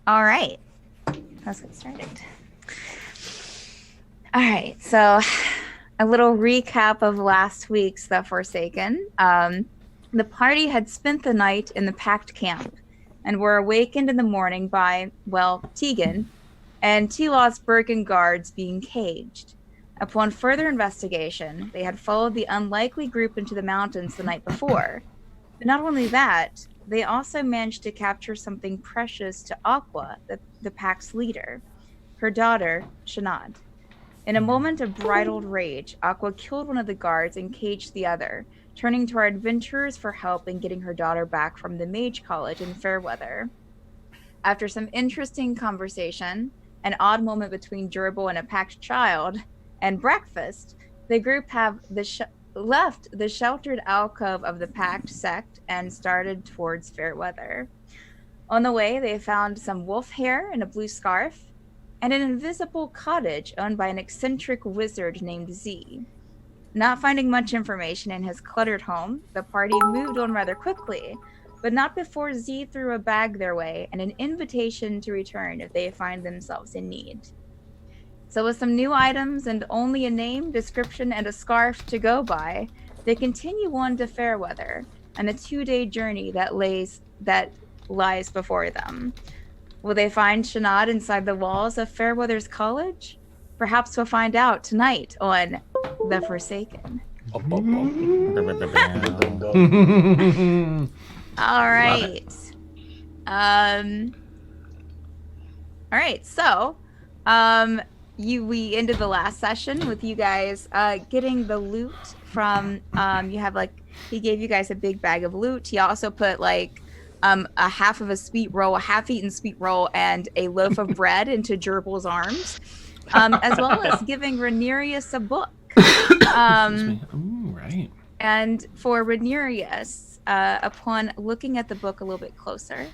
All right. Let's get started. All right. So, a little recap of last week's The Forsaken. The party had spent the night in the packed camp and were awakened in the morning by, well, Tegan and Tila's Birken guards being caged. Upon further investigation, they had followed the unlikely group into the mountains the night before. But not only that, they also managed to capture something precious to Aqua, the pack's leader, her daughter, Sinead. In a moment of bridled rage, Aqua killed one of the guards and caged the other, turning to our adventurers for help in getting her daughter back from the Mage College in Fairweather. After some interesting conversation, an odd moment between Gerbil and a packed child, and breakfast, the group left the sheltered alcove of the packed sect and started towards Fairweather. On the way, they found some wolf hair and a blue scarf, and an invisible cottage owned by an eccentric wizard named Z. Not finding much information in his cluttered home, the party moved on rather quickly, but not before Z threw a bag their way and an invitation to return if they find themselves in need. So, with some new items and only a name, description, and a scarf to go by, they continue on to Fairweather and a 2-day journey that lies before them. Will they find Sinead inside the walls of Fairweather's college? Perhaps we'll find out tonight on The Forsaken. All right. All right. So, we ended the last session with you guys getting the loot from. He gave you guys a big bag of loot. He also put a half of a sweet roll, a half-eaten sweet roll, and a loaf of bread into Gerbil's arms, as well as giving Rhaenyra a book. Right. And for Rhaenyra, upon looking at the book a little bit closer,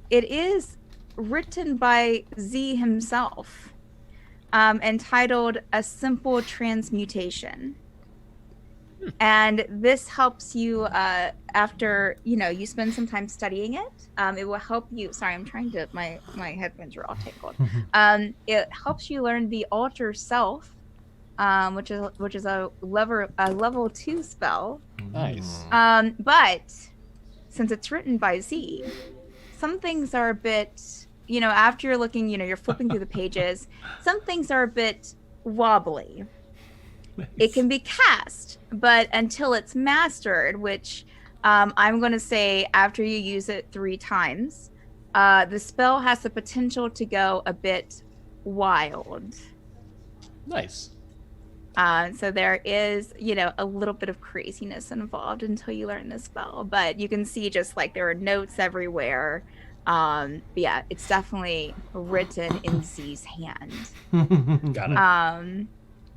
it is written by Z himself, entitled "A Simple Transmutation." And this helps you after you spend some time studying it. It will help you. Sorry, I'm trying to. My headphones are all tangled. It helps you learn the Alter Self, which is a level 2 spell. Nice. But since it's written by Z, some things are a bit. After you're looking, you're flipping through the pages. Some things are a bit wobbly. Nice. It can be cast, but until it's mastered, which I'm going to say after you use it 3 times, the spell has the potential to go a bit wild. Nice. So there is, a little bit of craziness involved until you learn the spell. But you can see just there are notes everywhere. Yeah, it's definitely written in Z's hand. Got it.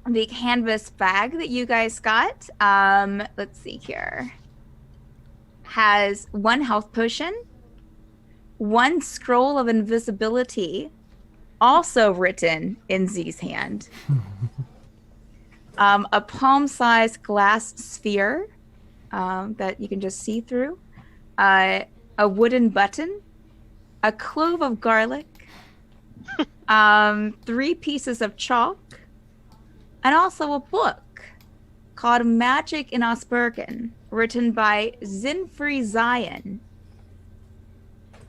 The canvas bag that you guys got, let's see here, has 1 health potion, 1 scroll of invisibility, also written in Z's hand, a palm-sized glass sphere that you can just see through, a wooden button, a clove of garlic, 3 pieces of chalk, and also a book called Magic in Osbergen, written by Zinfree Zion.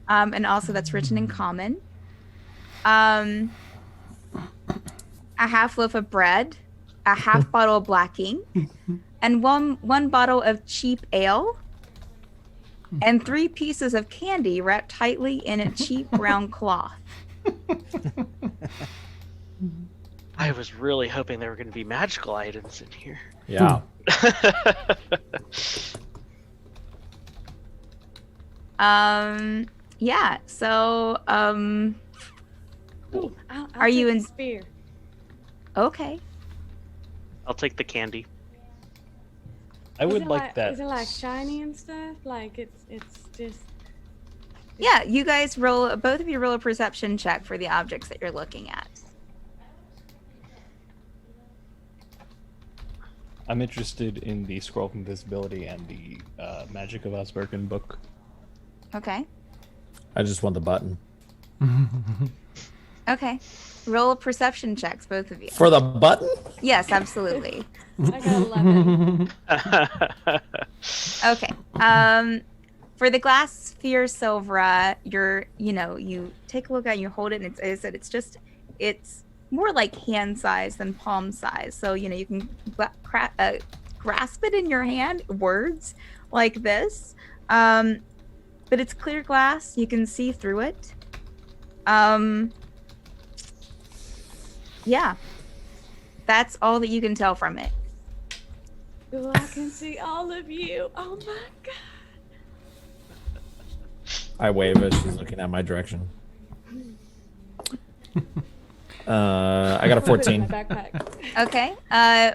And also that's written in common. A half loaf of bread, a half bottle of black ink, and one bottle of cheap ale, and 3 pieces of candy wrapped tightly in a cheap brown cloth. I was really hoping there were going to be magical items in here. Yeah. Yeah. So, I'll are you in spear? Okay. I'll take the candy. I would like that. Is it shiny and stuff? It's just. Yeah, you guys both of you roll a perception check for the objects that you're looking at. I'm interested in the Scroll of Invisibility and the Magic of Osbergen book. Okay. I just want the button. Okay. Roll perception checks, both of you. For the button? Yes, absolutely. I got 11. Okay. For the glass sphere Silvera, you take a look at it, you hold it, and it's more like hand size than palm size. So, you can grasp it in your hand, words like this. But it's clear glass. You can see through it. Yeah. That's all that you can tell from it. Oh, I can see all of you. Oh my god. I wave as she's looking at my direction. I got a 14. My backpack. Okay.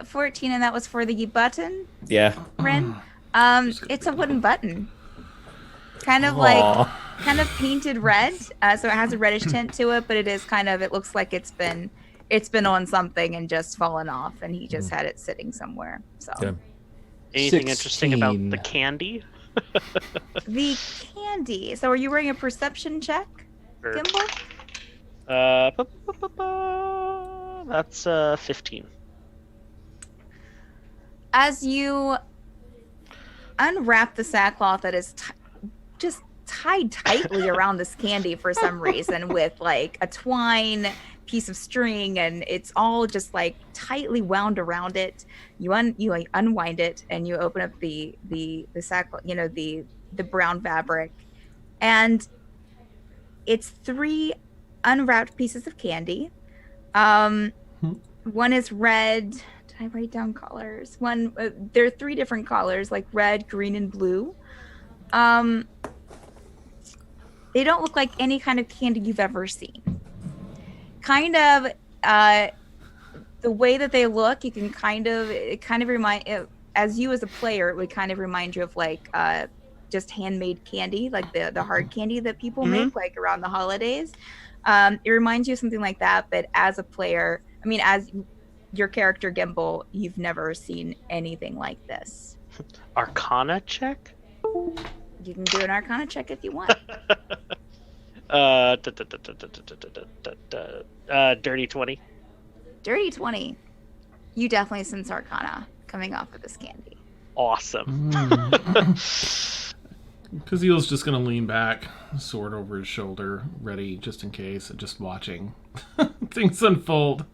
14, and that was for the button, Yeah. Ren. It's a wooden button. Kind of painted red. So it has a reddish tint to it, but it looks like it's been on something and just fallen off, and he just had it sitting somewhere. So. Good. Anything interesting about 16. the candy? The candy. So are you wearing a perception check, Or- Gimbal? That's 15. As you unwrap the sackcloth that is just tied tightly around this candy for some reason with like a twine piece of string, and it's all just like tightly wound around it. You unwind it and you open up the sackcloth, the brown fabric, and it's 3 unwrapped pieces of candy. One is red. Did I write down colors? There are 3 different colors, like red, green, and blue. They don't look like any kind of candy you've ever seen. Kind of, the way that they look, it kind of remind, as you as a player, it would kind of remind you of like just handmade candy, like the hard candy that people make like around the holidays. It reminds you of something like that, but as a player, as your character Gimbal, you've never seen anything like this. Arcana check? You can do an Arcana check if you want. Dirty 20. Dirty 20. You definitely sense Arcana coming off of this candy. Awesome. Kazil's just gonna lean back, sword over his shoulder, ready just in case, and just watching things unfold.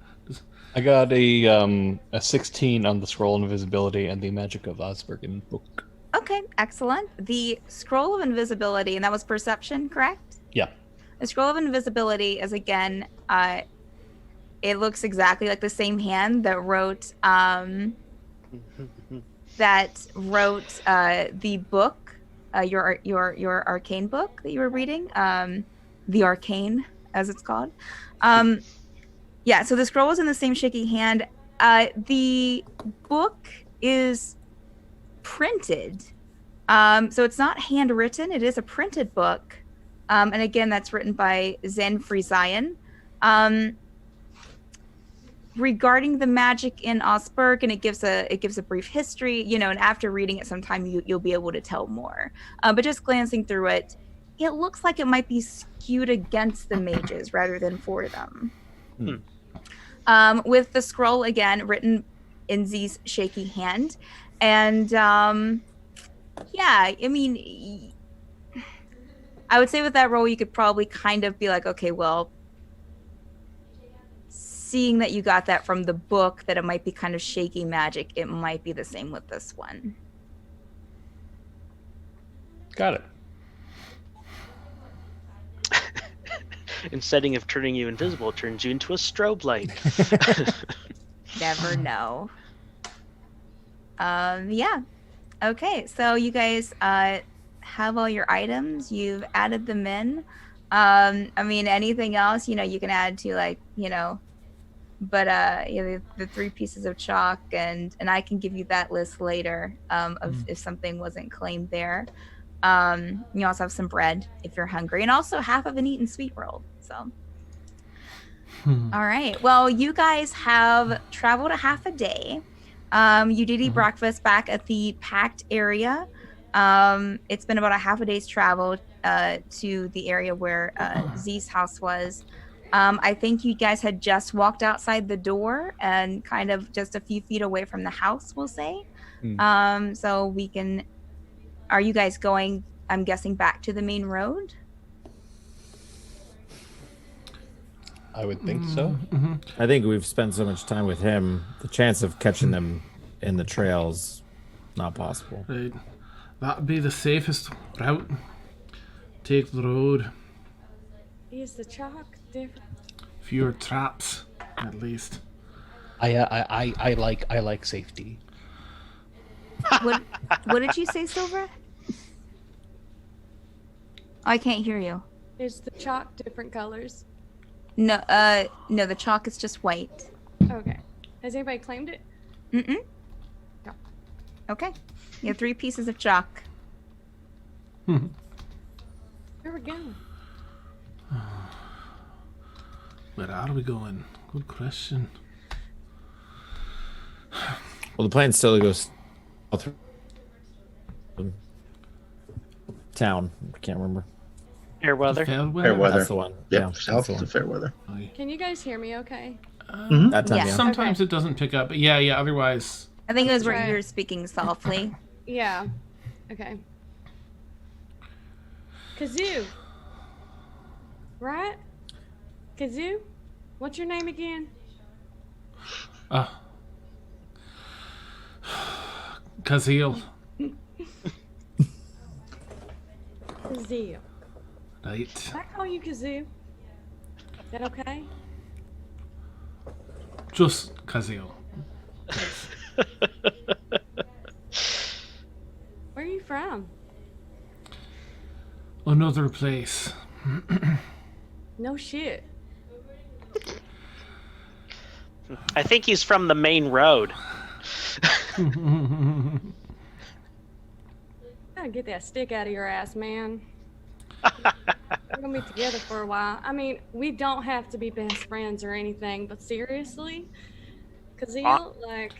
I got a 16 on the scroll of invisibility and the magic of Osbergen book. Okay, excellent. The scroll of invisibility, and that was perception, correct? Yeah. The scroll of invisibility is again, it looks exactly like the same hand that wrote the book, your arcane book that you were reading, the Arcane, as it's called. Yeah, so the scroll was in the same shaky hand. The book is printed, so it's not handwritten. It is a printed book, and again, that's written by Zen Friesian. Regarding the magic in Osberg, and it gives a brief history, and after reading it sometime you'll be able to tell more. But just glancing through it, it looks like it might be skewed against the mages rather than for them. With the scroll again written in Z's shaky hand, and I would say with that roll you could probably kind of be like, okay, well, seeing that you got that from the book, that it might be kind of shaky magic, it might be the same with this one. Got it. Instead of turning you invisible, it turns you into a strobe light. Never know. Yeah. Okay, so you guys have all your items. You've added them in. Anything else, you can add to but the 3 pieces of chalk, and I can give you that list later of if something wasn't claimed there. You also have some bread if you're hungry, and also half of an eaten sweet roll. So, all right. Well, you guys have traveled a half a day. You did eat breakfast back at the packed area. It's been about a half a day's travel. to the area where Z's house was. I think you guys had just walked outside the door and kind of just a few feet away from the house, we'll say. So we can. Are you guys going? I'm guessing back to the main road. I would think so. I think we've spent so much time with him. The chance of catching them in the trails, not possible. Right. That'd be the safest route. Take the road. Is the chalk different? Fewer traps, at least. I like safety. What did you say, Silver? I can't hear you. Is the chalk different colors? No, no, the chalk is just white. Okay. Has anybody claimed it? Mm-mm. No. Okay. You have 3 pieces of chalk. Where we going? Where are we going? Good question. Well, the plan still goes through town. I can't remember. Fairweather. Fairweather. That's the one. Yep, Yeah, south that's of the the Fairweather. Can you guys hear me okay? That time, Yeah. yeah. Sometimes Okay. it doesn't pick up. But yeah, otherwise. I think it was where Right. you were speaking softly. Yeah. Okay. Kazoo. Right? Kazoo? What's your name again? Kazeel. Kazoo. Right. Can I call you Kazoo? Is that okay? Just Kazeel. Where are you from? Another place. No shit. I think he's from the main road. Gotta get that stick out of your ass, man. We're gonna be together for a while. I mean, we don't have to be best friends or anything, but seriously, Kazeel, like,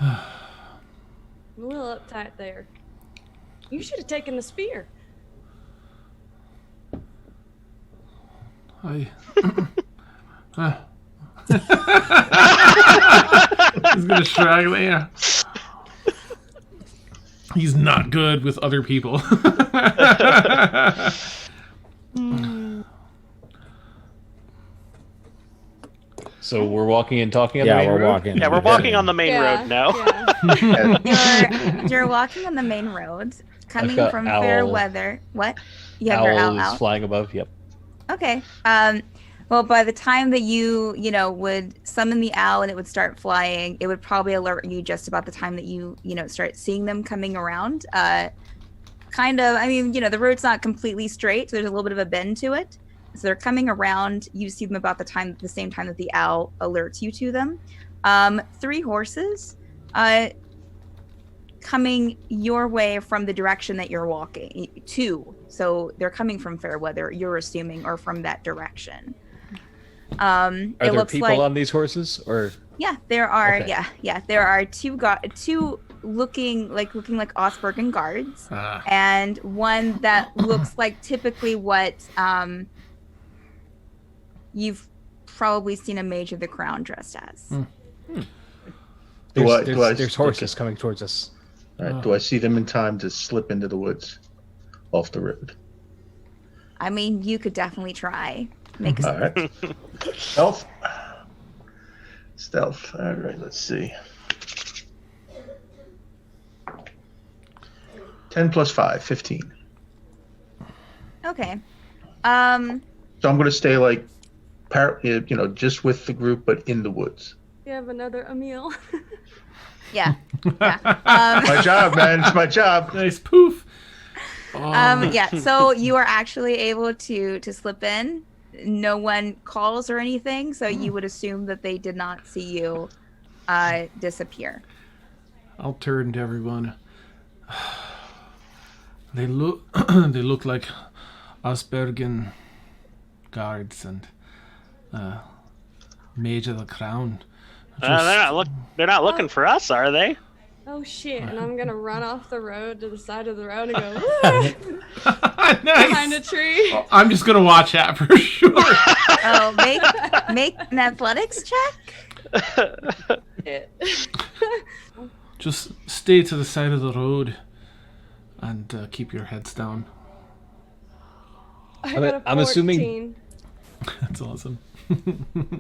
I'm a little uptight there. You should have taken the spear. I. He's gonna shrug there. He's not good with other people. So we're walking and talking on the main Yeah, we're road? walking. Yeah, we're walking on the main road now. Yeah. You're walking on the main road, coming got from owl. Fairweather. What? You have your owl Owl is out. flying above. Yep. Okay. Well, by the time that you would summon the owl and it would start flying, it would probably alert you just about the time that you start seeing them coming around. Kind of, I mean, the road's not completely straight, so there's a little bit of a bend to it. So they're coming around. You see them about the same time that the owl alerts you to them. 3 horses coming your way from the direction that you're walking to. So they're coming from Fairweather, you're assuming, or from that direction. Are It there looks people like, on these horses, or yeah, there are. Okay. Yeah, there are two looking like Osbergen guards, and one that looks like typically what you've probably seen a Mage of the Crown dressed as. there's horses coming towards us? All right, do I see them in time to slip into the woods off the road? I mean, you could definitely try. Make a All right. Stealth. Stealth. All right, let's see. 10 plus 5, 15. Okay. So I'm going to stay like, just with the group, but in the woods. You have another Emil. Yeah. My job, man. It's my job. Nice poof. Yeah. So you are actually able to slip in. No one calls or anything, so you would assume that they did not see you disappear. I'll turn to everyone. They look like Osbergen guards and Mage of the Crown. They're not looking for us, are they? oh shit, and I'm gonna run off the road to the side of the road and go behind a Nice. tree. I'm just gonna watch that for sure. Oh, make an athletics check. Just stay to the side of the road and keep your heads down. I got a 14. I'm assuming- That's awesome.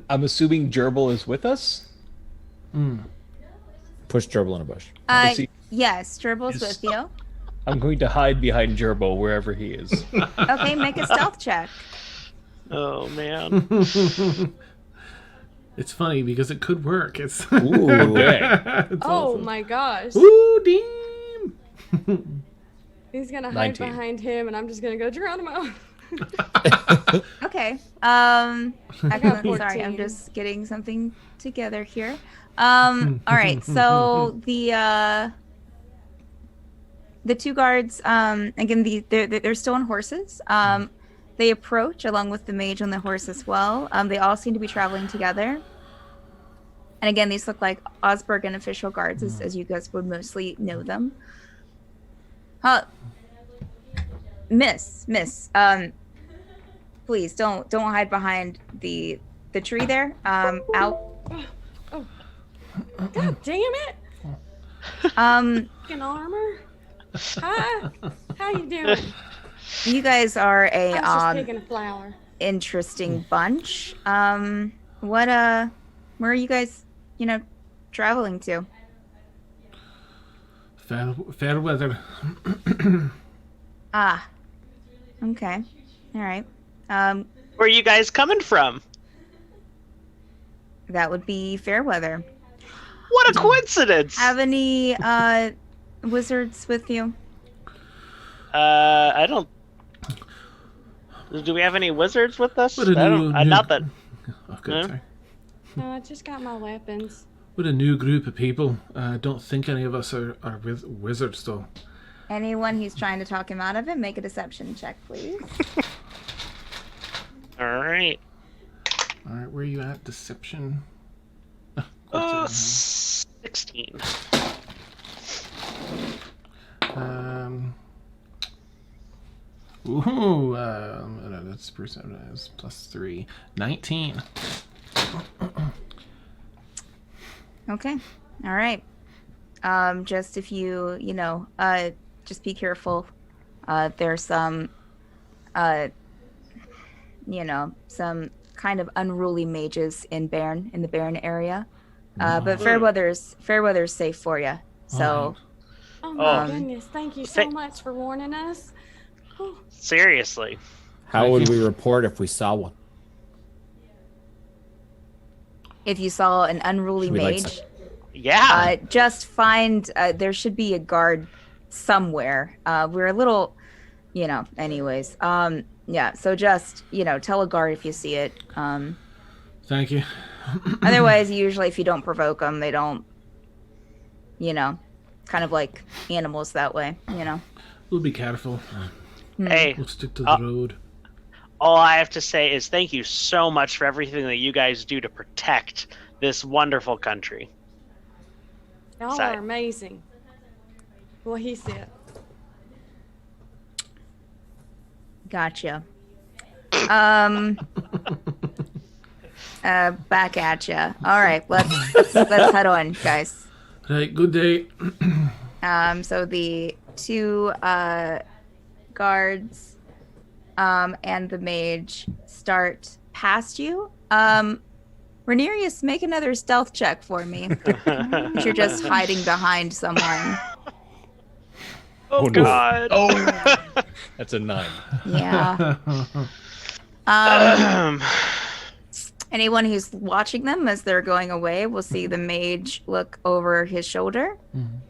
I'm assuming Gerbil is with us. Push gerbil in a bush. Is he- Yes, Gerbil's Is- with you. I'm going to hide behind Gerbil wherever he is. Okay, make a stealth check. Oh man. It's funny because it could work. It's Ooh, dang. It's Oh awesome. my gosh. Ooh, damn. He's gonna hide 19. behind him, and I'm just gonna go Geronimo. Okay. got Excellent. Sorry, 14. I'm just getting something together here. All right. So the two guards, again, they're still on horses. They approach along with the mage on the horse as well. They all seem to be traveling together. And again, these look like Osberg official guards, as you guys would mostly know them. Miss, please don't hide behind the tree there. Out. God damn it! Fucking armor. Hi. How you doing? You guys are I was just a picking a flower. interesting bunch. Where are you guys, traveling to? Fairweather. Ah. Okay. All right. Where are you guys coming from? That would be Fairweather. What a coincidence! Have any wizards with you? I don't. Do we have any wizards with us? What a I don't. new- Not that. Oh, good. Huh? Sorry. No, I just got my weapons. What a new group of people. I don't think any of us are wizards, though. Anyone who's trying to talk him out of it, make a deception check, please. All right. All right, where are you at? Deception. 16. Ooh, that's percent plus 3. 19. Okay. All right. Just if you, just be careful. There's some, some kind of unruly mages in the Bairn area. But Fairweather's safe for you. So, Oh my Oh. goodness! Thank you so Fa- much for warning us. Whew. Seriously. How would we report if we saw one? if you saw an unruly Should we, like, mage, Yeah. just find there should be a guard somewhere. We're a little, anyways. Yeah, so just, tell a guard if you see it. Thank you. Otherwise, usually if you don't provoke them, they don't, kind of like animals that way, We'll be careful. Hey, We'll stick to the road. all I have to say is thank you so much for everything that you guys do to protect this wonderful country. Y'all Sorry. are amazing. Well, he said. Gotcha. Back at ya. All right, let's head on, guys. Right, good day. So the two guards and the mage start past you. Rhaenyra, make another stealth check for me. You're just hiding behind someone. Oh, no. God. Oh, That's a 9. Yeah. Anyone who's watching them as they're going away will see the mage look over his shoulder. Mhm.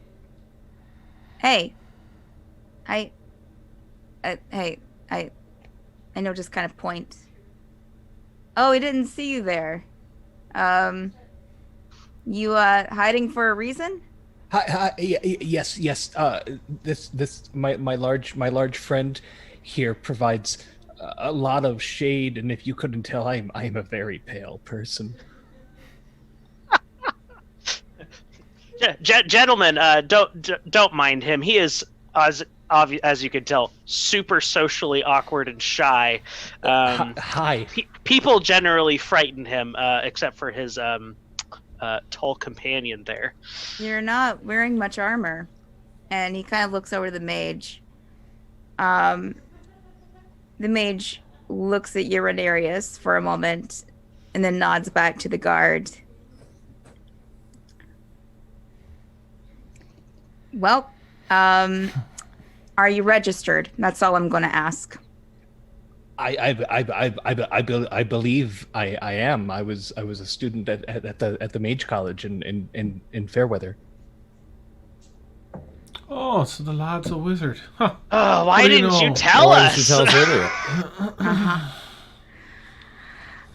Hey, I know, just kind of point. Oh, he didn't see you there. You hiding for a reason? Hi, yes. My large friend here provides a lot of shade, and if you couldn't tell, I am a very pale person. Gentlemen, don't mind him. He is, as you can tell, super socially awkward and shy. Hi. People generally frighten him, except for his tall companion there. You're not wearing much armor. And he kind of looks over to the mage. The mage looks at Uranarius for a moment and then nods back to the guard. Well, are you registered? That's all I'm going to ask. I believe I am. I was a student at the Mage College in Fairweather. Oh, so the lad's a wizard. Huh. Oh, What why do you didn't you know? tell Why us? didn't you tell us earlier?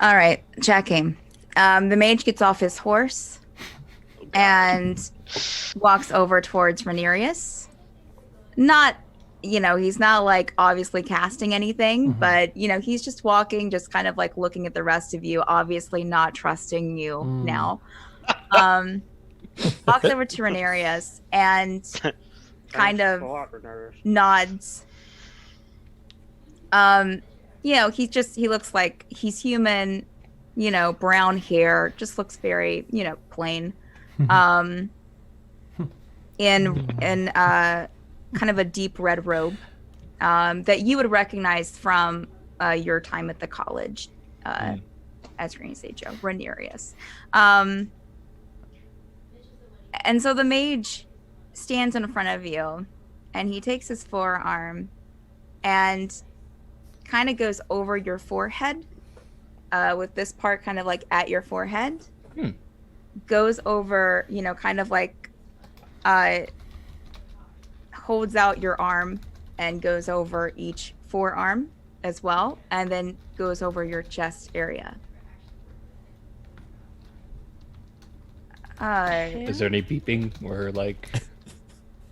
All right, checking. The mage gets off his horse and walks over towards Rhaenyra. Not, he's not like obviously casting anything, but he's just walking, just kind of like looking at the rest of you, obviously not trusting you now. Walks over to Rhaenyra and kind of nods. He looks like he's human, brown hair, just looks very, plain. In kind of a deep red robe that you would recognize from your time at the college, as you're going to say, Joe, Rhaenyra. And so the mage stands in front of you, and he takes his forearm and kind of goes over your forehead, with this part kind of like at your forehead. Goes over, kind of like holds out your arm and goes over each forearm as well, and then goes over your chest area. Is there any beeping or like?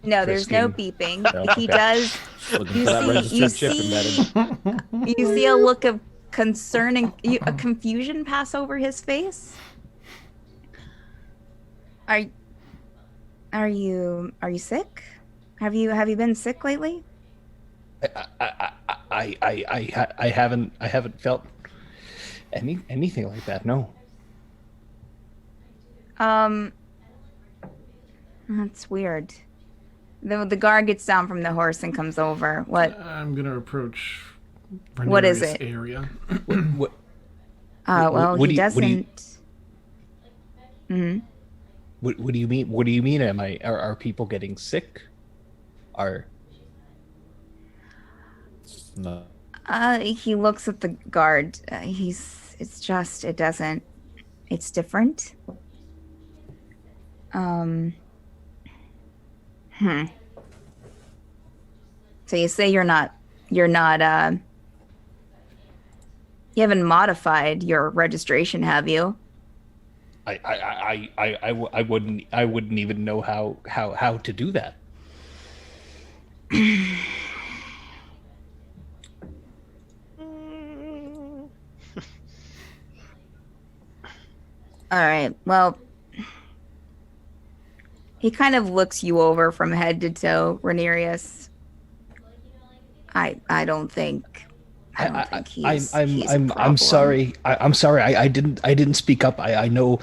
No, there's no beeping. He does. You see a look of a confusion pass over his face. Are you sick? Have you been sick lately? I haven't felt anything like that. No. That's weird. The guard gets down from the horse and comes over. What? I'm gonna approach. What is Rhaenyra's it? Area. What? Well, what he do you- doesn't. Mm-hmm. What do you mean? What do you mean? Are people getting sick? No. He looks at the guard. It's different. So you say you haven't modified your registration, have you? I wouldn't even know how to do that. All right. Well, he kind of looks you over from head to toe, Rhaenyra. I don't think he's a I'm problem. sorry. I'm sorry. I didn't speak up. I know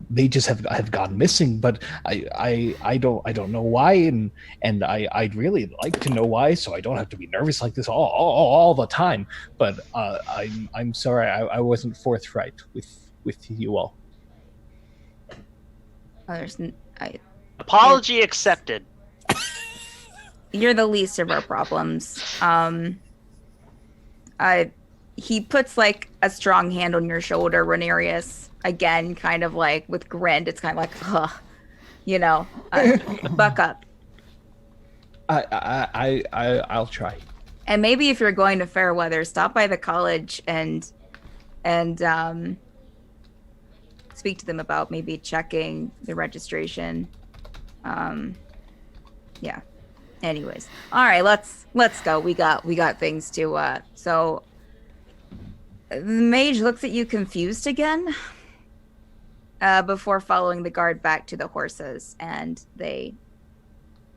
mages have gone missing, but I don't know why, and I'd really like to know why, so I don't have to be nervous like this all the time. But I'm sorry. I wasn't forthright with you all. Apology accepted. You're the least of our problems. He puts like a strong hand on your shoulder, Rhaenyra. Again, kind of like with grinned. It's kind of like, buck up. I'll try. And maybe if you're going to Fairweather, stop by the college and speak to them about maybe checking the registration. Yeah. Anyways, all right, let's go. We got things to. So the mage looks at you confused again. before following the guard back to the horses, and they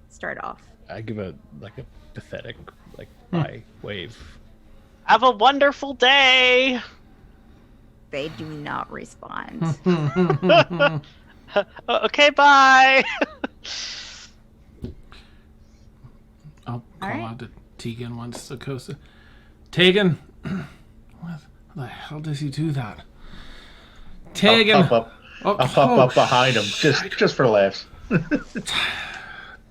start off. I give a pathetic bye wave. Have a wonderful day. They do not respond. Okay, bye. I'll call right. out to Tegan once the coast. Tegan, what the hell does he do that? Tegan, I'll pop up behind him just for laughs.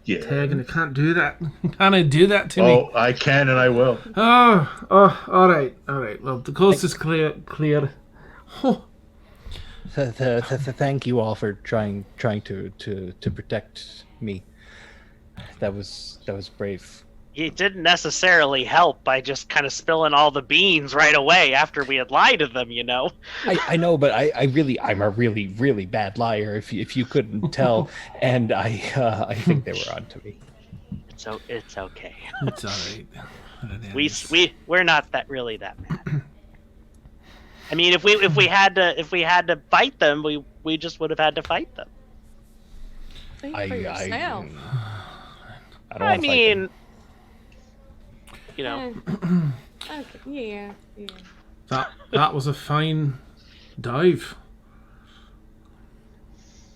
Yeah. Tegan, you can't do that. You can't do that to me. Oh, I can and I will. Oh, all right. Well, the coast is clear. Oh. Thank you all for trying to protect me. That was brave. You didn't necessarily help by just kind of spilling all the beans right away after we had lied to them, you know. I know, but I'm a really bad liar. If you couldn't tell, and I think they were onto me. So it's okay. It's all right. We're not really that bad. I mean, if we had to fight them, we just would have had to fight them. Think for yourself. I don't want to fight them. You know. Okay. Yeah. That was a fine dive.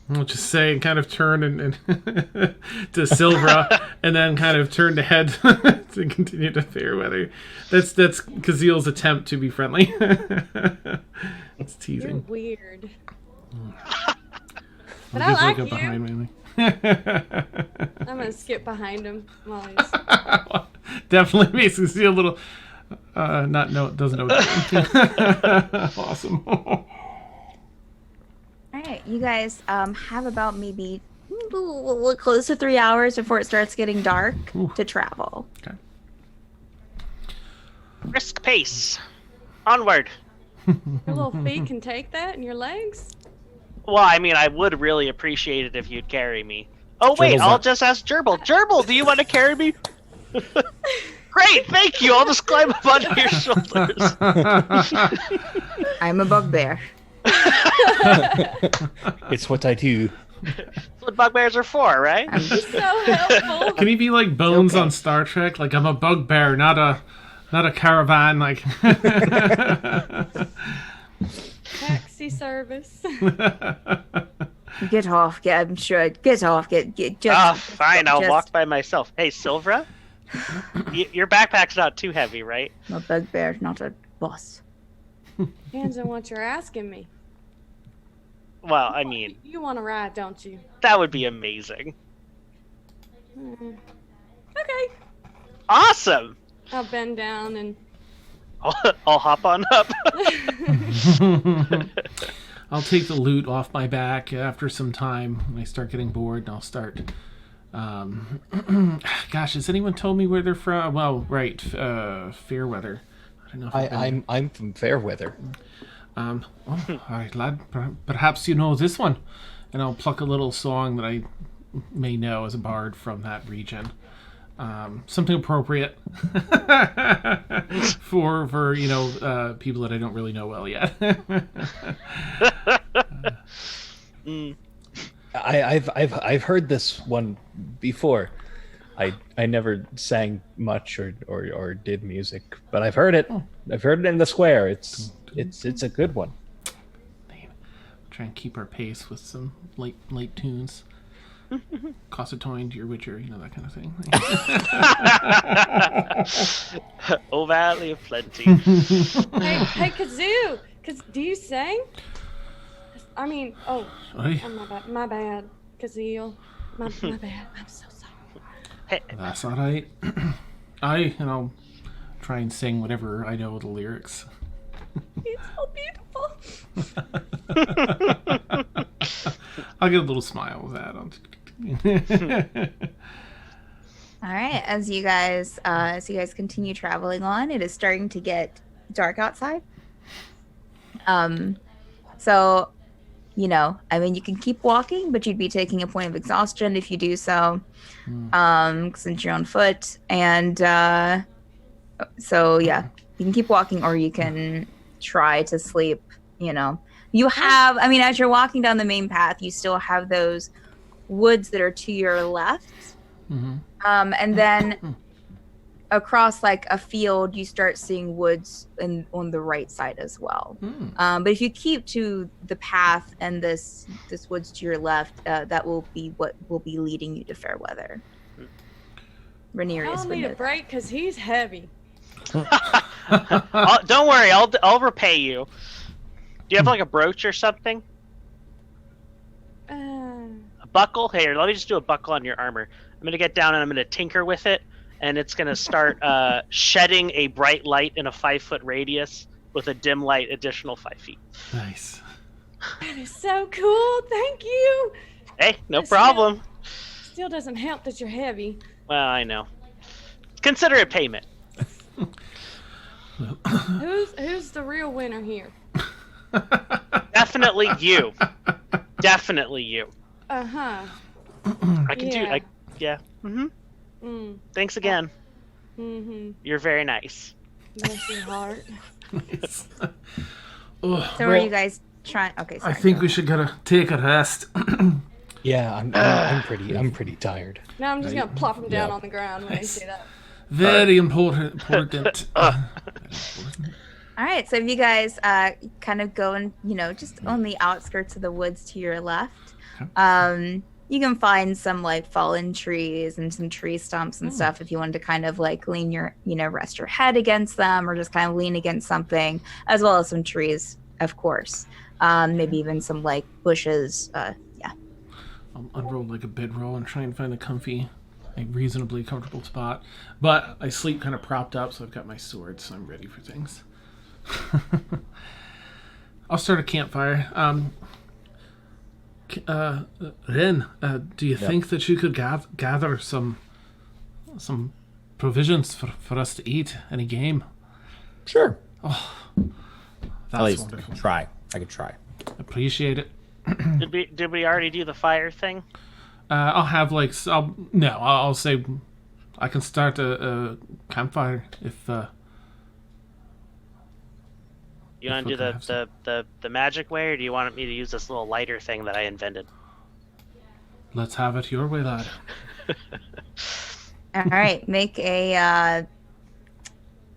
I'll just say, and kind of turn and to Silvra, and then kind of turn to head to continue to Fairweather. That's Kazil's attempt to be friendly. It's teasing. You're weird. But I'll I just like look up you. behind me. I'm gonna skip behind him while he's... Definitely makes Kazil a little doesn't know what awesome. All right, you guys have about maybe close to 3 hours before it starts getting dark to travel. Okay. Brisk pace. Onward. Your little feet can take that, and your legs. Well, I mean, I would really appreciate it if you'd carry me. Oh wait, Gerbil's I'll not- just ask Gerbil. Gerbil, do you want to carry me? Great, thank you. I'll just climb up onto your shoulders. I'm a bugbear. It's what I do. That's what bugbears are for, right? I'm just So helpful. Can he be like Bones Okay. on Star Trek? Like, I'm a bugbear, not a caravan. Like, Taxi service. get off. I'm sure. Get off. Get. Just. Fine, I'll just- walk by myself. Hey, Silvra? Your backpack's not too heavy, right? I'm a bugbear, not a boss. Depends on what you're asking me. Well, I mean, You want to ride, don't you? that would be amazing. Okay. Awesome! I'll bend down and... I'll hop on up. I'll take the loot off my back after some time when I start getting bored, and I'll start. Gosh, has anyone told me where they're from? Well, right, Fairweather. I don't know. If I've been- I'm from Fairweather. All right, lad. Perhaps you know this one, and I'll pluck a little song that I may know as a bard from that region. Something appropriate for people that I don't really know well yet. I've heard this one before. I never sang much or did music, but I've heard it. I've heard it in the square. It's a good one. Try and keep our pace with some light tunes. Cossatoin, Dear Witcher, that kind of thing. Oh, Valley of Plenty. Hey, Kazoo! Do you sing? I mean, Aye. my bad. Kazeel. My bad. I'm so sorry. Hey, That's all right. I'll try and sing whatever I know the lyrics. It's so beautiful. I'll get a little smile with that. All right, as you guys continue traveling on, it is starting to get dark outside. So, I mean, you can keep walking, but you'd be taking a point of exhaustion if you do so, since you're on foot. And so, yeah, you can keep walking, or you can try to sleep, You have, I mean, as you're walking down the main path, you still have those woods that are to your left. And then across like a field, you start seeing woods on the right side as well. But if you keep to the path and this woods to your left, that will be what will be leading you to Fairweather. Rainier is I'll need a break because he's heavy. Don't worry, I'll repay you. Do you have like a brooch or something? A buckle? Here, let me just do a buckle on your armor. I'm gonna get down and I'm gonna tinker with it, and it's gonna start shedding a bright light in a 5-foot radius with a dim light additional 5 feet. Nice. That is so cool. Thank you. Hey, no problem. Still doesn't help that you're heavy. Well, I know. Consider it payment. Who's the real winner here? Definitely you. Definitely you. Uh-huh. I can do. Yeah. Thanks again. You're very nice. Bless your heart. So are you guys trying? Okay, sorry. I think we should take a rest. Yeah, I'm pretty tired. Now I'm just gonna plop him down on the ground when I say that. Very important. All right, so if you guys kind of go and, just on the outskirts of the woods to your left, you can find some like fallen trees and some tree stumps and stuff if you wanted to kind of like lean your, rest your head against them or just kind of lean against something, as well as some trees, of course. Maybe even some like bushes. Yeah. I'll unroll like a bedroll and try and find a comfy, like reasonably comfortable spot. But I sleep kind of propped up, so I've got my sword, so I'm ready for things. I'll start a campfire. Ren, do you think that you could gather some provisions for us to eat? Any game? Sure. Oh, At that's least wonderful. try. I could try. Appreciate it. Did we already do the fire thing? I'll have like I'll say I can start a campfire if. You want to do the magic way, or do you want me to use this little lighter thing that I invented? Let's have it your way, lad. All right, make a,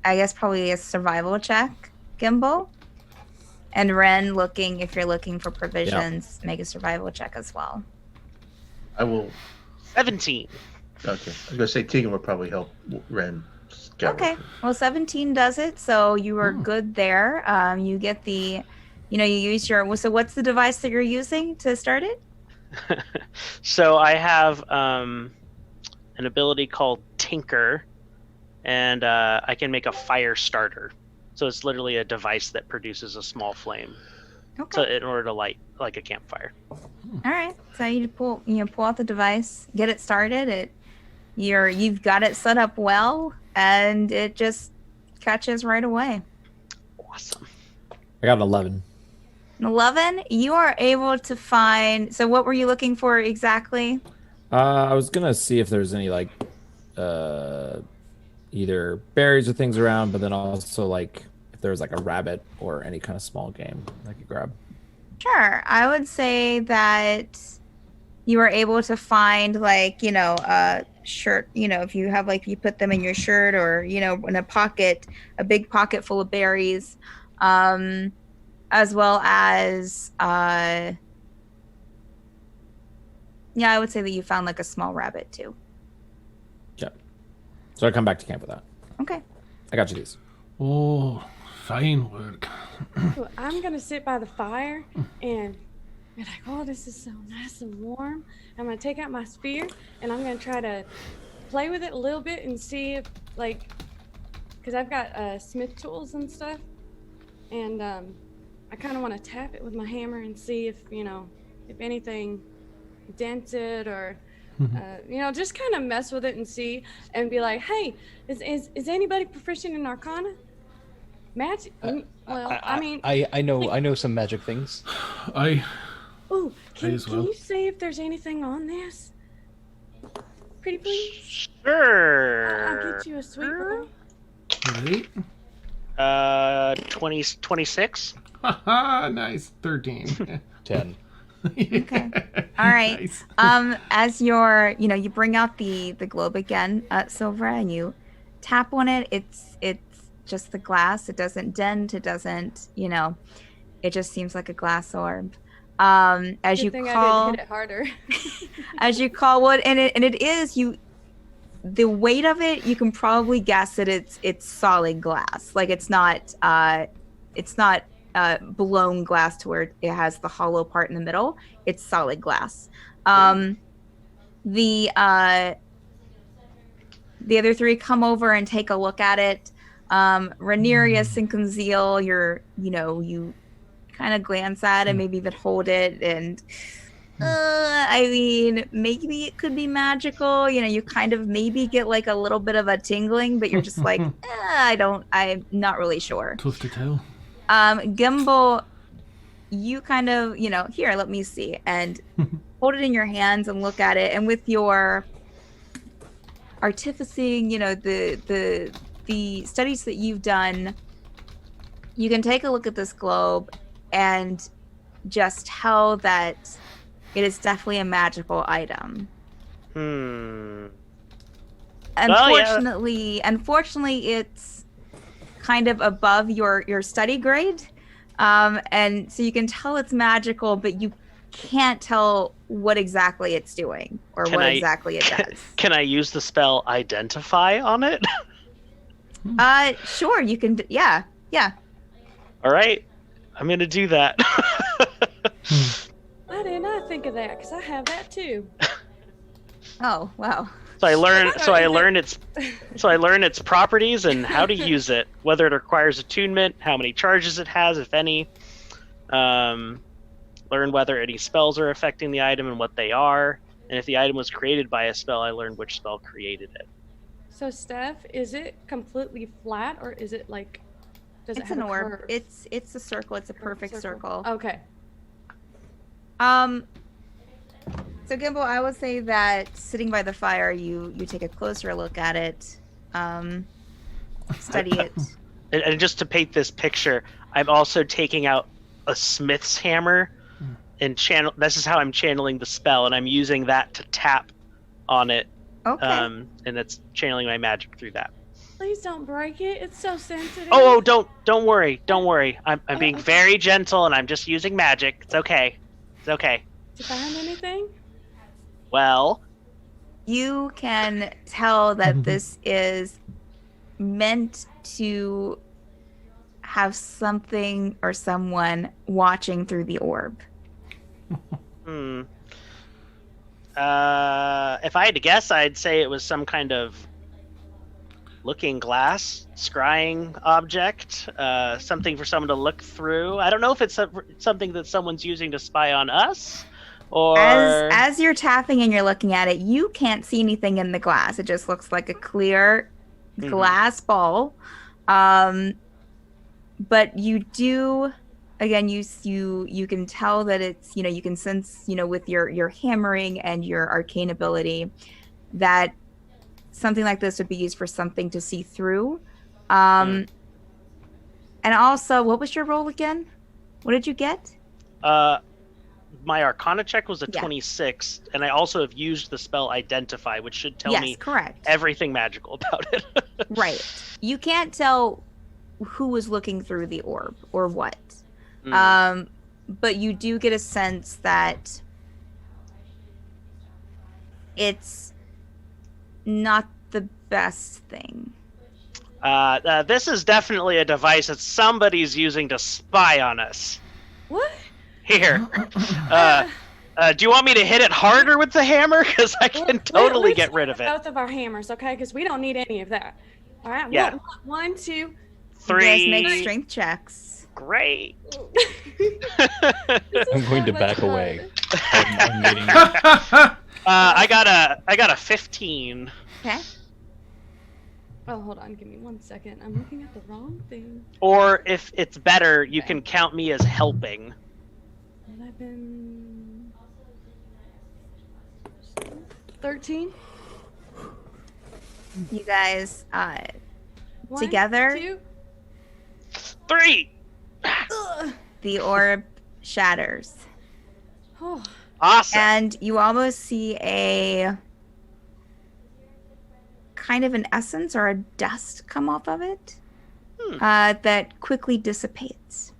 I guess probably a survival check, Gimbal. And Ren, if you're looking for provisions, make a survival check as well. I will. 17. Okay. I was gonna say Tegan would probably help Ren. Okay. Well, 17 does it, so you are good there. You get the, you use your. So, what's the device that you're using to start it? So I have an ability called Tinker, and I can make a fire starter. So it's literally a device that produces a small flame. Okay. So in order to light like a campfire. All right. So you pull out the device, get it started. You've got it set up well, and it just catches right away. Awesome. I got an 11. 11. You are able to find. So what were you looking for exactly? I was gonna see if there's any like either berries or things around, but then also like if there was like a rabbit or any kind of small game I could grab. Sure. I would say that you were able to find like, a shirt, if you have like, you put them in your shirt or, in a pocket, a big pocket full of berries, as well as, I would say that you found like a small rabbit too. Yeah. So I come back to camp with that. Okay. I got you these. Oh, fine work. Well, I'm gonna sit by the fire and be like, oh, this is so nice and warm. I'm gonna take out my spear and I'm gonna try to play with it a little bit and see if, like, because I've got smith tools and stuff, and I kind of want to tap it with my hammer and see if, if anything dents it or, just kind of mess with it and see and be like, hey, is anybody proficient in Arcana? Magic? Well, I know some magic things. Oh, can well. you say if there's anything on this? Pretty please? Sure. I'll get you a sweet boy. Right. 26. Haha, nice. 13. 10. Okay. All right. Nice. As you bring out the globe again, Silvera, and you tap on it. It's just the glass. It doesn't dent. It doesn't, it just seems like a glass orb. As Good you thing call, I didn't hit it harder. as you call what, and it is the weight of it, you can probably guess that it's solid glass. Like it's not blown glass to where it has the hollow part in the middle. It's solid glass. The other three come over and take a look at it. Ranirius and Conzeal, you kind of glance at it, maybe even hold it, and maybe it could be magical. You kind of maybe get like a little bit of a tingling, but you're just like, I'm not really sure. Tough to tell. Gimbal, you kind of, here, let me see, and hold it in your hands and look at it, and with your artificing, the studies that you've done, you can take a look at this globe and just tell that it is definitely a magical item. Unfortunately, it's kind of above your study grade, and so you can tell it's magical, but you can't tell what exactly it's doing or exactly it does. Can I use the spell Identify on it? Sure, you can. Yeah. All right, I'm gonna do that. Why didn't I think of that? Because I have that too. Oh wow. So I learn its properties and how to use it, whether it requires attunement, how many charges it has, if any. Learn whether any spells are affecting the item and what they are, and if the item was created by a spell, I learned which spell created it. So, Steph, is it completely flat, or is it like? Does it have an a orb. curve? It's a circle. It's a perfect circle. Okay. So Gimbal, I would say that sitting by the fire, you take a closer look at it, study it. And just to paint this picture, I'm also taking out a smith's hammer and channel. This is how I'm channeling the spell, and I'm using that to tap on it. Okay. And it's channeling my magic through that. Please don't break it. It's so sensitive. Oh, don't worry. I'm being very gentle, and I'm just using magic. It's okay. It's okay. Did you find anything? Well, you can tell that this is meant to have something or someone watching through the orb. If I had to guess, I'd say it was some kind of looking glass, scrying object, something for someone to look through. I don't know if it's something that someone's using to spy on us, or... As you're tapping and you're looking at it, you can't see anything in the glass. It just looks like a clear glass ball. But you do, again, you can tell that it's, you can sense, with your hammering and your arcane ability that something like this would be used for something to see through. And also, what was your roll again? What did you get? My Arcana check was a 26, and I also have used the spell Identify, which should tell me correct. everything magical about it. Right. You can't tell who was looking through the orb or what. But you do get a sense that it's not the best thing. This is definitely a device that somebody's using to spy on us. What? Here. Do you want me to hit it harder with the hammer? Because I can totally get rid of it. Both of our hammers, okay? Because we don't need any of that. All right. Yeah. 1, 2, 3. You guys make strength checks. Great. I'm going to back away. I'm getting... I got a 15. Okay. Oh, hold on. Give me 1 second. I'm looking at the wrong thing. Or if it's better, you can count me as helping. 11, 13. You guys, 1, together, 2. 3. The orb shatters. Oh, Awesome. And you almost see a kind of an essence or a dust come off of it that quickly dissipates.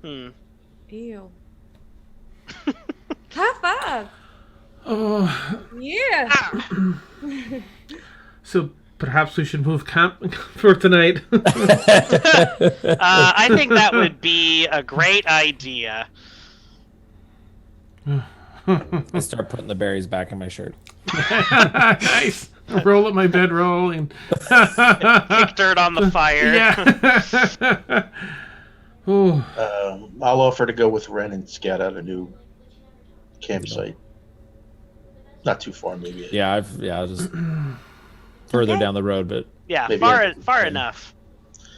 ew. High five. Oh, Yeah. so perhaps we should move camp for tonight. I think that would be a great idea. I start putting the berries back in my shirt. Nice. Roll up my bedroll and Kick dirt on the fire. yeah. Oh, I'll offer to go with Ren and scout out a new campsite. Not too far, maybe. Yeah, just further Okay. down the road, but Yeah, Maybe far enough.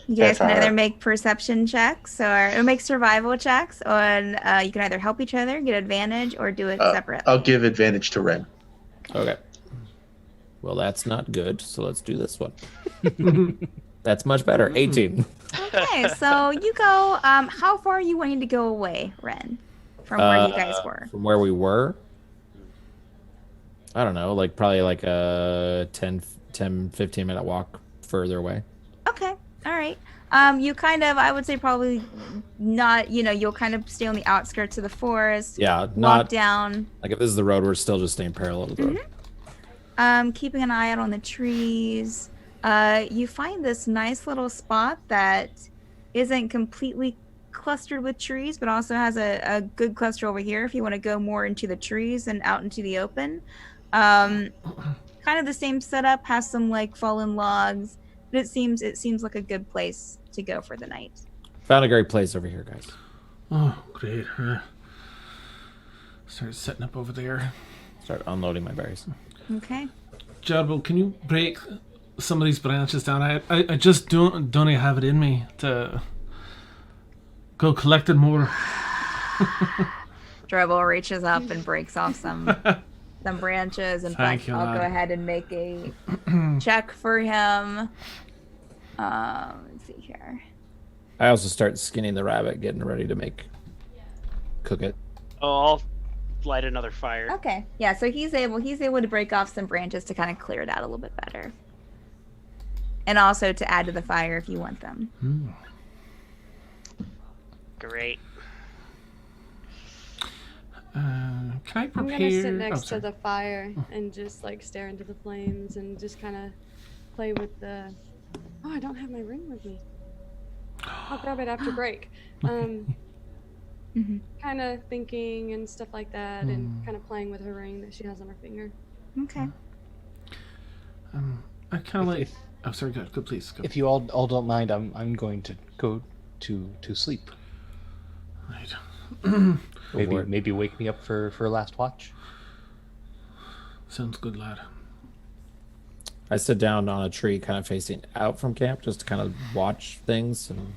You guys can That's either alright. make perception checks or make survival checks, or you can either help each other, get advantage, or do it separate. I'll give advantage to Ren. okay. Well, that's not good, so let's do this one. That's much better. 18. Okay, so you go. How far are you wanting to go away, Ren, from where you guys were? From where we were? I don't know, like probably like a 10, 15 minute walk further away. Okay, all right. You kind of, I would say probably not. You'll kind of stay on the outskirts of the forest. Yeah, Walk not down. like if this is the road, we're still just staying parallel to the road. Keeping an eye out on the trees. You find this nice little spot that isn't completely clustered with trees, but also has a good cluster over here if you want to go more into the trees and out into the open. Kind of the same setup, has some like fallen logs, but it seems like a good place to go for the night. Found a great place over here, guys. oh, great. Start setting up over there. Start unloading my berries. Okay. Jadwal, can you break some of these branches down? I just don't have it in me to go collecting more. Dribble reaches up and breaks off some branches. In Thank fact, you, I'll go lad. ahead and make a check for him. Let's see here. I also start skinning the rabbit, getting ready to cook it. Oh, I'll light another fire. Okay. Yeah, so he's able to break off some branches to kind of clear it out a little bit better. And also to add to the fire if you want them. Great. Can I prepare? I'm gonna sit next to sorry. the fire and just like stare into the flames and just kind of play with the. Oh, I don't have my ring with me. I'll grab it after break. Kind of thinking and stuff like that, and kind of playing with her ring that she has on her finger. Okay. I kind of like. Oh, sorry. Go, please. Go. If you all don't mind, I'm going to go to sleep. Right. Maybe wake me up for a last watch. Sounds good, lad. I sit down on a tree, kind of facing out from camp, just to kind of watch things, and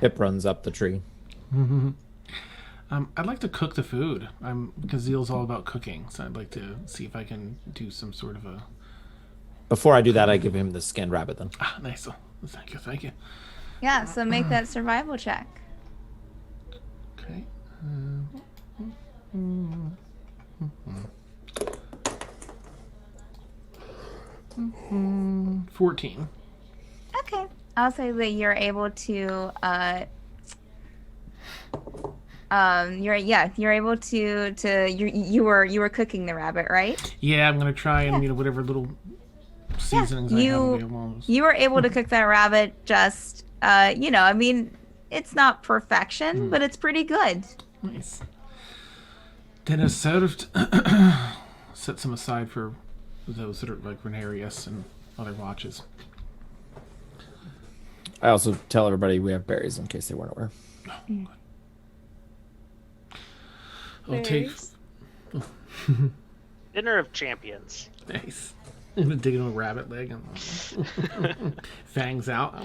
Hip runs up the tree. I'd like to cook the food. Because Zeal's all about cooking, so I'd like to see if I can do some sort of a. Before I do that, I give him the skinned rabbit. Then Ah, nice. Oh, thank you. Yeah, so make that survival check. Okay. 14. Okay. I'll say that you're able to you're able to you were cooking the rabbit, right? Yeah, I'm gonna try and whatever little seasonings I have available. You were able to cook that rabbit just I mean, it's not perfection, but it's pretty good. Nice. Dinner served. Set some aside for those that are like Renarius and other watches. I also tell everybody we have berries in case they weren't aware. I'll take. Berries? Dinner of champions. Nice. I'm gonna dig into a rabbit leg and fangs out.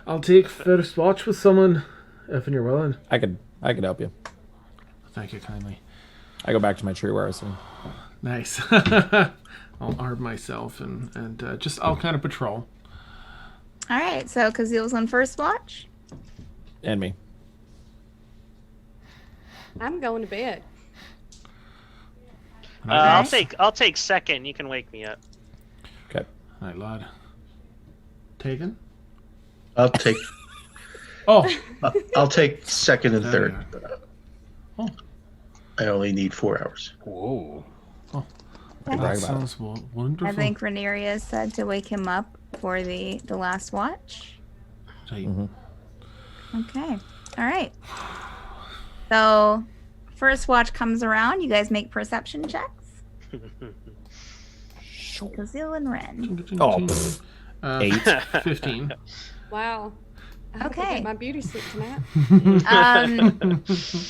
I'll take first watch with someone if you're willing. I could help you. Thank you kindly. I go back to my tree where I was sitting. Nice. I'll arm myself and just I'll kind of patrol. All right, so Kazil's on first watch. And me. I'm going to bed. I'll take second. You can wake me up. Okay. All right, lad. Taken? I'll take Oh, I'll take second and there you third. are. Oh, I only need 4 hours. Whoa. that Brag about sounds wonderful. I think Rhaenyra said to wake him up for the last watch. Right. Okay. All right. So, first watch comes around. You guys make perception checks. Kazil and Ren. Oh, 8. 15. Wow. I hope I Okay. get my beauty sleep tonight.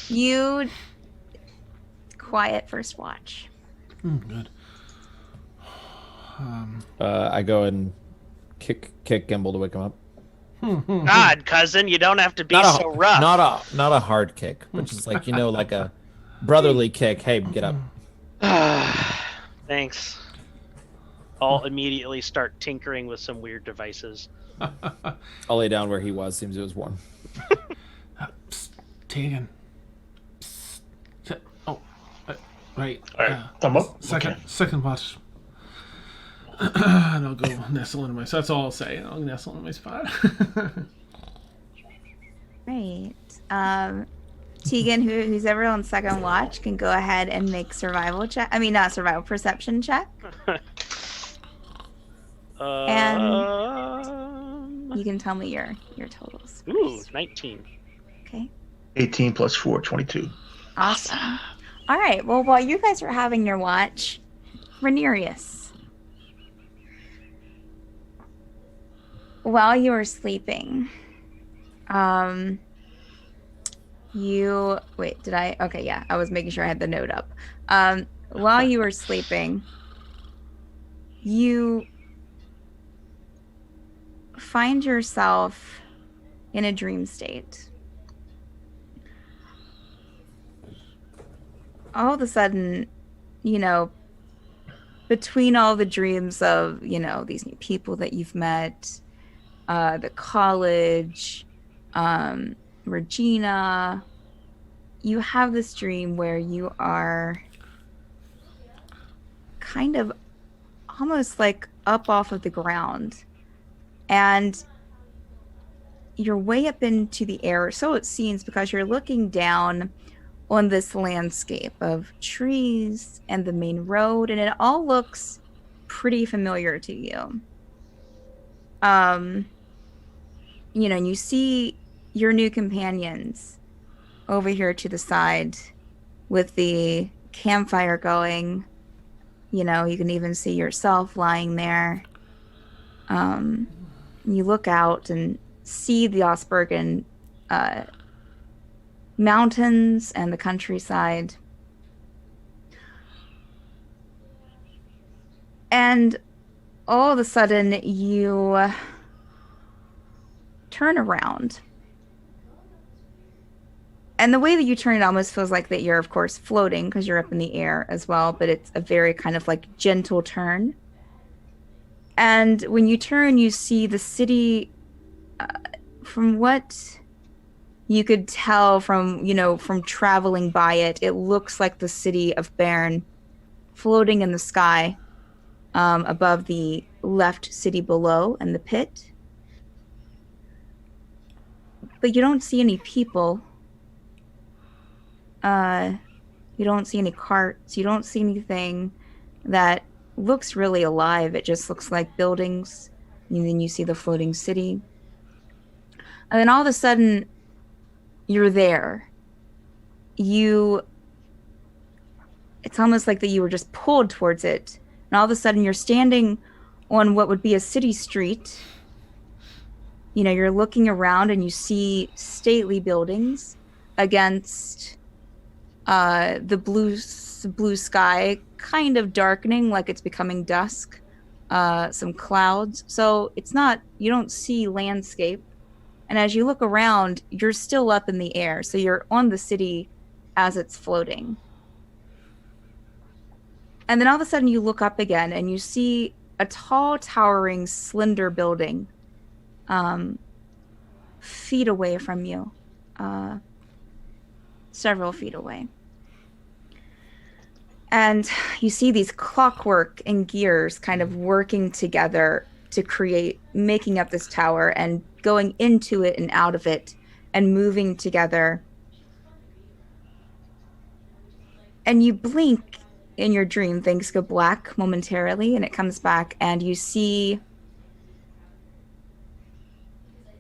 You quiet first watch. Good. I go and kick Gimbal to wake him up. God, cousin, you don't have to be so rough. Not a hard kick, but just like like a brotherly kick. Hey, get up. Thanks. I'll immediately start tinkering with some weird devices. I'll lay down where he was. Seems it was warm. Psst, Tegan. Psst. Oh, right. All right, I'm up. Second watch. And I'll go nestle into my. That's all I'll say. I'll nestle into my spot. Right. Tegan, who's ever on second watch, can go ahead and make survival check. I mean, not survival, perception check. You can tell me your totals. Ooh, 19. Okay. 18 plus 4, 22. Awesome. All right. Well, while you guys are having your watch, Rhaenyra, while you were sleeping, okay, yeah, I was making sure I had the note up. While you were sleeping, you find yourself in a dream state. All of a sudden, between all the dreams of, these new people that you've met, the college, Regina, you have this dream where you are kind of almost like up off of the ground, and you're way up into the air, so it seems, because you're looking down on this landscape of trees and the main road, and it all looks pretty familiar to you. And you see your new companions over here to the side with the campfire going. You can even see yourself lying there. You look out and see the Osbergen mountains and the countryside. And all of a sudden, you turn around. And the way that you turn, it almost feels like that you're, of course, floating because you're up in the air as well, but it's a very kind of like gentle turn. And when you turn, you see the city, from what you could tell from traveling by it, it looks like the city of Bern floating in the sky above the left city below and the pit. But you don't see any people. You don't see any carts. You don't see anything that looks really alive. It just looks like buildings. And then you see the floating city. And then all of a sudden, you're there. It's almost like that you were just pulled towards it. And all of a sudden, you're standing on what would be a city street. You're looking around and you see stately buildings against the blue sky, kind of darkening, like it's becoming dusk. Some clouds. So you don't see landscape. And as you look around, you're still up in the air. So you're on the city as it's floating. And then all of a sudden you look up again and you see a tall, towering, slender building feet away from you, several feet away. And you see these clockwork and gears kind of working together to create, making up this tower and going into it and out of it and moving together. And you blink in your dream, things go black momentarily, and it comes back, and you see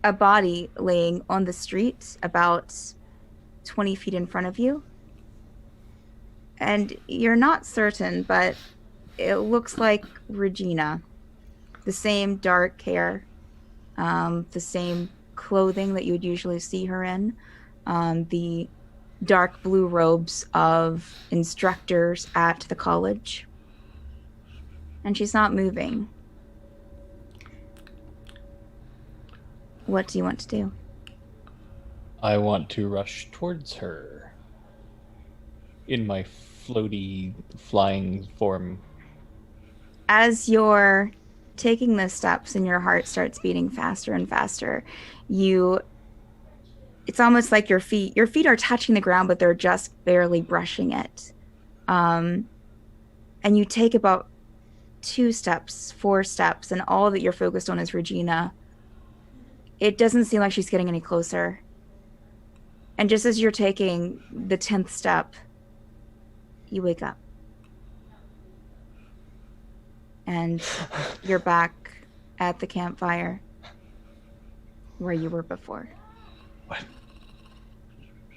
a body laying on the street about 20 feet in front of you. And you're not certain, but it looks like Regina. The same dark hair, the same clothing that you would usually see her in, the dark blue robes of instructors at the college. And she's not moving. What do you want to do? I want to rush towards her in my floaty flying form. As you're taking the steps and your heart starts beating faster and faster, it's almost like your feet are touching the ground, but they're just barely brushing it. And you take about 2 steps, 4 steps, and all that you're focused on is Regina. It doesn't seem like she's getting any closer. And just as you're taking the 10th step, you wake up. And you're back at the campfire where you were before. What?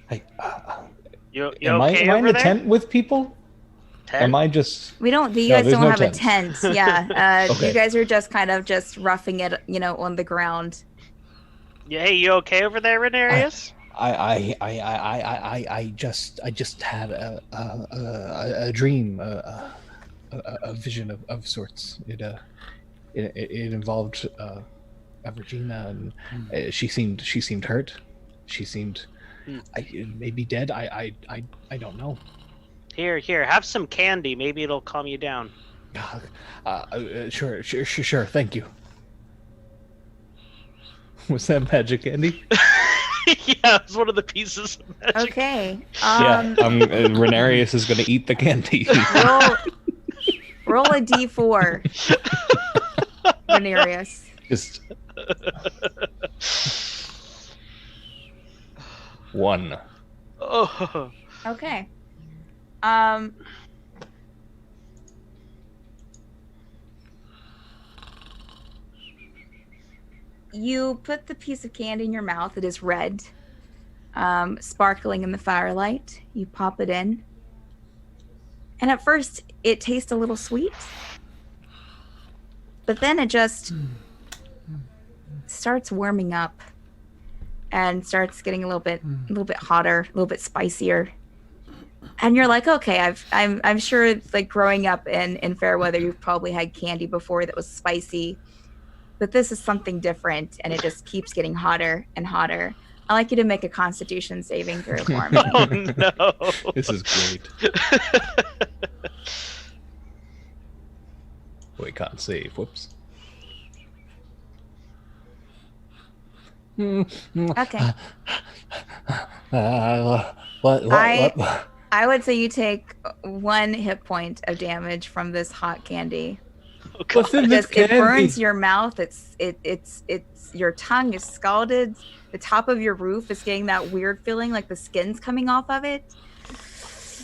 Hey, You am okay I in over a there? tent with people? Tent? Am I just... You No, guys there's don't no have tent. a tent. Yeah. Okay. You guys are just kind of just roughing it, on the ground. Yeah, hey, you okay over there, Renarius? I just had a dream, a vision of sorts. It involved Regina, and she seemed hurt. She seemed maybe dead. I don't know. Here, have some candy. Maybe it'll calm you down. Sure. Thank you. Was that magic candy? Yeah, it's one of the pieces of magic. Okay. Renarius is going to eat the candy. roll a d4, Renarius. Just 1. Oh. Okay. You put the piece of candy in your mouth. It is red, sparkling in the firelight. You pop it in. And at first, it tastes a little sweet. But then it just starts warming up and starts getting a little bit hotter, a little bit spicier. And you're like, okay, I'm sure, like, growing up in Fairweather, you've probably had candy before that was spicy. But this is something different, and it just keeps getting hotter and hotter. I'd like you to make a Constitution saving throw for me. Oh no! This is great. Wait, can't save. Whoops. Okay. What? I would say you take 1 hit point of damage from this hot candy. Oh, God. What's in this It candy? burns your mouth. It's your tongue is scalded. The top of your roof is getting that weird feeling like the skin's coming off of it.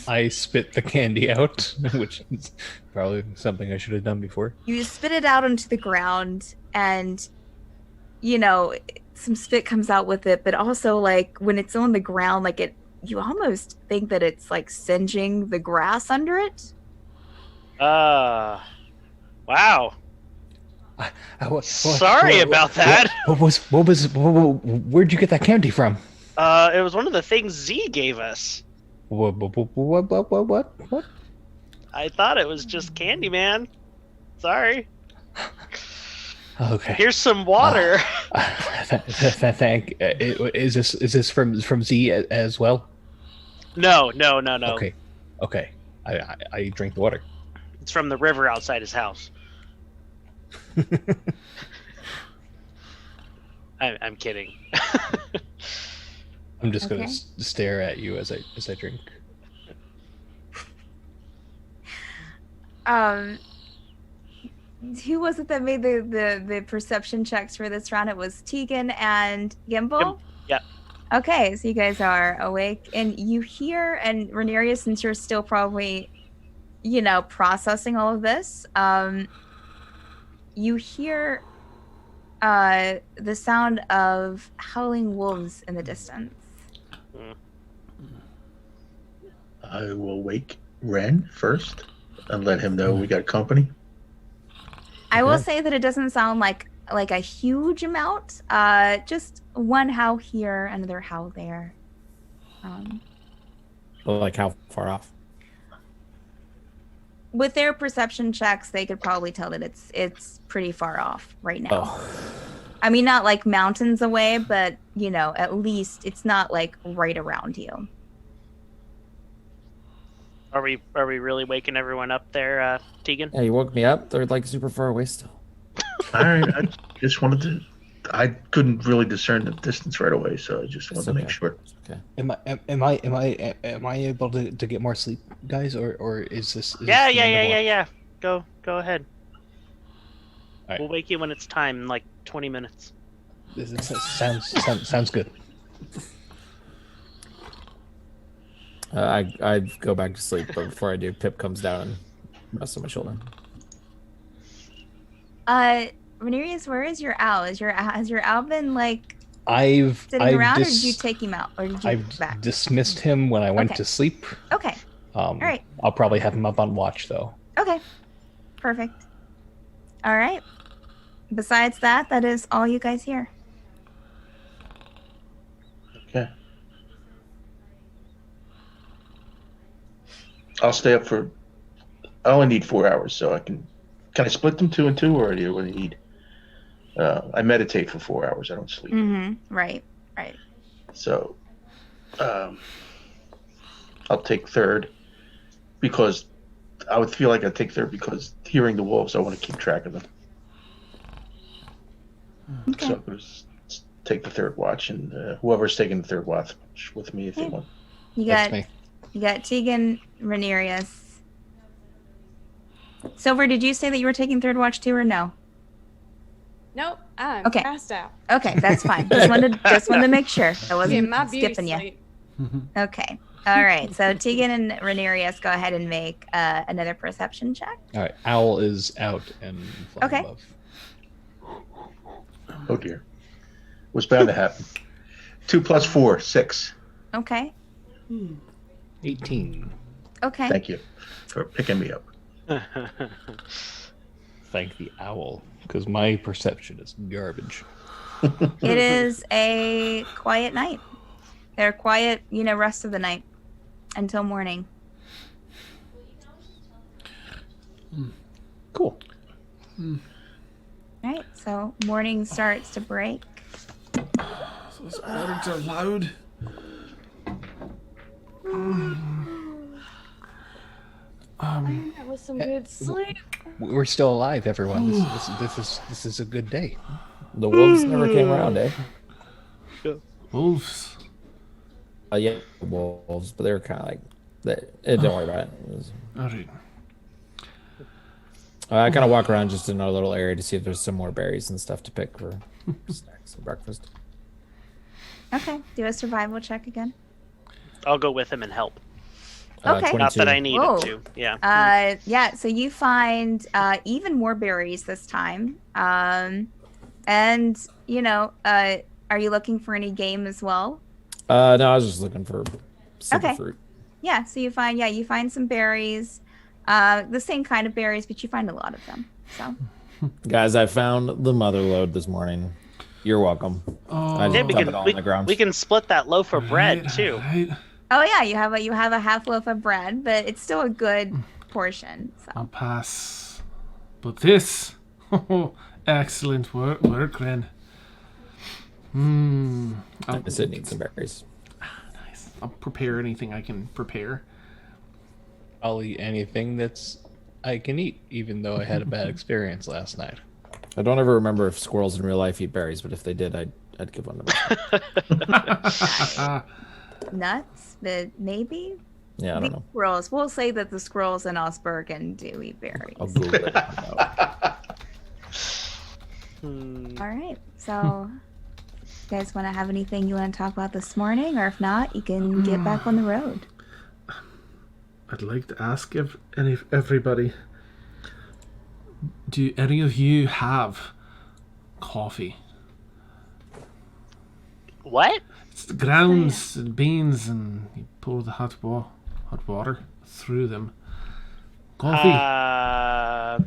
I spit the candy out, which is probably something I should have done before. You spit it out onto the ground, and some spit comes out with it, but also, like, when it's on the ground, like, you almost think that it's like singeing the grass under it. Wow. Sorry about that. Where'd you get that candy from? It was one of the things Z gave us. What? I thought it was just candy, man. Sorry. Okay. Here's some water. Is this from Z as well? No. Okay. I drink the water. It's from the river outside his house. I'm kidding. I'm just gonna Okay. stare at you as I drink. Who was it that made the perception checks for this round? It was Tegan and Gimbal. Yeah. Okay, so you guys are awake, and you hear, and Renarius, since you're still probably, processing all of this, you hear the sound of howling wolves in the distance. I will wake Ren first and let him know we got company. I will Okay. say that it doesn't sound like a huge amount. Just one howl here, another howl there. Like how far off? With their perception checks, they could probably tell that it's pretty far off right now. Oh, I mean, not like mountains away, but at least it's not like right around you. Are we really waking everyone up there, Tegan? yeah, you woke me up. They're like super far away still. All right, I just wanted to. I couldn't really discern the distance right away, so I just wanted to make okay. sure. Okay. Am I able to get more sleep, guys, or is this? Yeah. Go ahead. Alright. We'll wake you when it's time, in like 20 minutes. This sounds good. I go back to sleep, but before I do, Pip comes down and rests on my shoulder. Renarius, where is your owl? Has your owl been like I've sitting around, or did you take him out, or did you I've back? dismissed him when I went Okay. to sleep. Okay. All right. I'll probably have him up on watch though. Okay. Perfect. All right. Besides that, that is all you guys hear. Okay. I'll stay up for. I only need 4 hours, so I can. Can I split them 2 and 2, or do you really need? I meditate for 4 hours. I don't sleep. Mm-hmm. Right. So, I'll take third because I would feel like I'd take third because hearing the wolves, I want to keep track of them. Okay. So I'm going to take the third watch, and whoever's taking the third watch with me if they Yeah. want. You That's got me. you got Tegan, Renarius. Silver, did you say that you were taking third watch too, or no? Nope, I'm Okay. passed out. Okay, that's fine. Just wanted to make sure I Getting wasn't my beauty skipping you. sleep. Okay. All right. So Tegan and Renarius, go ahead and make another perception check. All right, owl is out and flying Okay. above. Oh dear. Was bound to happen. 2 + 4, 6. Okay. 18. Okay. Thank you for picking me up. Thank the owl, because my perception is garbage. It is a quiet night. They're quiet, rest of the night until morning. Cool. All right. So morning starts to break. Those birds are loud. That was some good sleep. We're still alive, everyone. This is a good day. The wolves never came around, eh? Wolves. Yeah, wolves, but they were kind of like. Don't worry about it. All right. I kind of walk around just in our little area to see if there's some more berries and stuff to pick for snacks and breakfast. Okay. Do a survival check again. I'll go with him and help. Okay. Not that 22. I needed Whoa. to. Yeah. Yeah. So you find even more berries this time. And are you looking for any game as well? No, I was just looking for super Okay. fruit. Yeah. So you find some berries, the same kind of berries, but you find a lot of them. So. Guys, I found the mother lode this morning. You're welcome. I Oh, just Yeah, we dump can it all on the ground. we can split that loaf of bread right, too. right. Oh yeah, you have a half loaf of bread, but it's still a good portion. I'll So pass. But this, excellent work, Ren. I said need some berries. Nice. I'll prepare anything I can prepare. I'll eat anything that's I can eat, even though I had a bad experience last night. I don't ever remember if squirrels in real life eat berries, but if they did, I'd give one to Nuts, but maybe Yeah, I the don't know. squirrels. We'll say that the squirrels in Osbergen do eat berries. I'll Google it. All right. So, you guys want to have anything you want to talk about this morning, or if not, you can get back on the road. I'd like to ask everybody, do any of you have coffee? What? It's the grounds and beans, and you pour the hot water through them. Coffee. I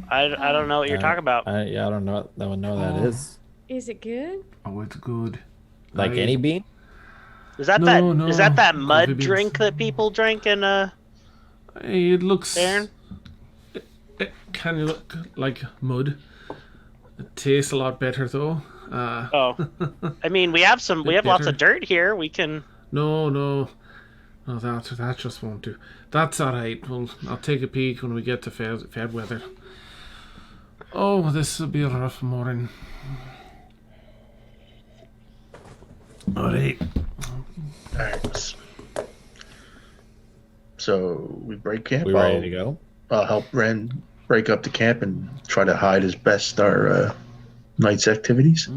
don't know what you're talking about. I don't know. I don't know what that is. Is it good? Oh, it's good. Like any bean? Is that No, is that coffee mud beans. drink that people drink in Hey, it looks. Darren? It can look like mud. It tastes a lot better though. Oh, I mean, we have lots of dirt here. We can. No, that just won't do. That's all right. Well, I'll take a peek when we get to Fairweather. Oh, this will be a rough morning. All right. All right. So we break camp. We ready to go? I'll help Ren break up the camp and try to hide as best our night's activities.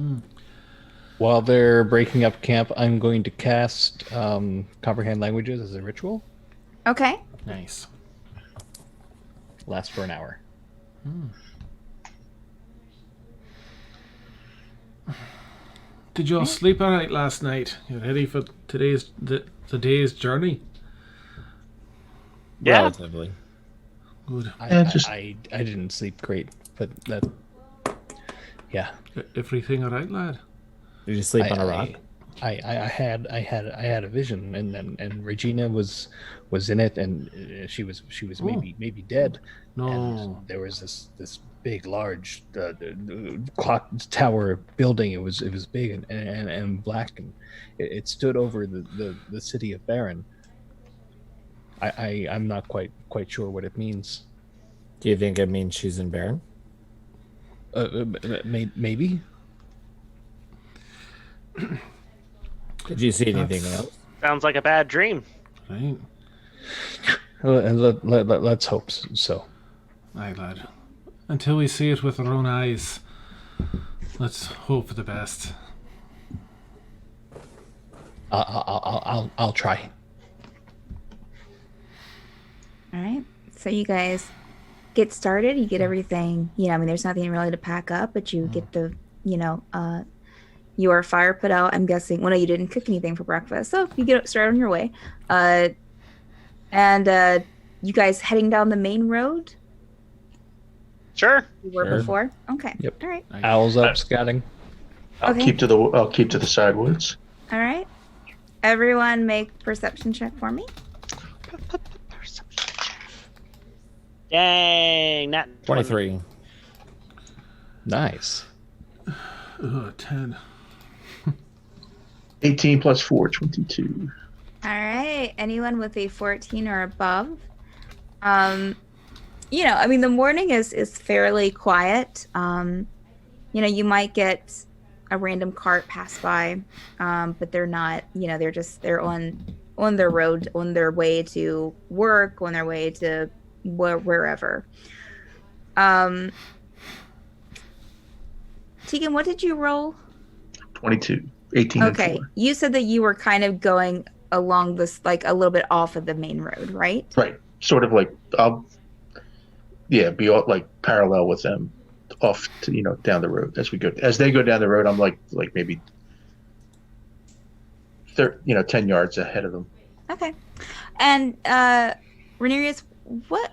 While they're breaking up camp, I'm going to cast Comprehend Languages as a ritual. Okay. Nice. Lasts for an hour. Did you all sleep all right last night? You ready for the day's journey? Yeah. Relatively. Good. I didn't sleep great, but that. Yeah. Everything all right, lad? Did you sleep on a rock? I had a vision, and Regina was in it, and she was maybe dead. No. And there was this big, large clock tower building. It was big and black, and it stood over the city of Baron. I'm not quite sure what it means. Do you think it means she's in Baron? Maybe. Did you see anything else? Sounds like a bad dream. Right. Let's hope so. Aye, lad. Until we see it with our own eyes, let's hope for the best. I'll try. All right. So you guys get started. You get everything. I mean, there's nothing really to pack up, but you get the, your fire put out. I'm guessing. Well, no, you didn't cook anything for breakfast, so you get started on your way. And you guys heading down the main road. Sure. You were Sure. before. Okay. Yep. All right. Owls up, scouting. I'll Okay. keep to the side woods. All right. Everyone, make perception check for me. Dang, not 23. Nice. 10. 18 plus 4, 22. All right. Anyone with a 14 or above? I mean, the morning is fairly quiet. You might get a random cart pass by, but they're not. They're on their road, on their way to work, on their way to wherever. Tegan, what did you roll? 22. 18 Okay, and 4. you said that you were kind of going along this, like a little bit off of the main road, right? Right. Sort of like be all, like parallel with them off to, down the road as we go. As they go down the road, I'm like maybe 10 yards ahead of them. Okay. And Renarius,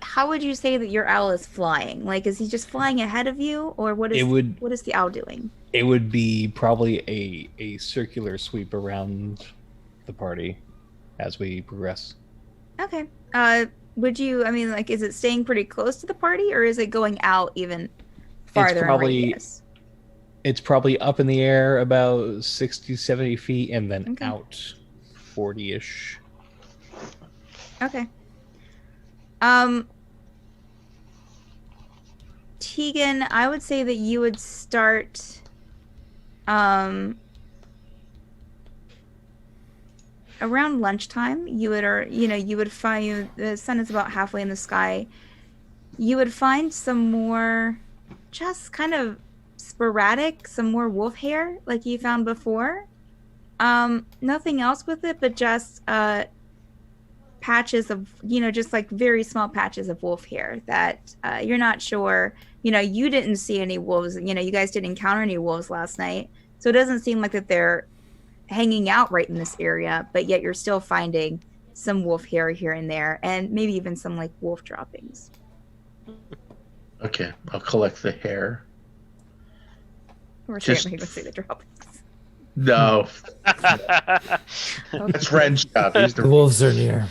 how would you say that your owl is flying? Like, is he just flying ahead of you, or what is the owl doing? It would be probably a circular sweep around the party as we progress. Okay. Is it staying pretty close to the party, or is it going out even farther in radius? It's probably up in the air about 60, 70 feet and then Okay. out 40-ish. Okay. Tegan, I would say that you would start around lunchtime, you would, or you would find the sun is about halfway in the sky. You would find some more, just kind of sporadic, some more wolf hair like you found before. Nothing else with it, but just patches of, just like very small patches of wolf hair that you're not sure. You didn't see any wolves. You guys didn't encounter any wolves last night, so it doesn't seem like that they're hanging out right in this area. But yet you're still finding some wolf hair here and there, and maybe even some like wolf droppings. Okay, I'll collect the hair. Or Just- certainly let's say the droppings. No, that's Ren's job. He's The the wolves are near.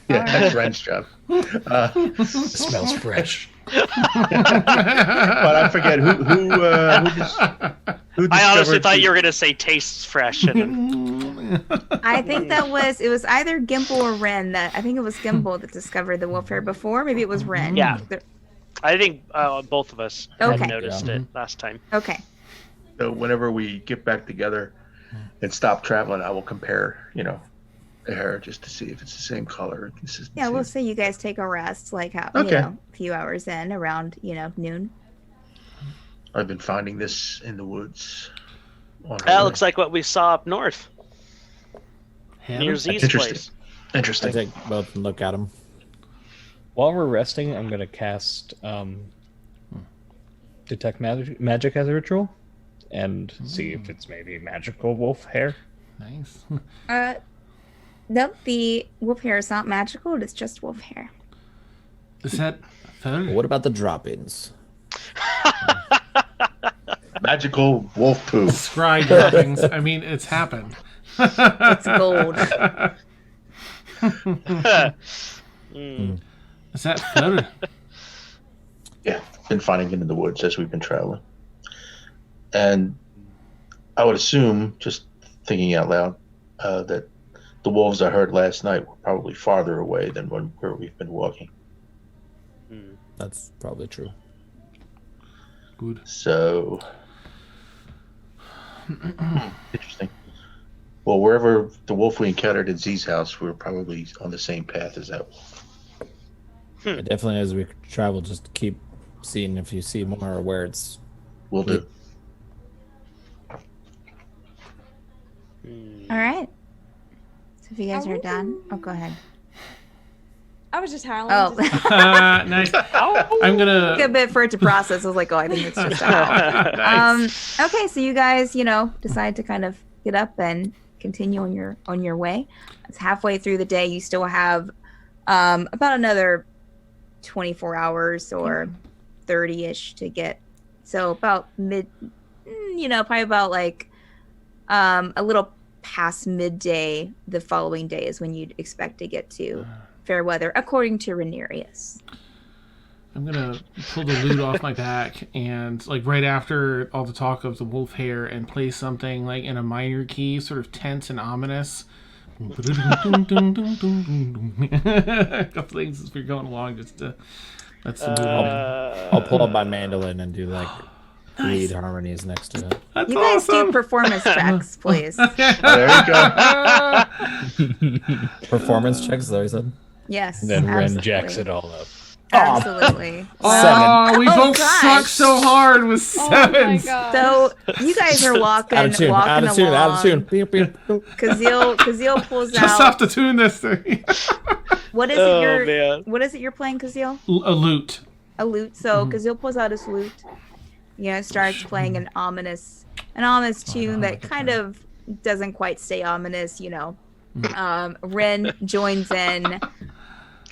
yeah, that's Ren's job. It smells fresh. But I forget who I honestly discovered thought you were gonna say tastes fresh. And I think it was either Gimple or Ren. I think it was Gimple that discovered the wolf hair before. Maybe it was Ren. Yeah. I think both of us Okay. had noticed it last time. Okay. So whenever we get back together and stop traveling, I will compare, the hair just to see if it's the same color and consistency. Yeah, we'll say you guys take a rest, like how Okay. a few hours in, around noon. I've been finding this in the woods. That looks like what we saw up north near Hannah? Z's Interesting. place. I Interesting. take both and look at them. While we're resting, I'm gonna cast detect magic as a ritual, and see if it's maybe magical wolf hair. Nice. Nope, the wolf hair is not magical. It's just wolf hair. Is that third? What about the droppings? Magical wolf poo. Scry droppings. I mean, it's happened. It's gold. Is that third? Yeah, been finding it in the woods as we've been traveling. And I would assume, just thinking out loud, that the wolves I heard last night were probably farther away than where we've been walking. That's probably true. Good. So, interesting. Well, wherever the wolf we encountered at Z's house, we were probably on the same path as that wolf. Definitely, as we travel, just keep seeing if you see more or where it's. We'll do. All right. So if you guys are done, go ahead. I was just howling. Oh, Nice. I'm took a gonna. bit for it to process. I was like, I think it's just out. Nice. Okay, so you guys, decide to kind of get up and continue on your way. It's halfway through the day. You still have about another 24 hours or 30-ish to get. So about probably about like a little past midday the following day is when you'd expect to get to Fairweather, according to Rhaenyra. I'm gonna pull the loot off my back and, like, right after all the talk of the wolf hair, and play something like in a minor key, sort of tense and ominous. A couple things as we're going along, just to that's the mood. I'll pull up my mandolin and do like lead harmonies next to it. That's You guys awesome. do performance checks, please. There you go. Performance checks, is that what you said? Yes. And then Ren absolutely. jacks it all up. Absolutely. Oh, we both gosh. suck so hard with Oh my sevens. god. So you guys are walking, Out of tune, walking out of tune, out of tune. along. Beep, beep, boop. Kazil pulls Just have out. to tune this thing. What is Oh, it you're? man. What is it you're playing, Kazil? A loot. A lute. So Kazil pulls out his lute. Starts playing an ominous tune that kind of doesn't quite stay ominous. Ren joins in.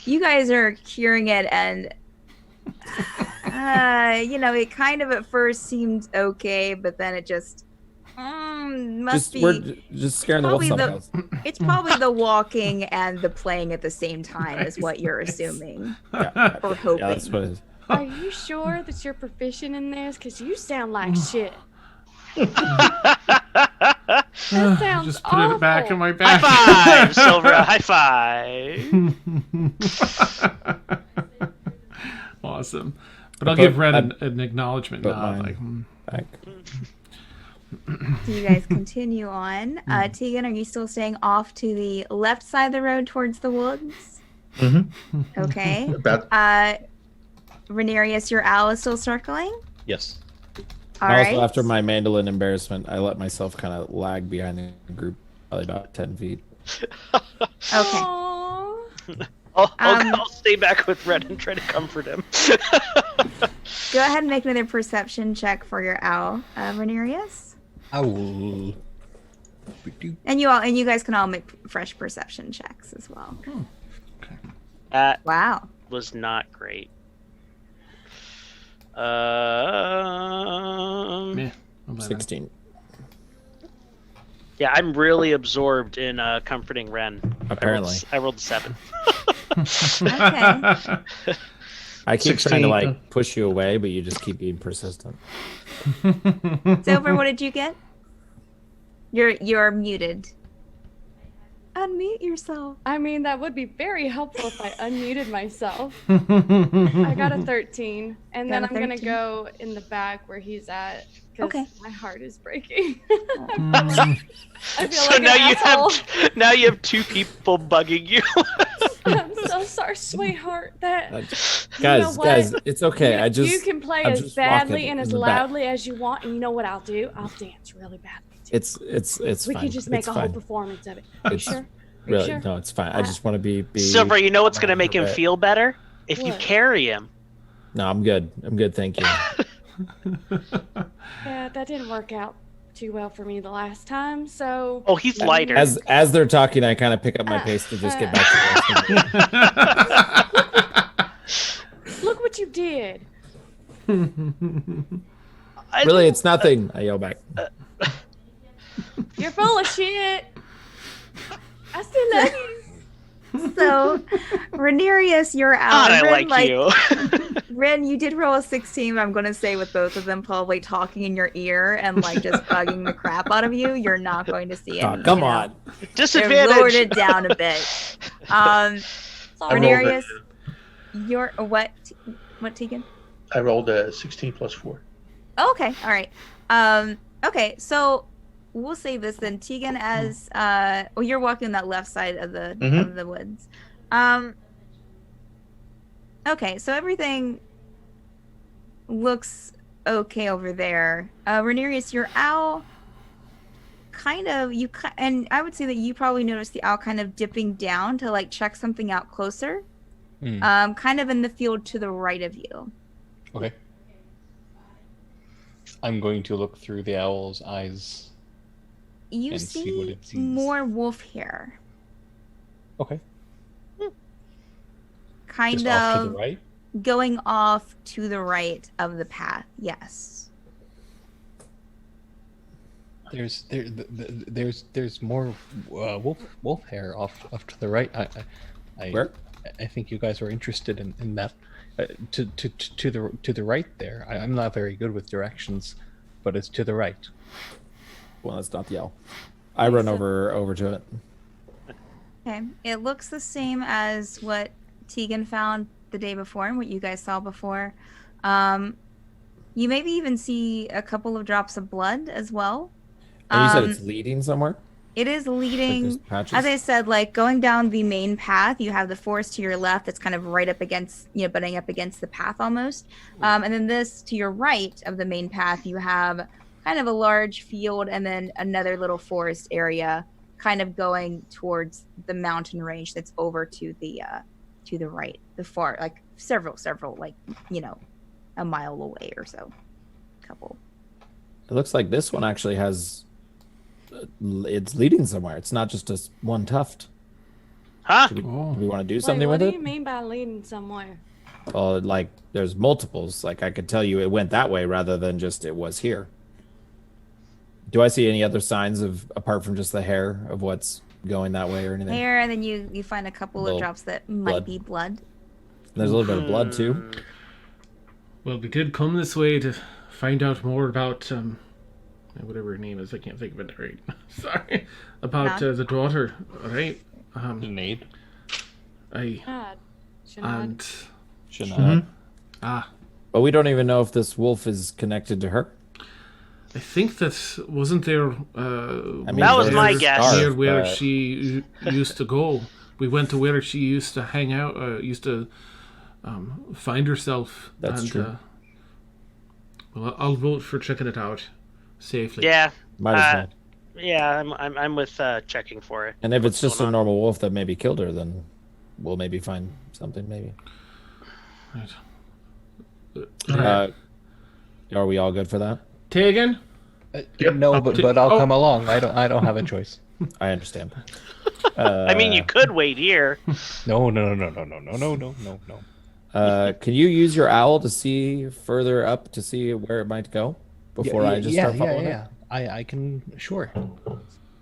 You guys are hearing it, and it kind of at first seemed okay, but then it just We're just scaring the wolves probably off. it's probably the walking and the playing at the same time is what you're assuming or hoping. Yeah, that's what it is. Are you sure that you're proficient in this? Because you sound like shit. That sounds Just put it back in my High back. five, Silvera. High five. Awesome. But I'll give Red I an acknowledgement put nod. mine Like, back. So you guys continue on. Tegan, are you still staying off to the left side of the road towards the woods? Mm-hmm. Okay. About Renarius, your owl is still circling? Yes. All Also, right. after my mandolin embarrassment, I let myself kind of lag behind the group, probably about 10 feet. Okay. Aw. I'll stay back with Red and try to comfort him. Go ahead and make another perception check for your owl, Renarius. Owl. And you guys can all make fresh perception checks as well. That Wow. was not great. Yeah, I'm glad 16. Yeah, I'm really absorbed in comforting Ren. Apparently. I rolled a 7. Okay. I keep 16. trying to like push you away, but you just keep being persistent. Silver, what did you get? You're muted. Unmute yourself. I mean, that would be very helpful if I unmuted myself. I got a 13, and then Got a I'm gonna 13? go in the back where he's at because Okay. my heart is breaking. Mm. I feel So like now an you asshole. now you have 2 people bugging you. I'm so sorry, sweetheart. That Guys, what? guys, it's okay. you can play I'm as just badly walking and as in the back. loudly as you want, and you know what I'll do? I'll dance really badly too. It's We fine. could just make It's a whole fine. performance of it. Are you It's sure? Are you Really, sure? no, it's fine. I just want to be Silver, you know what's gonna make him Okay. feel better? If you What? carry him. No, I'm good. I'm good, thank you. Yeah, that didn't work out too well for me the last time. So Oh, he's lighter. As they're talking, I kind of pick up my pace to just get back to the rest of the look what you did. Really, it's nothing. I yell back. You're full of shit. I still love you. So, Renarius, your owl. God, I Ren, like you. Ren, you did roll a 16. But I'm going to say with both of them probably talking in your ear and like just bugging the crap out of you, you're not going to see Oh, any. come you know, on. They've Disadvantage. lowered it down a bit. I rolled Renarius, your what Tegan? I rolled a 16 plus 4. Oh, okay, all right. Okay, so we'll say this then. Tegan, as well, you're walking on that left side of the Mhm. woods. Okay, so everything looks okay over there. Renarius, your owl kind of and I would say that you probably noticed the owl kind of dipping down to like check something out closer. Kind of in the field to the right of you. Okay. I'm going to look through the owl's eyes. You And see what see it sees. more wolf hair. Okay. Kind Just of off to the right. going off to the right of the path. Yes. There's more wolf hair off to the right. Where? I think you guys were interested in that. To the right there. I'm not very good with directions, but it's to the right. Well, that's not the yell. I run over to it. Okay. It looks the same as what Tegan found the day before and what you guys saw before. You maybe even see a couple of drops of blood as well. And you said it's leading somewhere? It is Like leading, there's patches? as I said, like going down the main path. You have the forest to your left that's kind of right up against, butting up against the path almost. And then this to your right of the main path, you have kind of a large field and then another little forest area kind of going towards the mountain range that's over to the right, the far, like several, like, a mile away or so. Couple. It looks like this one actually has... It's leading somewhere. It's not just one tuft. Huh? Do Oh. we want to do Wait, something what with do it? you mean by leading somewhere? Well, like there's multiples. Like I could tell you it went that way rather than just it was here. Do I see any other signs of, apart from just the hair, of what's going that way or anything? Hair, and then you find a couple of Little drops that might blood. be blood. There's a little bit of blood too. Well, we did come this way to find out more about whatever her name is. I can't think of it right. Sorry. About Huh? the daughter, right? Sinead. God. And Sinead. ah, But we don't even know if this wolf is connected to her. I think that wasn't there. That was my guess. Near where she used to go. We went to where she used to hang out. Used to find herself. That's true. Well, I'll vote for checking it out safely. Yeah. Might as well. Yeah, I'm with checking for it. And if it's just a normal wolf that maybe killed her, then we'll maybe find something. Maybe. Right. Are we all good for that? Tegan? No, but I'll come along. I don't have a choice. I understand. I mean, you could wait here. No. Can you use your owl to see further up to see where it might go before I just start following it? I can, sure.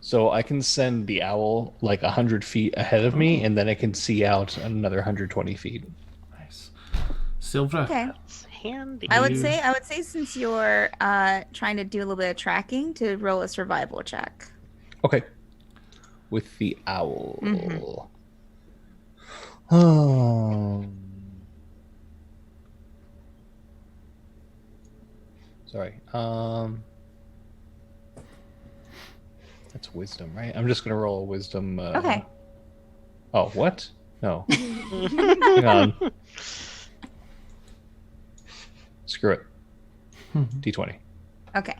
So I can send the owl like 100 feet ahead of me, and then it can see out another 120 feet. Nice. Silvra. Okay. That's handy. I would say since you're trying to do a little bit of tracking, to roll a survival check. Okay. With the owl. Mm-hmm. Sorry. That's wisdom, right? I'm just gonna roll a wisdom. Okay. Oh, what? No. Hang on. Screw it. D20. Okay.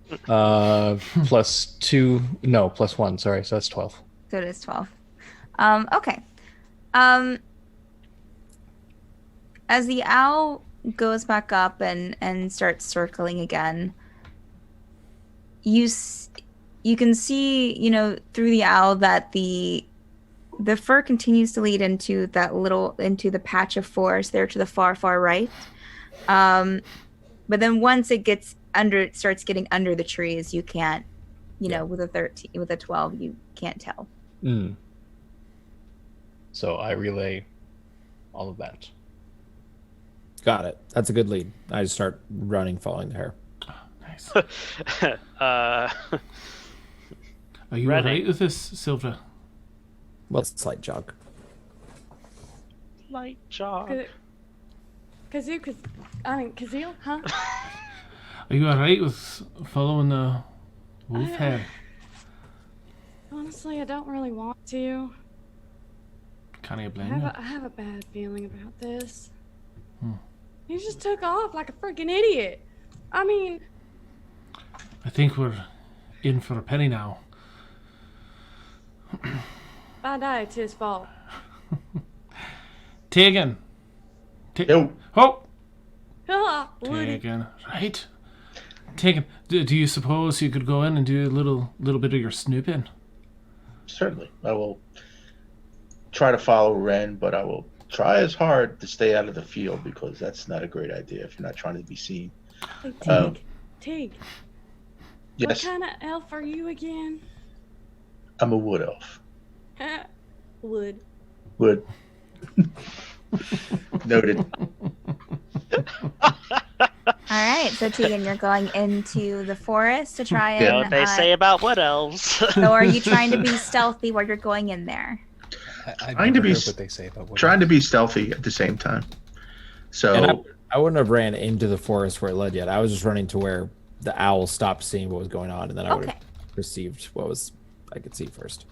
+2. No, +1. Sorry, so that's 12. So it is 12. Okay. As the owl goes back up and starts circling again, you can see, through the owl that the fur continues to lead into the patch of forest there to the far right. But then once it starts getting under the trees, you can't, with a 12, you can't tell. So I relay all of that. Got it. That's a good lead. I just start running, following the hare. Nice. uh, Are you alright with this, Silvra? Well, it's a slight jog. light jog. Kazeel, huh? Are you alright with following the wolf hare? Honestly, I don't really want to. Can't you blame you? I have a bad feeling about this. You just took off like a freaking idiot. I mean... I think we're in for a penny now. If I die, it's his fault. Tegan. Yo. Oh! Woody. Tegan. Right. Tegan, do you suppose you could go in and do a little bit of your snooping? Certainly. I will try to follow Ren, but I will try as hard to stay out of the field because that's not a great idea if you're not trying to be seen. Hey, Tig. Yes. What kind of elf are you again? I'm a wood elf. Wood. Wood. Noted. All right, so Tegan, you're going into the forest to try and... You know what they say about wood elves. So are you trying to be stealthy while you're going in there? I've never heard what they say about trying to be stealthy at the same time. So And I wouldn't have ran into the forest where it led yet. I was just running to where the owl stopped seeing what was going on, and then I would have perceived what I could see first.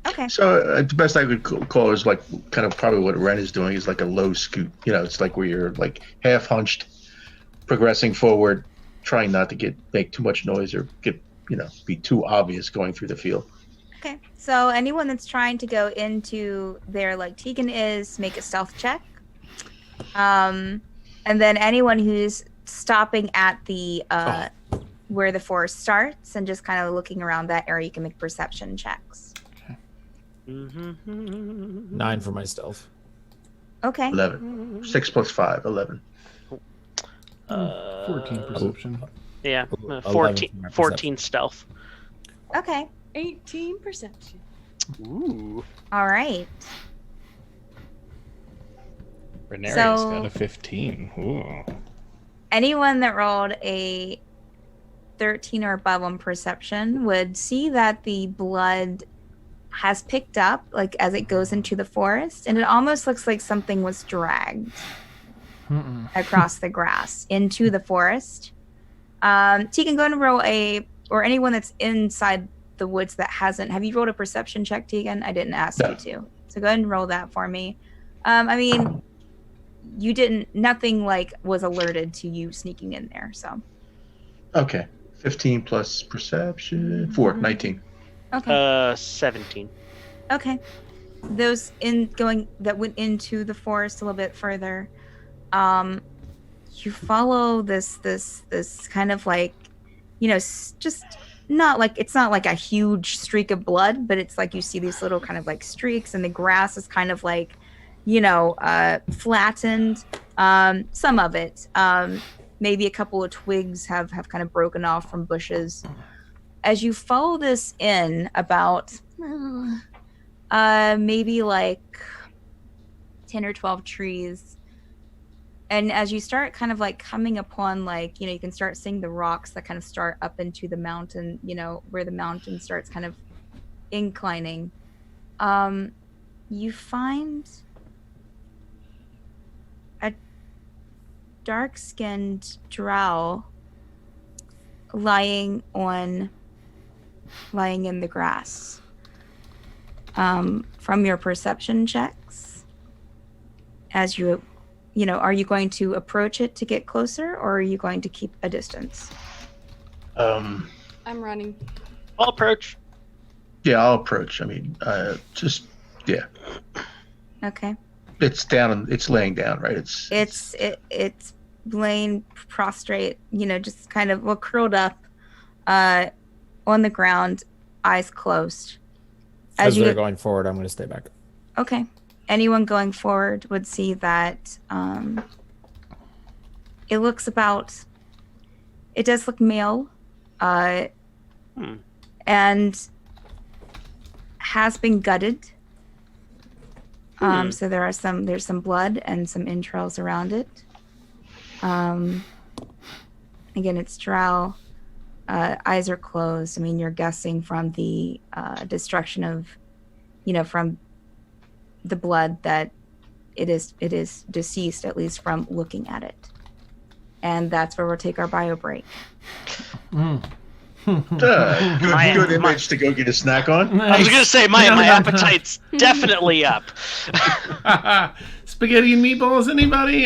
Okay. So the best I could call is like kind of probably what Ren is doing is like a low scoot. It's like where you're like half hunched, progressing forward, trying not to make too much noise or be too obvious going through the field. Okay. So anyone that's trying to go into there like Tegan is, make a stealth check. And then anyone who's stopping at the where the forest starts and just kind of looking around that area, you can make perception checks. 9 for my stealth. Okay. 11. 6 plus 5, 11. 14 perception. Yeah, 11 14 stealth. Okay. 18 perception. Ooh. All right. Renari's So- got a 15. Ooh. Anyone that rolled a 13 or above on perception would see that the blood has picked up like as it goes into the forest, and it almost looks like something was dragged across the grass into the forest. Tegan, go ahead and roll or anyone that's inside the woods that hasn't. Have you rolled a perception check, Tegan? I didn't ask No. you to. So go ahead and roll that for me. I mean, you didn't. Nothing like was alerted to you sneaking in there. So. Okay. 15 plus perception. 4, 19. Okay. 17. Okay. Those that went into the forest a little bit further. You follow this kind of like, just not like, it's not like a huge streak of blood, but it's like you see these little kind of like streaks, and the grass is kind of like, flattened. Some of it, maybe a couple of twigs have kind of broken off from bushes. As you follow this in about maybe like 10 or 12 trees, and as you start kind of like coming upon, like, you can start seeing the rocks that kind of start up into the mountain, where the mountain starts kind of inclining. You find a dark-skinned drow lying in the grass. From your perception checks, as are you going to approach it to get closer, or are you going to keep a distance? I'm running. I'll approach. Yeah, I'll approach. I mean, yeah. Okay. It's down. It's laying down, right? It's laying prostrate, just kind of curled up, on the ground, eyes closed. As they're going forward, I'm going to stay back. Okay. Anyone going forward would see that it does look male, and has been gutted. So there's some blood and some entrails around it. Again, it's drow. Eyes are closed. I mean, you're guessing from the destruction of, from the blood, that it is deceased, at least from looking at it. And that's where we'll take our bio break. Good image to go get a snack on. Nice. I was going to say, my appetite's definitely up. Spaghetti and meatballs, anybody?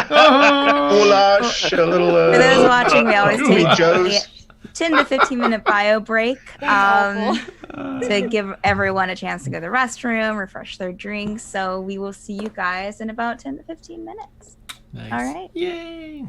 Goulash, a little. For those watching, we always take Joe's. 10 to 15 minute bio break That's to give everyone a chance to go to the restroom, refresh their drinks. So we will see you guys in about 10 to 15 minutes. Nice. All right. Yay.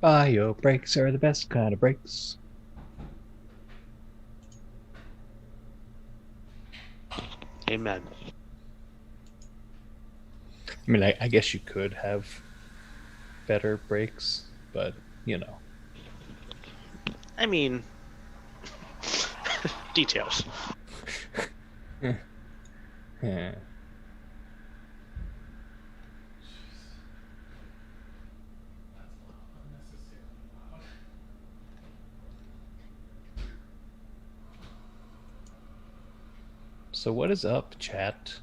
Bio brakes are the best kind of brakes. Amen. I mean, I guess you could have better brakes, but you know. I mean, details. Yeah. So what is up, chat?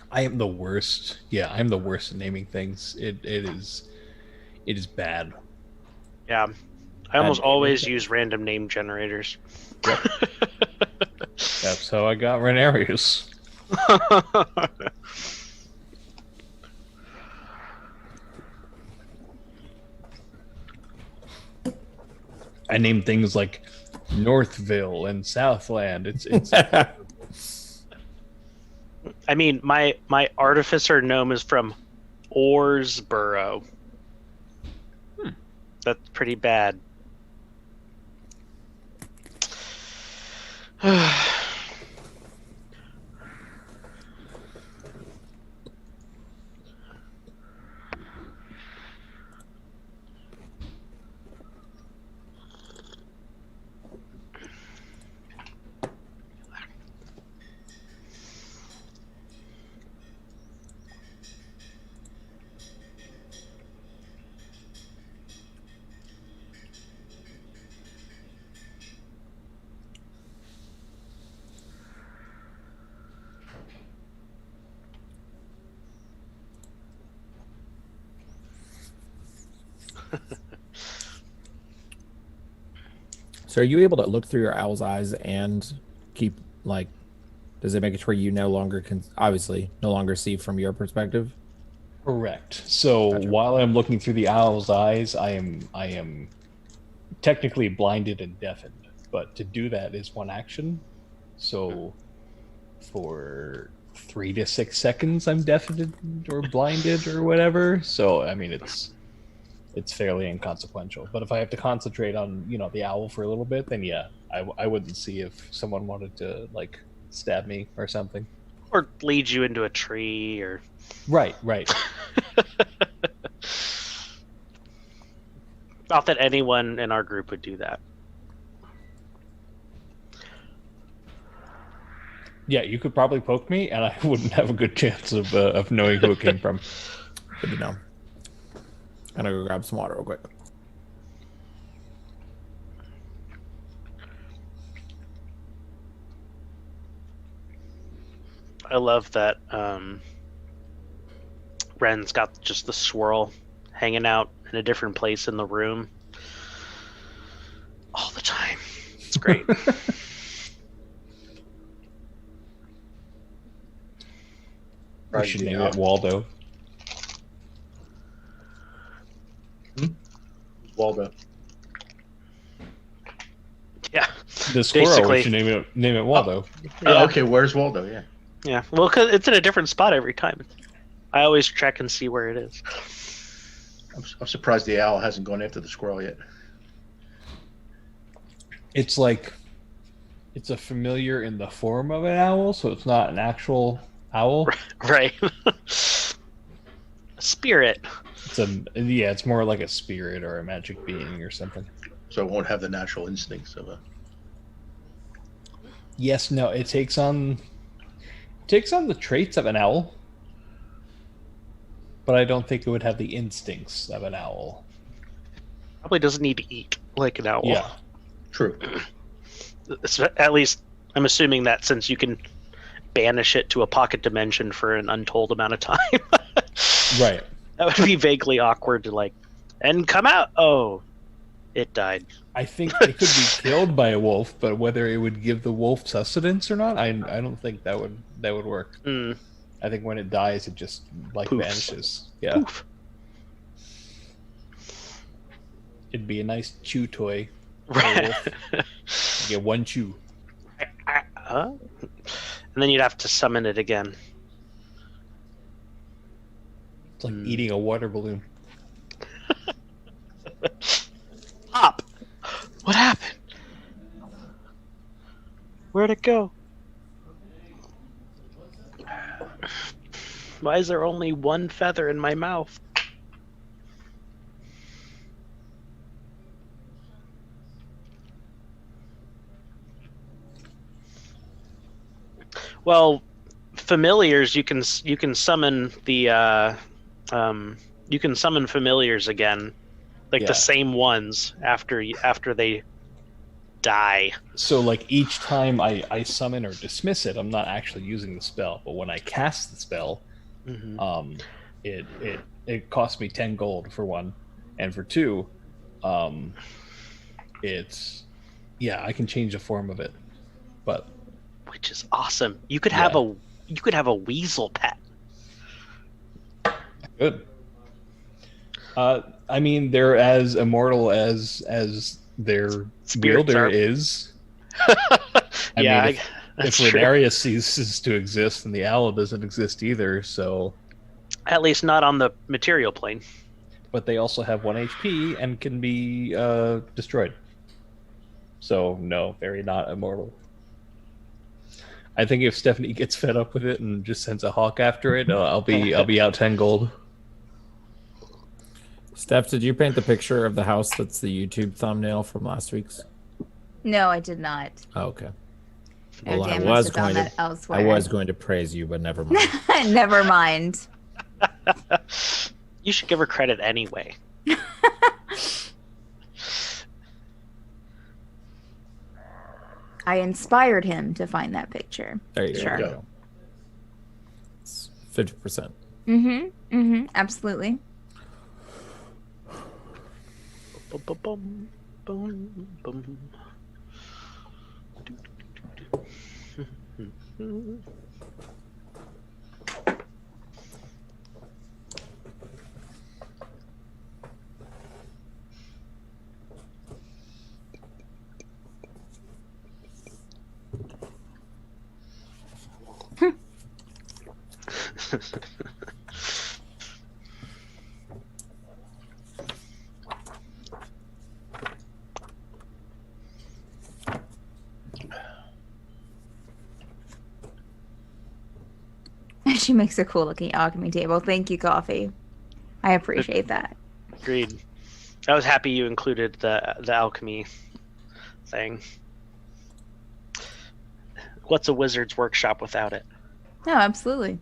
I am the worst. Yeah, I'm the worst at naming things. It is bad. Yeah. I almost naming always things. use random name generators. Yep. That's how I got Renarius. I named things like Northville and Southland. It's I mean, my artificer gnome is from Orsborough. That's pretty bad. So are you able to look through your owl's eyes and keep, like, does it make it to where you no longer can, obviously, no longer see from your perspective? correct. So Gotcha. while I'm looking through the owl's eyes, I am technically blinded and deafened. But to do that is one action. So for 3 to 6 seconds, I'm deafened or blinded or whatever. So I mean, it's fairly inconsequential. But if I have to concentrate on the owl for a little bit, then yeah, I wouldn't see if someone wanted to like stab me or something. Or lead you into a tree, or Right. not that anyone in our group would do that. Yeah, you could probably poke me, and I wouldn't have a good chance of knowing who it came from. Good to know. I'm gonna go grab some water real quick. I love that Ren's got just the swirl hanging out in a different place in the room all the time. It's great. We should name it Waldo. Waldo. Yeah. The squirrel. Basically. We should name it Waldo. Oh, okay, where's Waldo? Yeah. Yeah. Well, 'cause it's in a different spot every time. I always check and see where it is. I'm surprised the owl hasn't gone after the squirrel yet. It's like it's a familiar in the form of an owl, so it's not an actual owl. Right. Spirit. It's more like a spirit or a magic being or something. So it won't have the natural instincts of a. Yes, no, it takes on the traits of an owl, but I don't think it would have the instincts of an owl. Probably doesn't need to eat like an owl. Yeah, True. At least I'm assuming that since you can banish it to a pocket dimension for an untold amount of time. right. That would be vaguely awkward to like, and come out. Oh, it died. I think it could be killed by a wolf, but whether it would give the wolf sustenance or not, I don't think that would work. Mm. I think when it dies, it just like Poofs. vanishes. Yeah, Poof. it'd be a nice chew toy. Right. You get one chew. And then you'd have to summon it again. It's like eating a water balloon. Pop! What happened? Where'd it go? Why is there only one feather in my mouth? Well, familiars you can summon the you can summon familiars again, like Yeah. the same ones after they die. So like each time I summon or dismiss it, I'm not actually using the spell. But when I cast the spell, Mm-hmm. it costs me 10 gold for one, and for two, it's I can change the form of it, but Which is awesome. You could have a weasel pet. good. I mean, they're as immortal as their Spirits wielder are. is. Yeah, mean, that's if true. Renaria ceases to exist, then the owl doesn't exist either. So, At least not on the material plane. but they also have 1 HP and can be destroyed. So no, very not immortal. I think if Stephanie gets fed up with it and just sends a hawk after it, I'll be out 10 gold. Steph, did you paint the picture of the house that's the YouTube thumbnail from last week's? No, I did not. Oh, okay. Oh, Well, I damn, was must have found going that to elsewhere. I was going to praise you, but never mind. Never mind. You should give her credit anyway. I inspired him to find that picture. There you Sure. go. It's 50%. Absolutely. Bum, bum, bum, bum, bum. She makes a cool looking alchemy table. Thank you, Coffee. I appreciate that. Agreed. I was happy you included the alchemy thing. What's a wizard's workshop without it? No, absolutely.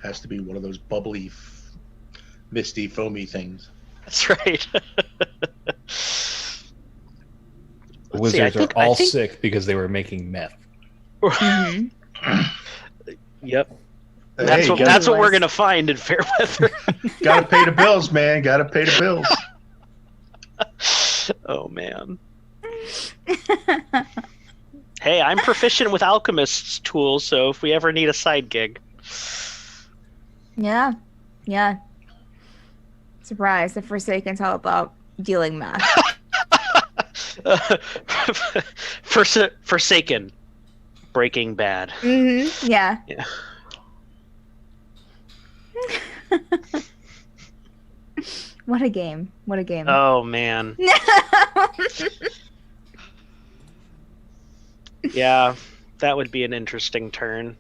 Has to be one of those bubbly, misty, foamy things. That's right. The Let's see, wizards are all sick because they were making meth. Mhm. Yep. Hey, That's what we're gonna find in Fairweather. gotta pay the bills, man. Gotta pay the bills. Oh man. Hey, I'm proficient with alchemist's tools, so if we ever need a side gig. Yeah. Yeah. Surprise, the Forsaken's all about dealing math. Forsaken. Breaking Bad. Yeah. Yeah. What a game. What a game. Oh man. Yeah, that would be an interesting turn.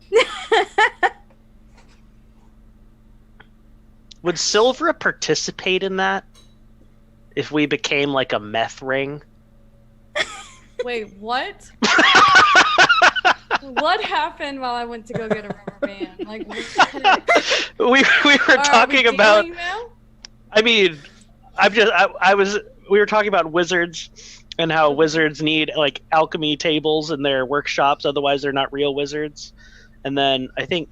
would Silvera participate in that if we became like a meth ring? Wait, what? What happened while I went to go get a rubber band? Like, we were talking about. Now? I mean, we were talking about wizards and how wizards need like alchemy tables in their workshops, otherwise they're not real wizards. And then I think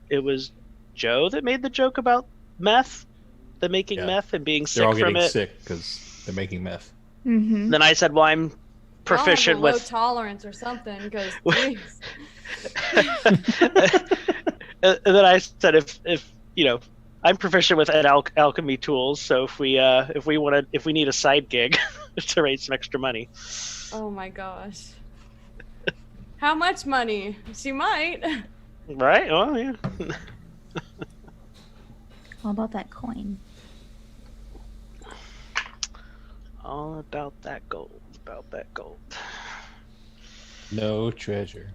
it was Joe that made the joke about meth, the making meth and being sick they're all from getting it. sick because they're making meth. Mm-hmm. Then I said, "Well, I'm proficient low with tolerance or something." Because and then I said, if you know, I'm proficient with alchemy tools, so if we need a side gig to raise some extra money. oh my gosh, how much money? She might. Right? Oh yeah. All about that coin. All about that gold. About that gold. No treasure.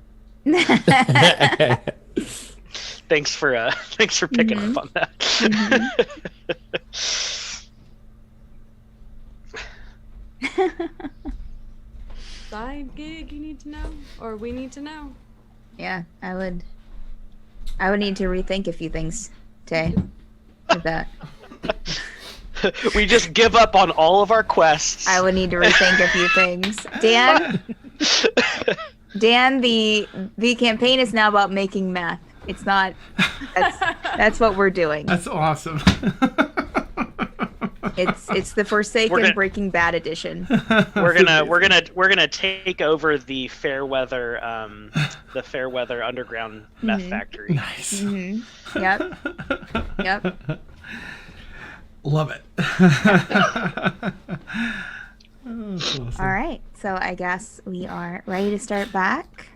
Thanks for picking up on that. Side gig you need to know, or we need to know. Yeah, I would need to rethink a few things, Tay, with that. We just give up on all of our quests. I would need to rethink a few things. Dan, the campaign is now about making meth. It's not. That's what we're doing. That's awesome. It's the Forsaken Breaking Bad edition. We're gonna take over the Fairweather underground meth factory. Nice. Mm-hmm. Yep. Love it. Awesome. All right, so I guess we are ready to start back.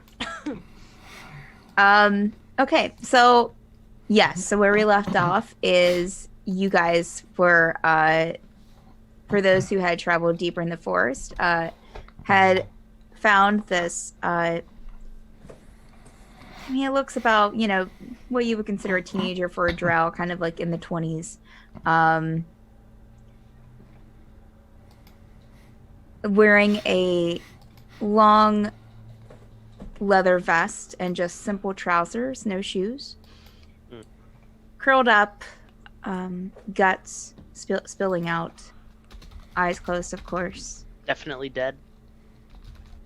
Okay, so yes, so where we left off is you guys were, for those who had traveled deeper in the forest, had found this. I mean, it looks about what you would consider a teenager for a drow, kind of like in the 20s. Wearing a long leather vest and just simple trousers, no shoes. Curled up, guts spilling out, eyes closed, of course. Definitely dead.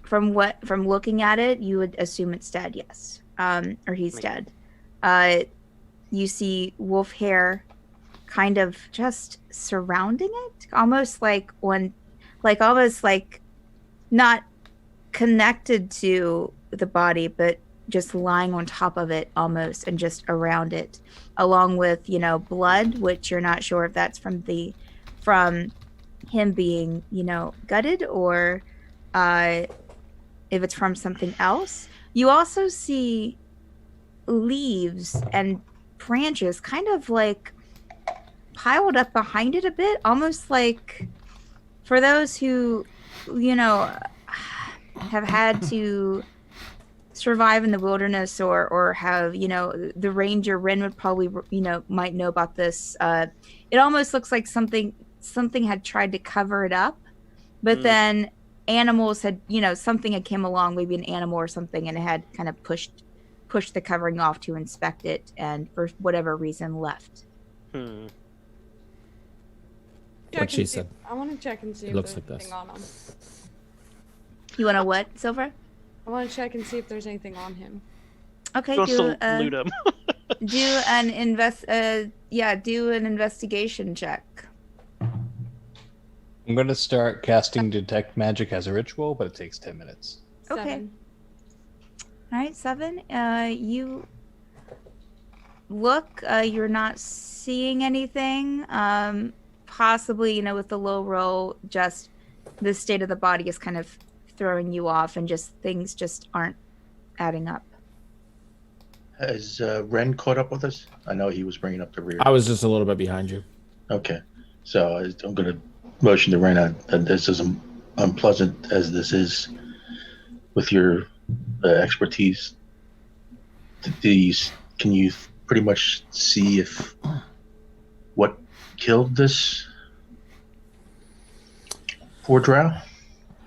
From looking at it, you would assume it's dead, yes. Or he's dead. You see wolf hair kind of just surrounding it, almost like not connected to the body, but just lying on top of it almost, and just around it, along with blood, which you're not sure if that's from him being gutted, or if it's from something else. You also see leaves and branches kind of like piled up behind it a bit, almost like for those who have had to survive in the wilderness, or have the ranger Ren would probably might know about this. It almost looks like something had tried to cover it up, but then animals had something had came along, maybe an animal or something, and it had kind of pushed the covering off to inspect it, and for whatever reason left. What she said. I want to check and see It if looks there's like anything this. on him. You want to what, Silver? I want to check and see if there's anything on him. Okay, Supposed do to loot him. do an investigation check. I'm going to start casting Detect Magic as a ritual, but it takes 10 minutes. Okay. 7. All right, 7. You look. You're not seeing anything. Possibly, with the low roll, just the state of the body is kind of throwing you off, and just things just aren't adding up. Has Ren caught up with us? I know he was bringing up the rear. I was just a little bit behind you. Okay. So I'm going to motion to Ren, and this is unpleasant as this is with your expertise. Can you pretty much see if what killed this poor drow?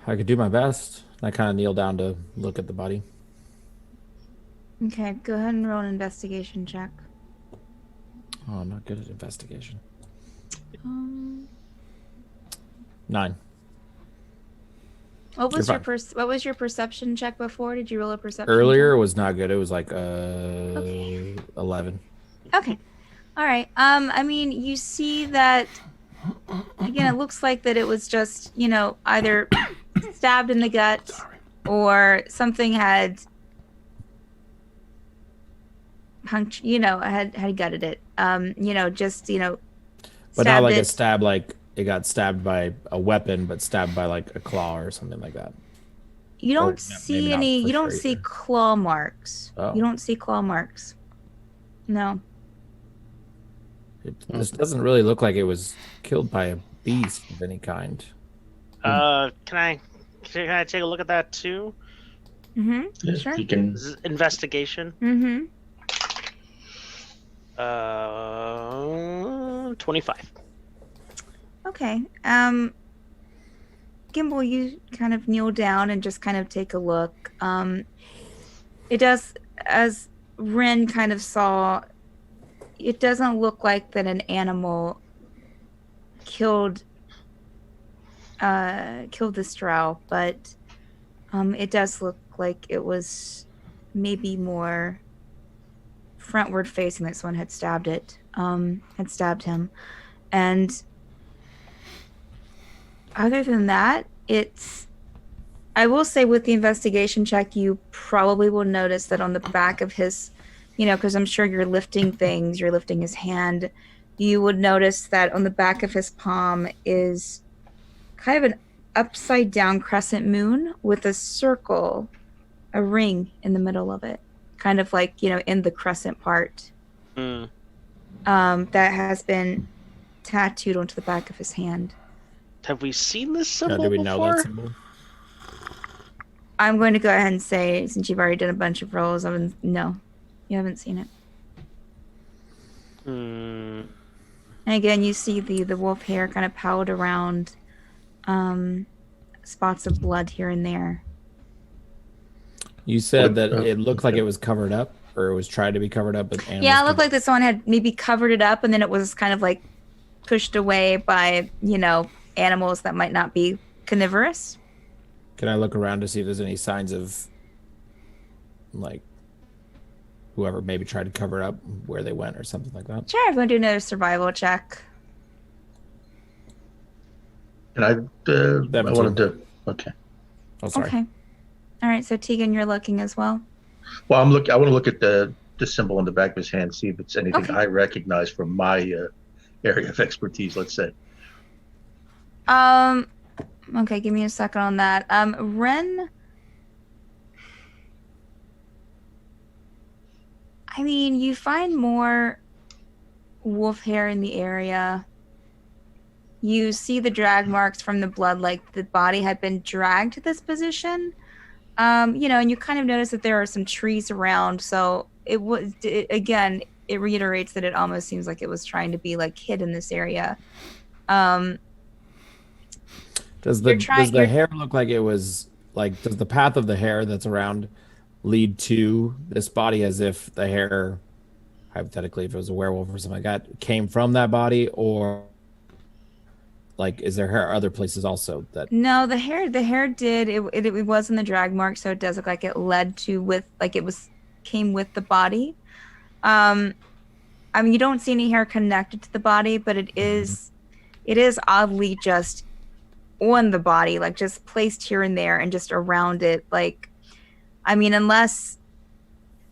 I could do my best. I kind of kneel down to look at the body. Okay, go ahead and roll an investigation check. Oh, I'm not good at investigation. Um, 9. what was You're what was your perception check before? Did you roll a perception? Earlier check? was not good. It was like 11. Okay. All right. I mean, you see that again. It looks like that it was just either stabbed in the gut or something had had gutted it. But not like stabbed a it. stab, like it got stabbed by a weapon, but stabbed by like a claw or something like that. You don't Or see maybe not any. for You don't sure see either. claw marks. Oh. You don't see claw marks. No. This doesn't really look like it was killed by a beast of any kind. Can I take a look at that too? Mm-hmm. Yeah, Sure. You can. This is investigation. Mm-hmm. 25. Okay. Gimbal, you kind of kneel down and just kind of take a look. It does, as Ren kind of saw, it doesn't look like that an animal killed this drow, but it does look like it was maybe more frontward facing. That someone had stabbed him, and other than that, I will say with the investigation check, you probably will notice that on the back of his, because I'm sure you're lifting things, you're lifting his hand, you would notice that on the back of his palm is kind of an upside down crescent moon with a circle, a ring in the middle of it, kind of like, in the crescent part. Mm. That has been tattooed onto the back of his hand. Have we seen this Now, symbol do we know before? that symbol? I'm going to go ahead and say, since you've already done a bunch of rolls, no, you haven't seen it. Hmm. And again, you see the wolf hair kind of powdered around, spots of blood here and there. You said that it looked like it was covered up, or it was tried to be covered up. But Yeah, it looked like that someone had maybe covered it up, and then it was kind of like pushed away by, animals that might not be carnivorous. Can I look around to see if there's any signs of, like, whoever maybe tried to cover up where they went or something like that? Sure, I'm going to do another survival check. And I wanted to. Okay. Oh, sorry. Okay. All right, so Tegan, you're looking as well? Well, I want to look at the symbol on the back of his hand, see if it's anything Okay. I recognize from my area of expertise. Let's say. Okay, give me a second on that. Ren, I mean, you find more wolf hair in the area. You see the drag marks from the blood, like the body had been dragged to this position. And you kind of notice that there are some trees around. So it reiterates that it almost seems like it was trying to be like hid in this area. Does the hair look like it was like? Does the path of the hair that's around lead to this body, as if the hair, hypothetically, if it was a werewolf or something like that, came from that body, or like is there hair other places also that? No, the hair did it was in the drag mark, so it does look like it led to came with the body. I mean, you don't see any hair connected to the body, but it is oddly just on the body, like just placed here and there and just around it. Like, I mean, unless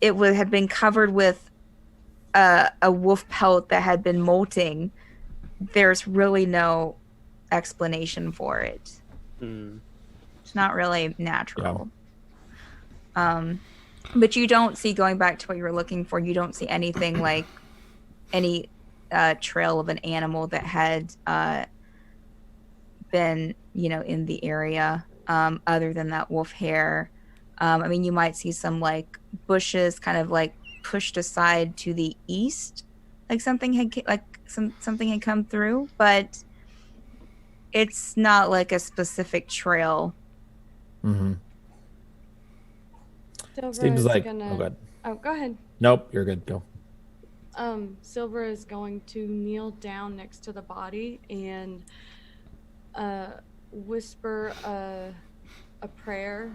it had been covered with a wolf pelt that had been molting, there's really no explanation for it. Hmm. It's not really natural. But you don't see, going back to what you were looking for, you don't see anything like any trail of an animal that had been, in the area, other than that wolf hair. I mean, you might see some like bushes kind of like pushed aside to the east, like something something had come through, but it's not like a specific trail. Mm-hmm. Silver Seems is like. gonna. Oh, good. Oh, go ahead. Nope, you're good. Go. Silver is going to kneel down next to the body and whisper a prayer,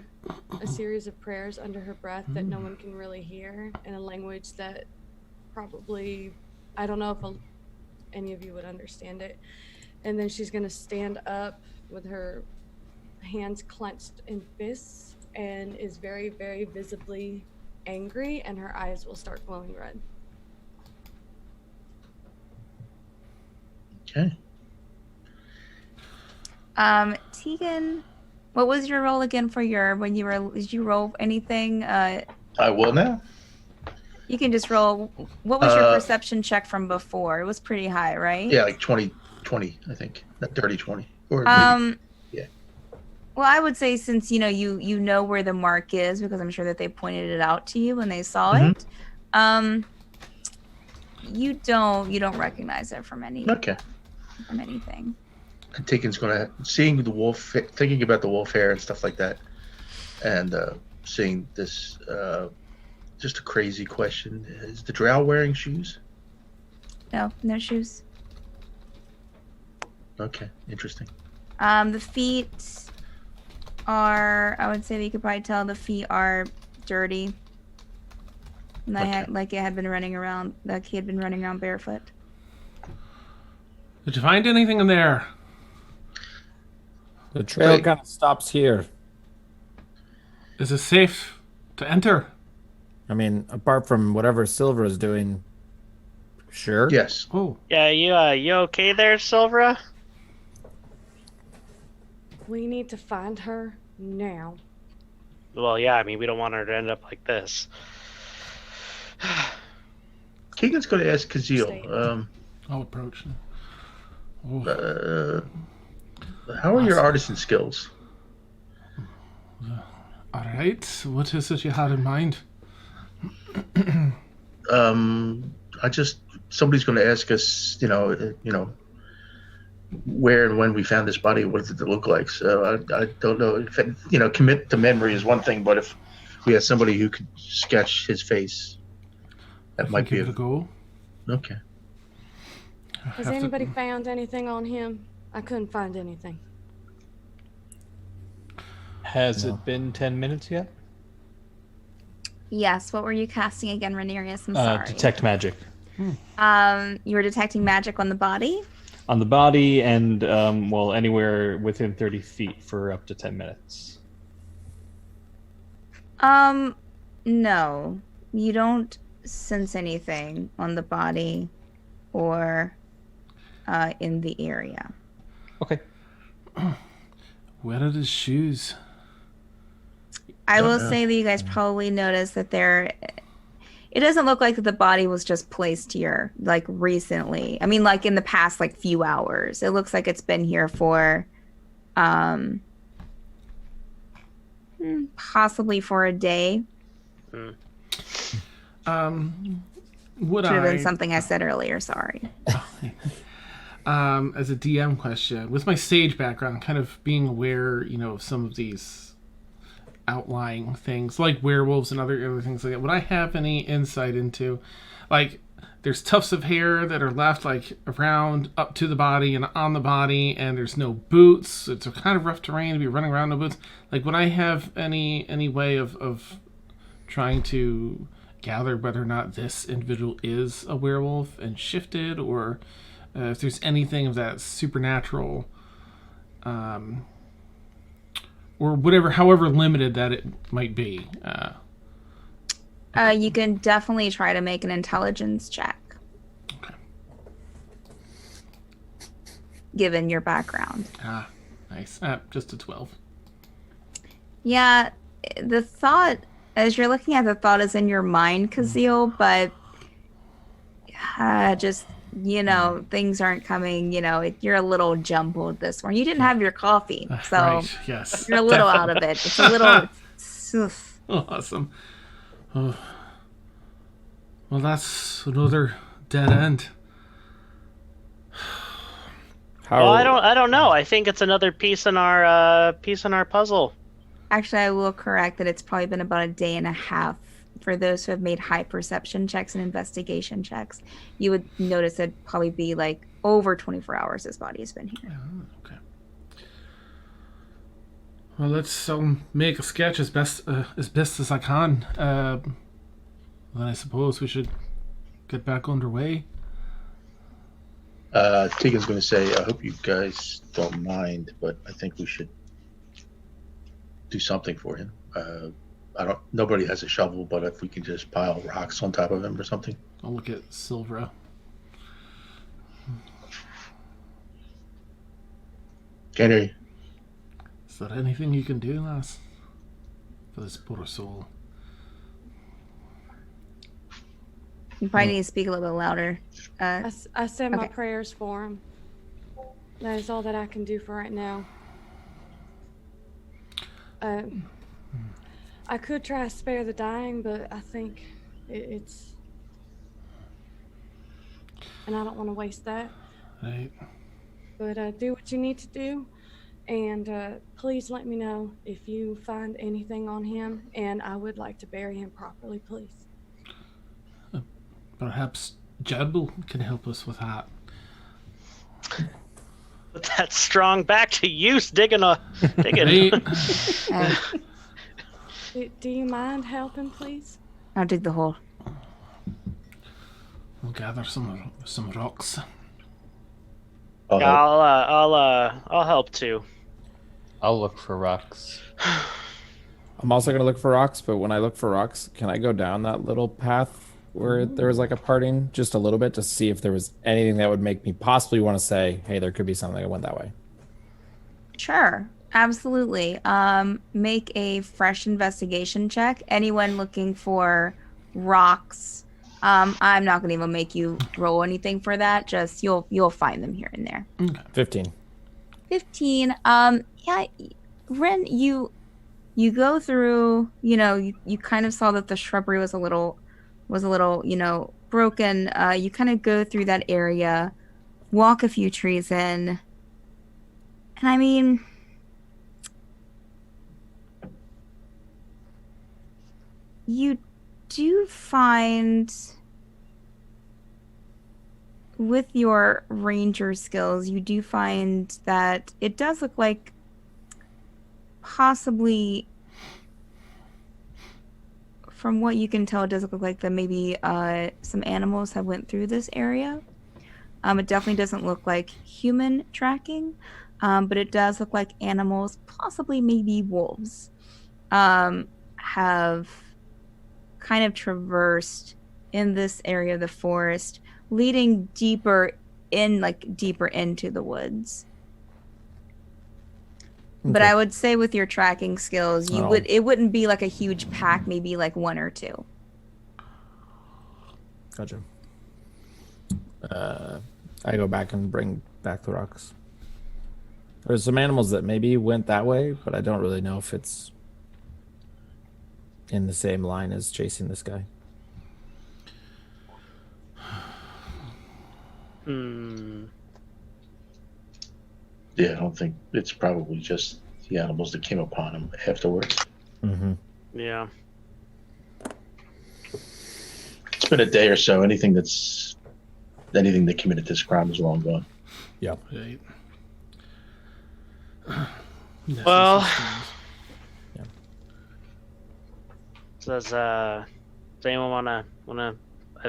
a series of prayers under her breath that no one can really hear in a language that probably, I don't know if any of you would understand it. And then she's going to stand up with her hands clenched in fists and is very, very visibly angry, and her eyes will start glowing red. Okay. Tegan, what was your roll again for did you roll anything? I will now. You can just roll. What was your perception check from before? It was pretty high, right? Yeah, like 20, I think. That dirty 20. Or yeah. Well, I would say since you know where the mark is, because I'm sure that they pointed it out to you when they saw it. You don't recognize it from anything. And Tegan's gonna seeing the wolf, thinking about the wolf hair and stuff like that, and seeing this. Just a crazy question: is the drow wearing shoes? No shoes. Okay, interesting. The feet are. I would say that you could probably tell the feet are dirty. Like he had been running around barefoot. Did you find anything in there? The trail kind of stops here. Is it safe to enter? I mean, apart from whatever Silver is doing, sure. Yes. Oh. Yeah, you okay there, Silvera? We need to find her now. Well, yeah, I mean, we don't want her to end up like this. Keegan's going to ask Kazeel. I'll approach. Oh. How are your artisan skills? All right. What is it you had in mind? Somebody's going to ask us, where and when we found this body, what did it look like? So I don't know. If commit to memory is one thing, but if we had somebody who could sketch his face, that might be a go. Okay. Has anybody found anything on him? I couldn't find anything. Has it been 10 minutes yet? Yes. What were you casting again, Rhaenyra? I'm sorry. Detect magic. You were detecting magic on the body? On the body and, anywhere within 30 feet for up to 10 minutes. No. You don't sense anything on the body or in the area. Okay. Where are his shoes? I will say that you guys probably noticed that it doesn't look like the body was just placed here like recently. I mean, like in the past few hours. It looks like it's been here for possibly for a day. Would Should have been something I said earlier, sorry. As a DM question, with my sage background, kind of being aware, of some of these outlying things like werewolves and other things like that, would I have any insight into, there's tufts of hair that are left around up to the body and on the body, and there's no boots. It's a kind of rough terrain to be running around no boots. Would I have any way of trying to gather whether or not this individual is a werewolf and shifted, or if there's anything of that supernatural, or whatever, however limited that it might be. You can definitely try to make an intelligence check. Okay. Given your background. Nice. Just a 12. Yeah, the thought, as you're looking at the thought, is in your mind, Kazeel, but things aren't coming, you're a little jumbled this morning. You didn't have your coffee, so right. Yes. You're a little out of it. It's a little... Awesome. Oh. Well, that's another dead end. How? Well, I don't know. I think it's another piece in our puzzle. Actually, I will correct that it's probably been about a day and a half for those who have made high perception checks and investigation checks. You would notice it'd probably be like over 24 hours this body has been here. Okay. Well, let's make a sketch as best as I can. Then I suppose we should get back underway. Tegan's going to say, I hope you guys don't mind, but I think we should do something for him. Nobody has a shovel, but if we can just pile rocks on top of him or something. I'll look at Silvera. Can't hear you. Is there anything you can do, lass? For this poor soul. You probably need to speak a little bit louder. I said my Okay. prayers for him. That is all that I can do for right now. I could try to spare the dying, but I think it's... And I don't want to waste that. Right. But do what you need to do. And please let me know if you find anything on him. And I would like to bury him properly, please. Perhaps Jadbel can help us with that. Put that strong back to use, digging. Right. Do you mind helping, please? I'll dig the hole. We'll gather some rocks. I'll help. I'll help too. I'll look for rocks. I'm also gonna look for rocks, but when I look for rocks, can I go down that little path where there was like a parting just a little bit to see if there was anything that would make me possibly want to say, hey, there could be something that went that way? Sure, absolutely. Make a fresh investigation check. Anyone looking for rocks, I'm not gonna even make you roll anything for that. Just you'll find them here and there. 15. 15. Yeah, Ren, you go through. You kind of saw that the shrubbery was a little, broken. You kind of go through that area, walk a few trees in, and I mean, you do find with your ranger skills, you do find that it does look like possibly, from what you can tell, it does look like that maybe some animals have went through this area. It definitely doesn't look like human tracking, but it does look like animals, possibly maybe wolves, have kind of traversed in this area of the forest, leading deeper into the woods. But Okay. I would say with your tracking skills, it wouldn't be like a huge pack, maybe like one or two. Gotcha. I go back and bring back the rocks. There's some animals that maybe went that way, but I don't really know if it's in the same line as chasing this guy. Yeah, I don't think it's probably just the animals that came upon him afterwards. Mm-hmm. Yeah. It's been a day or so. Anything that committed this crime is long gone. Yeah. Right. Well, Yeah. does anyone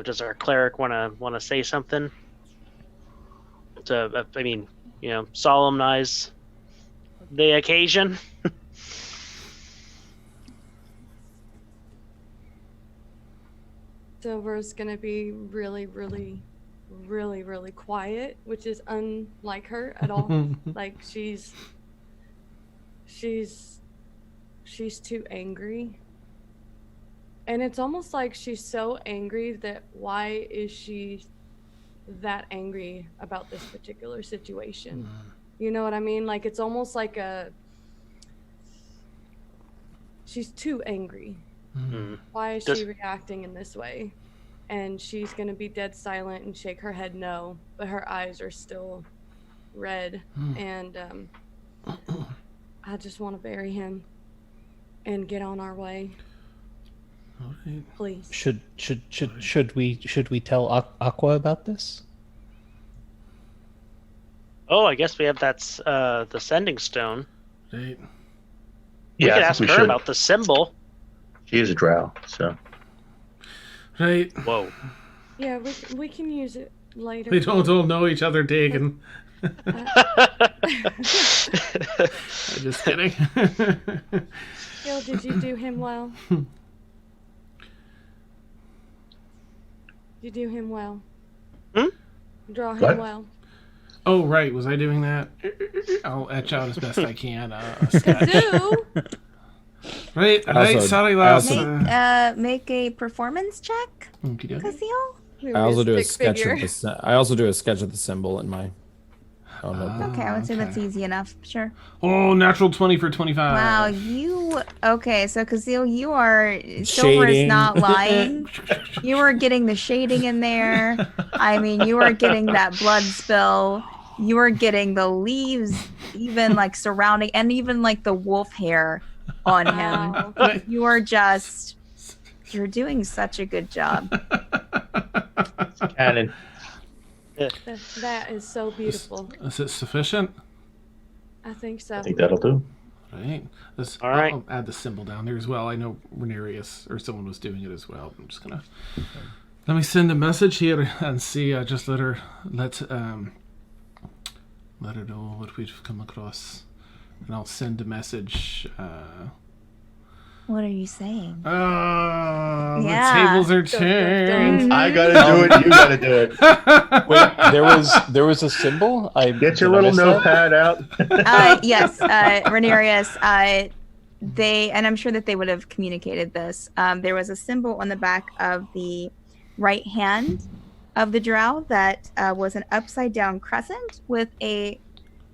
does our cleric wanna say something to solemnize the occasion? Silver's gonna be really, really, really, really quiet, which is unlike her at all. Like she's too angry. And it's almost like she's so angry that why is she that angry about this particular situation? You know what I mean? Like it's almost like she's too angry. Why is she reacting in this way? And she's gonna be dead silent and shake her head no, but her eyes are still red, and I just want to bury him and get on our way. All right. Please. Should we tell Aqua about this? Oh, I guess we have the sending stone. Right. We Yeah, could I ask think we her should. about the symbol. She is a drow, so Right. Whoa. Yeah, we can use it later. We don't all know each other, Dagon. I'm just kidding. Gil, did you do him well? You do him well. Draw him What? well. Oh, right. Was I doing that? I'll etch out as best I can. A sketch. Kazoo! Right. Right. Also- Sorry, I last. also- Make a performance check, Okey-dokey. Kazeel. I also do a Stick sketch figure. of the. I also do a sketch of the symbol in my. Oh no. Okay, I would say okay. that's easy enough. Sure. Oh, natural 20 for 25. Wow, you okay? So Kazeel, you are Silver is Shading. not lying. You were getting the shading in there. I mean, you were getting that blood spill. You were getting the leaves, even like surrounding, and even like the wolf hair on him. Wow. You are just, you're doing such a good job. canon. That is so beautiful. Is it sufficient? I think so. I think that'll do. Right. This, All right. I'll add the symbol down there as well. I know Renarius or someone was doing it as well. I'm just gonna let me send a message here and see. Just let her know what we've come across, and I'll send a message. What are you saying? The Yeah. tables are turned. I gotta do it. You gotta do it. Wait, there was a symbol. Get your did I little miss that? notepad out. Yes, Renarius, and I'm sure that they would have communicated this. There was a symbol on the back of the right hand of the drow that was an upside down crescent with a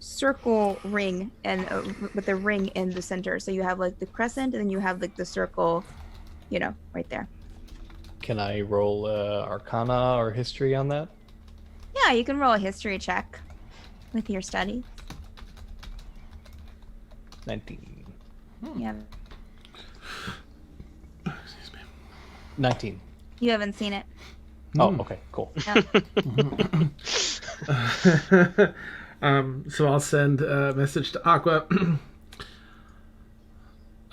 circle ring and with a ring in the center. So you have like the crescent, and then you have like the circle, right there. Can I roll Arcana or History on that? Yeah, you can roll a history check with your study. 19. Yeah, 19. you haven't seen it. Oh, okay, cool. So I'll send a message to Aqua.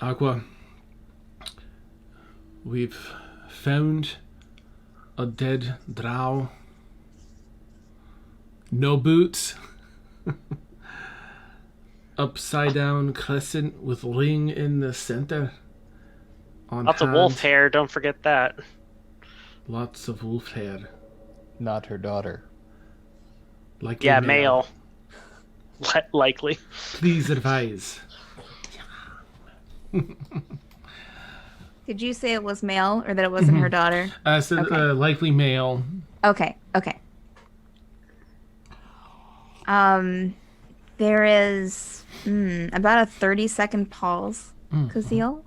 Aqua, we've found a dead drow. No boots. Upside down crescent with ring in the center. On Lots of hand. wolf hair. Don't forget that. Lots of wolf hair. Not her daughter. Like Yeah, male. Likely. Please advise. Did you say it was male or that it wasn't her daughter? So Okay. likely male. Okay. There is about a 30-second pause, Kazeel.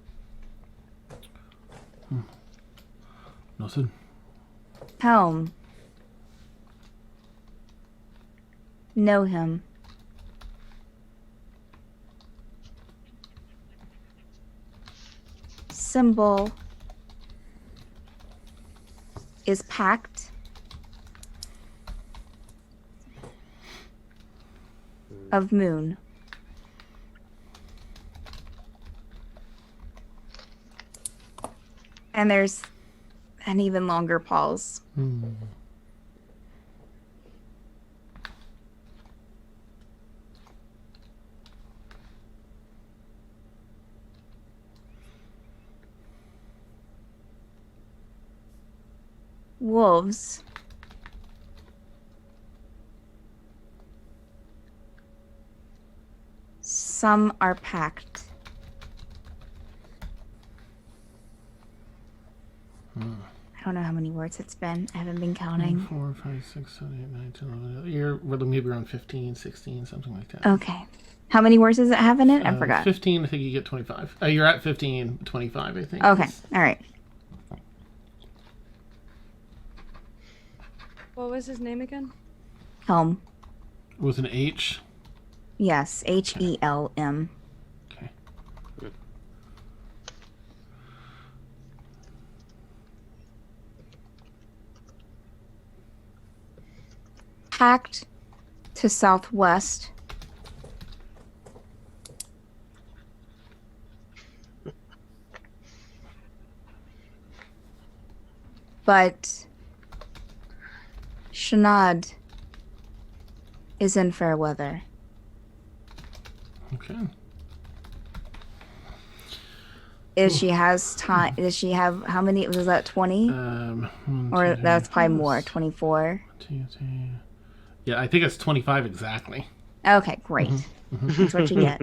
Nothing. Helm. Know him. Symbol is packed. Of moon. And there's an even longer pause. Wolves. Some are packed. I don't know how many words it's been. I haven't been counting. 4, 5, 6, 7, 8, 9, 10, 11. You're maybe around 15, 16, something like that. Okay. How many words does it have in it? I forgot. 15, I think you get 25. You're at 15, 25, I think. Okay. All right. What was his name again? Helm. With an H? Yes, Helm. Okay. Packed to southwest. But Sinead is in Fairweather. Okay. Is she has time? Does she have how many? Was that 20? Or that's probably more. 24. Yeah, I think it's 25 exactly. Okay, great. That's what you get.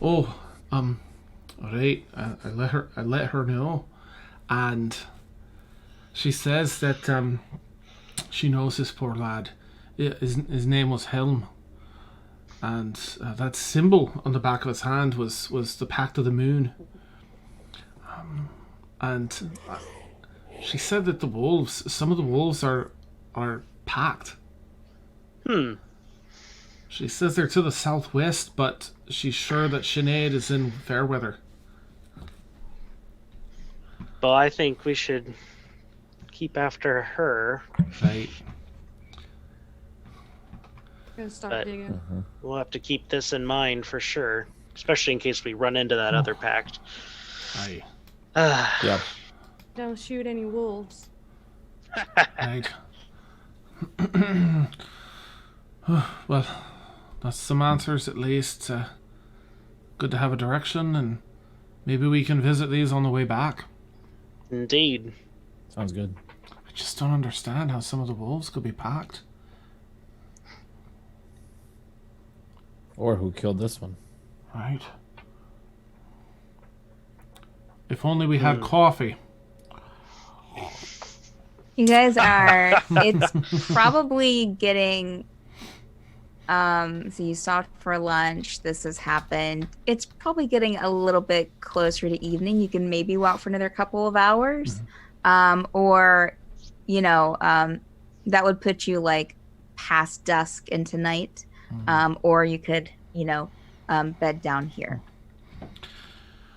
Oh, all right. I let her know, and she says that she knows this poor lad. His name was Helm, and that symbol on the back of his hand was the Pact of the Moon. And she said that some of the wolves are packed. She says they're to the southwest, but she's sure that Sinead is in Fairweather. Well, I think we should keep after her. Right. Gonna start But digging. we'll have to keep this in mind for sure, especially in case we run into that other pact. Aye. Yep. Don't shoot any wolves. Right. Well, that's some answers at least. Good to have a direction, and maybe we can visit these on the way back. Indeed. Sounds good. I just don't understand how some of the wolves could be packed. Or who killed this one? Right. If only we had coffee. You guys are. It's probably getting. So you stopped for lunch. This has happened. It's probably getting a little bit closer to evening. You can maybe walk for another couple of hours, or, that would put you like past dusk into night, or you could, bed down here.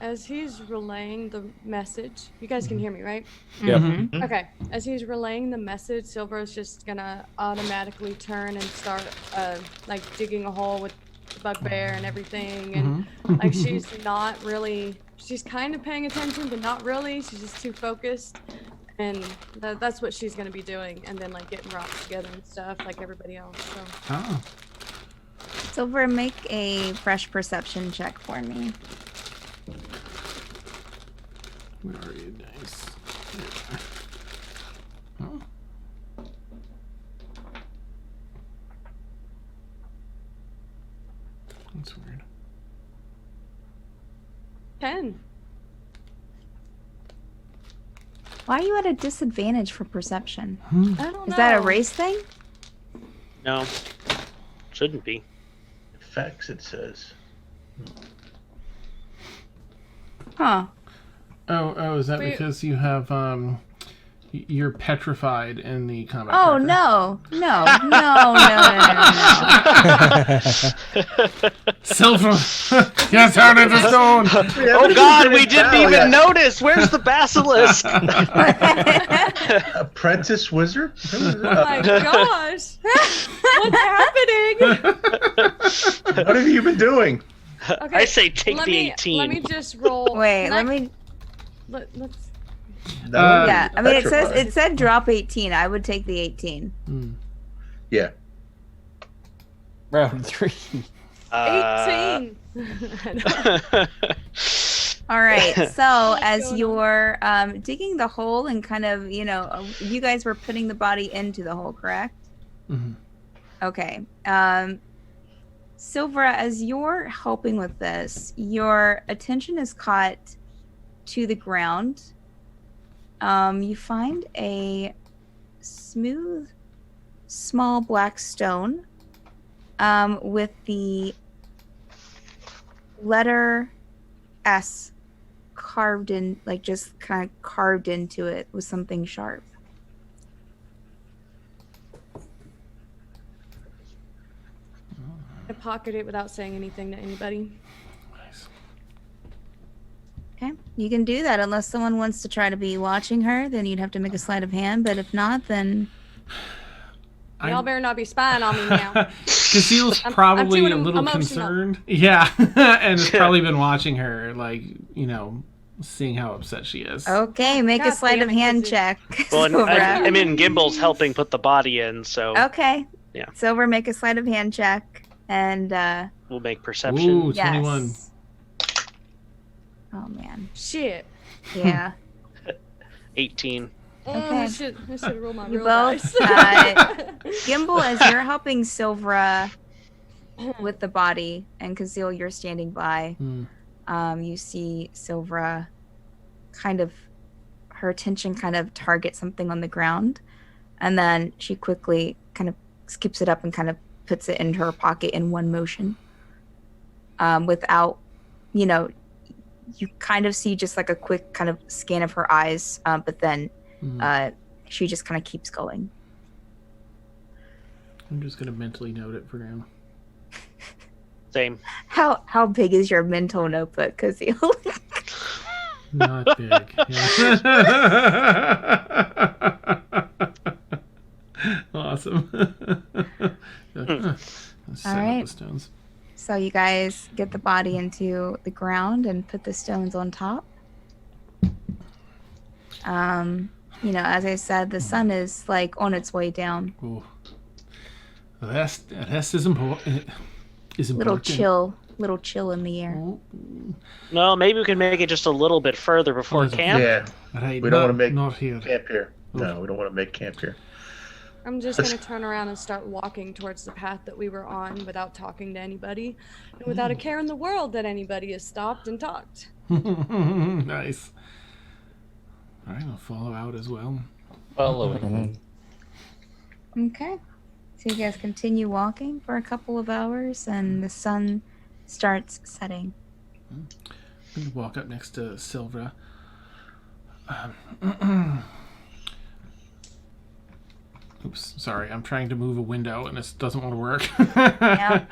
As he's relaying the message, you guys can hear me, right? Yep. Okay. As he's relaying the message, Silver's just gonna automatically turn and start digging a hole with the bugbear and everything, and like she's not really. She's kind of paying attention, but not really. She's just too focused, and that's what she's gonna be doing, and then like getting rocks together and stuff like everybody else. So. Oh. Silver, make a fresh perception check for me. Where are you guys? Oh. That's weird. 10. Why are you at a disadvantage for perception? I don't know. Is that a race thing? No. Shouldn't be. Facts, it says. Huh. Oh, is that Wait. because you have you're petrified in the combat? Oh, tracker? no. Silver, you turned into stone. Oh God, we didn't even notice. Where's the basilisk? Apprentice wizard? Oh my gosh! What's happening? What have you been doing? Okay, I say take let the me, 18. Let me just roll. Wait, Can let me. Let's. Yeah, I mean, Petrified. it said drop 18. I would take the 18. Yeah. Round 3. 18. All right. So as going you're digging the hole and kind of, you guys were putting the body into the hole, correct? Mm-hmm. Okay. Silvera, as you're helping with this, your attention is caught to the ground. You find a smooth, small black stone with the letter S carved in, like just kind of carved into it with something sharp. pocket it without saying anything to anybody. Nice. Okay, you can do that unless someone wants to try to be watching her. Then you'd have to make a sleight of hand. But if not, then Y'all better not be spying on me now. Cassiel's I'm probably too a little emotional. concerned. Yeah, and has probably been watching her, like, seeing how upset she is. okay, make a God sleight damn of it, hand Kizzy. check. Well, and, Silver. I mean, Gimbel's helping put the body in, so Okay. Yeah. Silver, make a sleight of hand check, and we'll make perception. Ooh, yes. 21. Oh man. Shit. Yeah. 18. Okay. I should have rolled my You real both, dice. Gimbal, as you're helping Silvera with the body, and Kazil, you're standing by. You see Silvera kind of, her attention kind of target something on the ground, and then she quickly kind of skips it up and kind of puts it in her pocket in one motion. Without, you kind of see just like a quick kind of scan of her eyes, but then she just kind of keeps going. I'm just gonna mentally note it for now. Same. How big is your mental notebook, Kazil? Not big. Yeah. Awesome. Let's set up right. the stones. So you guys get the body into the ground and put the stones on top. As I said, the sun is like on its way down. Ooh. Rest is important. Little chill in the air. Oh, No, maybe we can make it just a little bit further before Oh, camp. Yeah, right, we don't want to make not here. camp here. No, we don't want to make camp here. I'm just gonna turn around and start walking towards the path that we were on without talking to anybody, and without a care in the world that anybody has stopped and talked. Nice. All right, I'll follow out as well. Following. Okay. So you guys continue walking for a couple of hours, and the sun starts setting. I'm gonna walk up next to Silvera. Oops, sorry. I'm trying to move a window and this doesn't want to work. Yeah.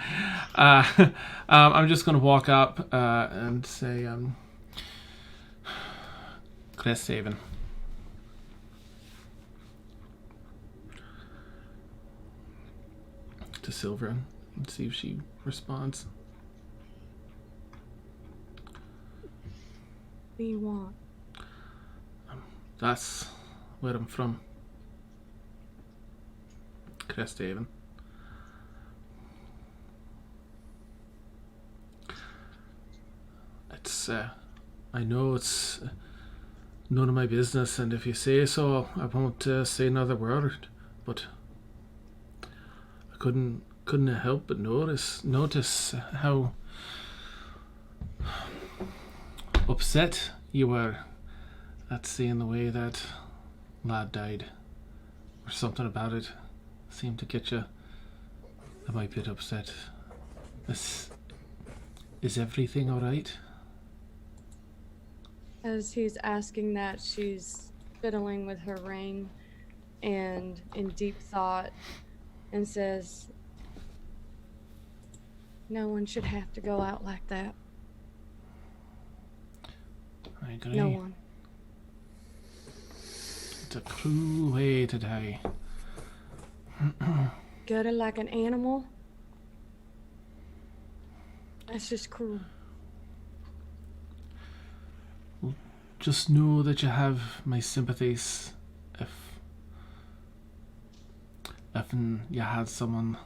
I'm just going to walk up and say, Crest Haven. To Silvera and see if she responds. What do you want? That's where I'm from. Crest Haven. It's, I know it's none of my business, and if you say so, I won't say another word, but I couldn't help but notice how upset you were at seeing the way that lad died, or something about it seemed to get you a wee bit upset. Is everything all right? As he's asking that, she's fiddling with her ring and in deep thought and says, "No one should have to go out like that. I agree. No one." It's a cruel way to die. Gutted like an animal? That's just cruel. Just know that you have my sympathies if you had someone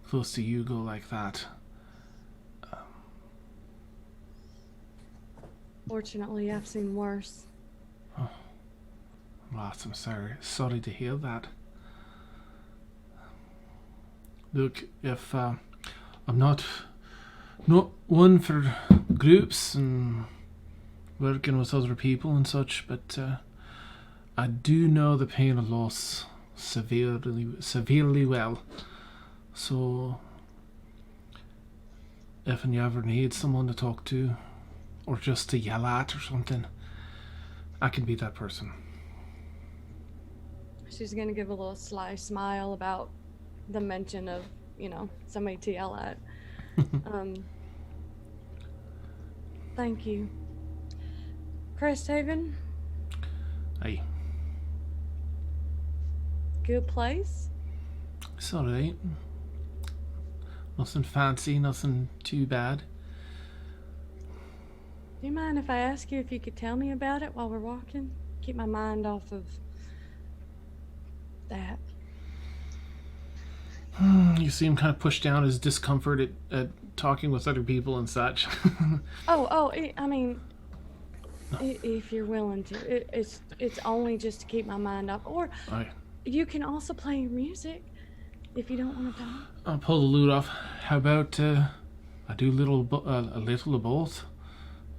close to you go like that. Fortunately, I've seen worse. Lots, I'm sorry to hear that. Look, if I'm not one for groups and working with other people and such, but I do know the pain of loss severely well. So if you ever need someone to talk to, or just to yell at or something, I can be that person. She's gonna give a little sly smile about the mention of somebody to yell at. Thank you. Cresthaven, Aye. good place. It's alright. Nothing fancy, nothing too bad. Do you mind if I ask you if you could tell me about it while we're walking? Keep my mind off of that. You seem kind of pushed down his discomfort at talking with other people and such. I mean, if you're willing to, it's only just to keep my mind off. Or Aye. you can also play your music if you don't want to talk. I'll pull the lute off. How about I do a little of both,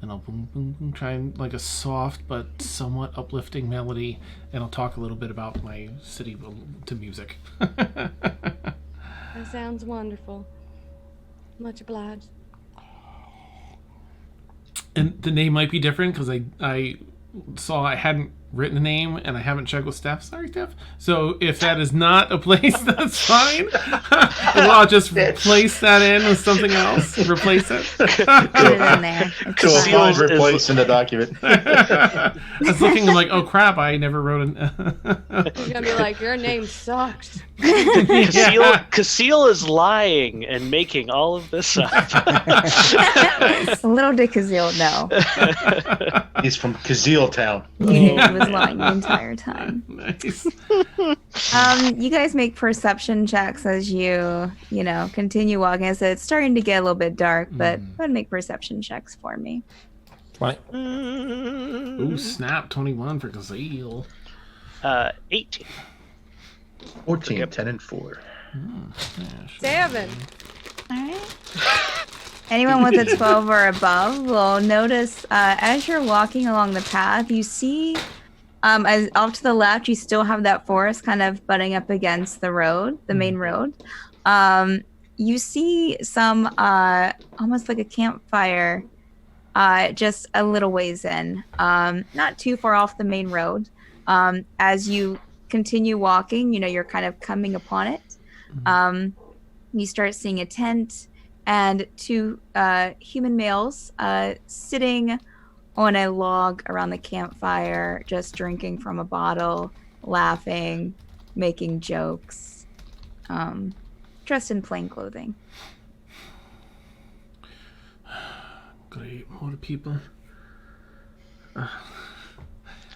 and I'll boom boom boom, try and like a soft but somewhat uplifting melody, and I'll talk a little bit about my city to music. That sounds wonderful. Much obliged. And the name might be different because I saw I hadn't written a name and I haven't checked with Steph. Sorry, Steph. So if that is not a place, that's fine. Well, I'll just replace that in with something else. Replace it. Put it in there. It's Cool. fine. Find replace in the document. I was looking, I'm like, oh crap, I never wrote an. You're gonna be like, your name sucks. Casil is lying and making all of this up. Little did Kazil know. He's from Kazil Town. He was lying the entire time. Nice. You guys make perception checks as you continue walking. As it's starting to get a little bit dark, but go ahead and make perception checks for me. 20. Ooh, snap, 21 for Gazelle. 18. 14, 10, and 4. Yeah, sure. 7. All right. Anyone with a 12 or above will notice as you're walking along the path, you see as off to the left, you still have that forest kind of butting up against the road, the main road. You see some almost like a campfire just a little ways in, not too far off the main road. As you continue walking, you're kind of coming upon it. You start seeing a tent and 2 human males sitting on a log around the campfire, just drinking from a bottle, laughing, making jokes, dressed in plain clothing. Great, more people.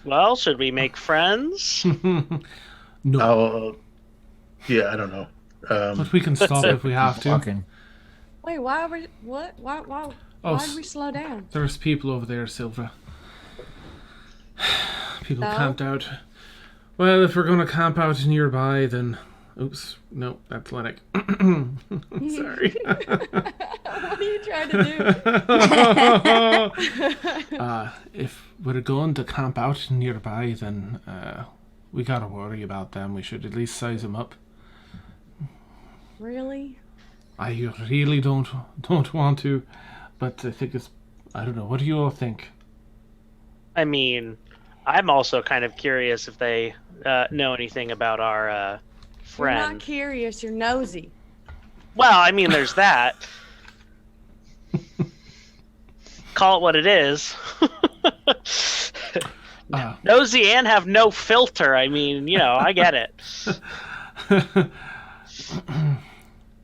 Well, should we make friends? No, Yeah, I don't know. but we can stop if we have to. Walking. Wait, why are we, what? Why did we slow down? There's people over there, Silva. People No? camped out. Well, if we're going to camp out nearby, then... Oops, no, athletic. Sorry. What are you trying to do? If we're going to camp out nearby, then we gotta worry about them. We should at least size them up. Really? I really don't want to, but I think it's... I don't know. What do you all think? I mean, I'm also kind of curious if they know anything about our You're friend. not curious, you're nosy. Well, I mean, there's that. Call it what it is. Nosy and have no filter. I mean, I get it.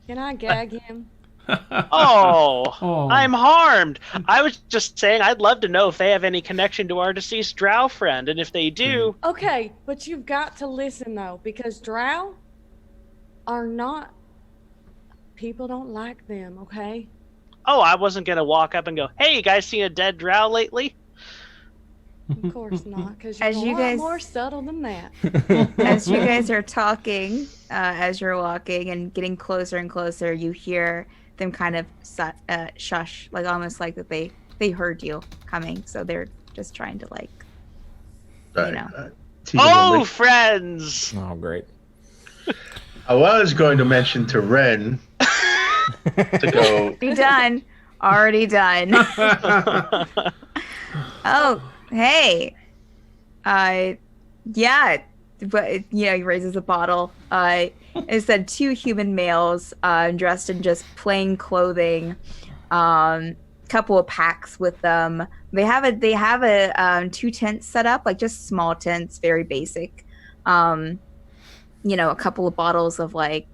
Can I gag him? Oh, I'm harmed. I was just saying I'd love to know if they have any connection to our deceased drow friend, and if they do... Okay, but you've got to listen though, because drow are not... People don't like them, okay? Oh, I wasn't going to walk up and go, hey, you guys seen a dead drow lately? Of course not, because you're As a you lot guys- more subtle than that. As you guys are talking, as you're walking and getting closer and closer, you hear them kind of shush, like almost like that they heard you coming, so they're just trying to like, Tease a Oh, little friends! Oh, great. bit. I was going to mention to Ren to go. already done. Oh, hey, yeah, but he raises a bottle. It said 2 human males dressed in just plain clothing. Couple of packs with them. They have a 2 tents set up, like just small tents, very basic. A couple of bottles of like,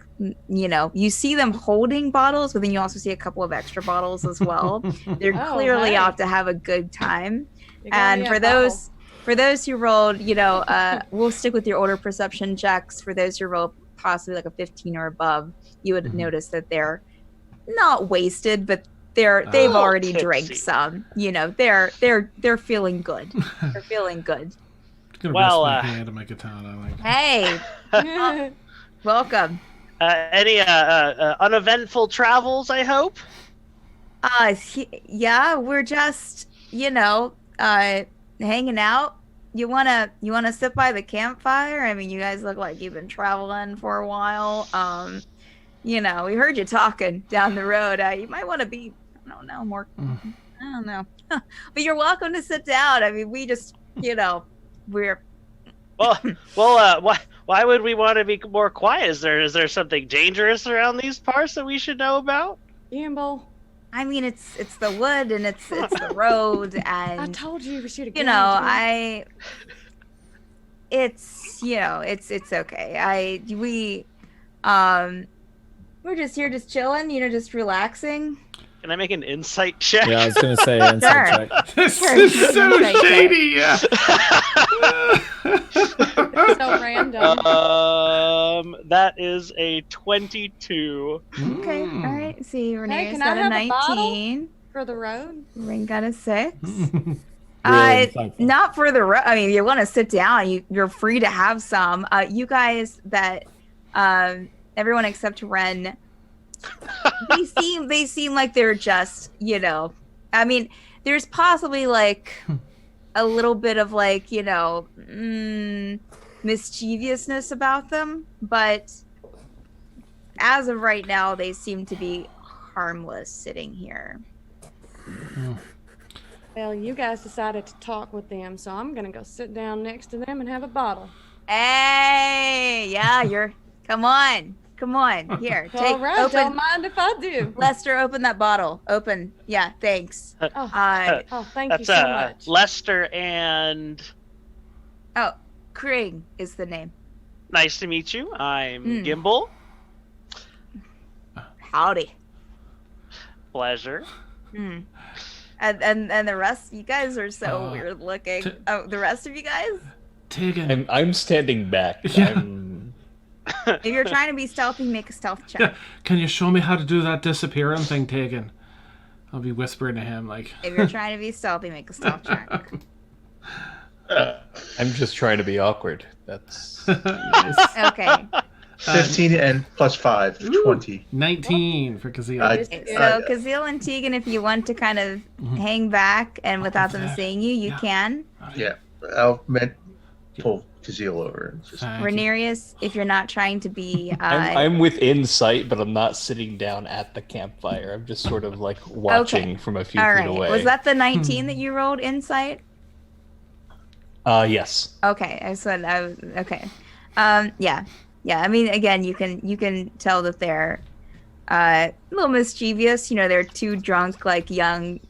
you see them holding bottles, but then you also see a couple of extra bottles as well. They're clearly out to have a good time. And for those who rolled, we'll stick with your order perception checks. For those who rolled possibly like a 15 or above, you would notice that they're not wasted, but they've already drank some. They're feeling good. They're feeling good. Gonna rest my hand on my katana. Like. Hey, welcome. Any uneventful travels, I hope? Yeah, we're just hanging out. You wanna sit by the campfire? I mean, you guys look like you've been traveling for a while. We heard you talking down the road. You might want to be, I don't know, more. I don't know, but you're welcome to sit down. I mean, we just, we're. Why would we want to be more quiet? Is there something dangerous around these parts that we should know about? Gamble. I mean, it's the wood and it's the road, and I told you we should have. It's okay. We're just here, just chilling, just relaxing. Can I make an insight check? Yeah, I was gonna say insight check. This is so shady. Yeah. So random. That is a 22. Okay, all right. See, Renee's can got I a have a bottle? 19. For the road? Ring got a 6. Insightful. Not for the road. I mean, if you want to sit down, you're free to have some. You guys that, everyone except Ren, they seem like they're just, I mean, there's possibly like a little bit of like, mischievousness about them, but as of right now, they seem to be harmless sitting here. Well, you guys decided to talk with them, so I'm gonna go sit down next to them and have a bottle. Hey, yeah, come on, here, All right, open. don't mind if I do. Lester, open that bottle. Open. Yeah, thanks. Thank you so much. Lester and... Oh, Kring is the name. Nice to meet you. I'm Gimbal. Howdy. Pleasure. And the rest, you guys are so weird looking. The rest of you guys? Tegan. I'm standing back. Yeah. If you're trying to be stealthy, make a stealth check. Yeah. Can you show me how to do that disappearing thing, Tegan? I'll be whispering to him like. If you're trying to be stealthy, make a stealth check. I'm just trying to be awkward. That's Okay. 15 and plus 5, 20. 19 for Kazeel. So Kazeel and Tegan, if you want to kind of hang back and without them seeing you, you can. Yeah, I'll pull Kazeel over. And just... Renerius, if you're not trying to be... I'm within sight, but I'm not sitting down at the campfire. I'm just sort of like watching from a few feet away. Was that the 19 that you rolled insight? Yes. Okay, I said I was okay. Yeah. I mean, again, you can tell that they're a little mischievous. They're too drunk, like young.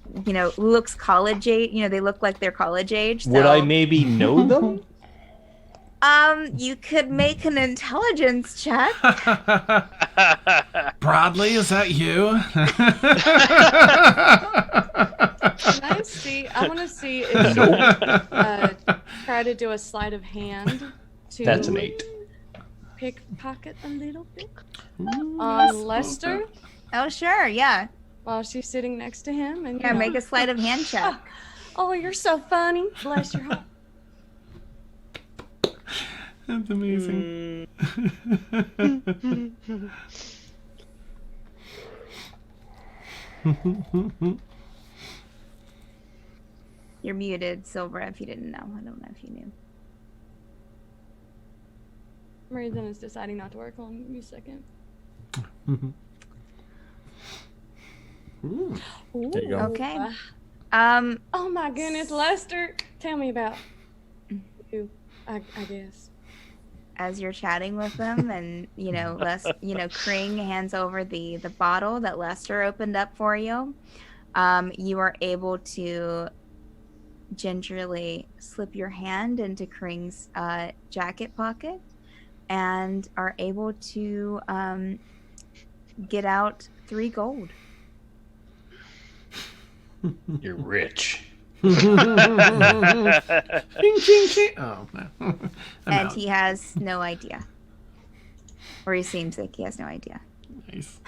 Looks college age. They look like they're college age. So. Would I maybe know them? You could make an intelligence check. Broadly, is that you? Can I see? I want to see if you try to do a sleight of hand to. That's an 8. Pickpocket a little bit on Lester. Oh, sure, yeah. While she's sitting next to him, and make a sleight of hand check. Oh, you're so funny. Bless your heart. That's amazing. You're muted, Silver, if you didn't know. I don't know if you knew. Reason is deciding not to work on me second. There you go. Okay. Oh my goodness, Lester, tell me about you. I guess. as you're chatting with them, and Kring hands over the bottle that Lester opened up for you. You are able to gingerly slip your hand into Kring's jacket pocket, and are able to get out 3 gold. You're rich. Ching, ching, ching. Oh, no. And out. he has no idea. Or he seems like he has no idea. Nice.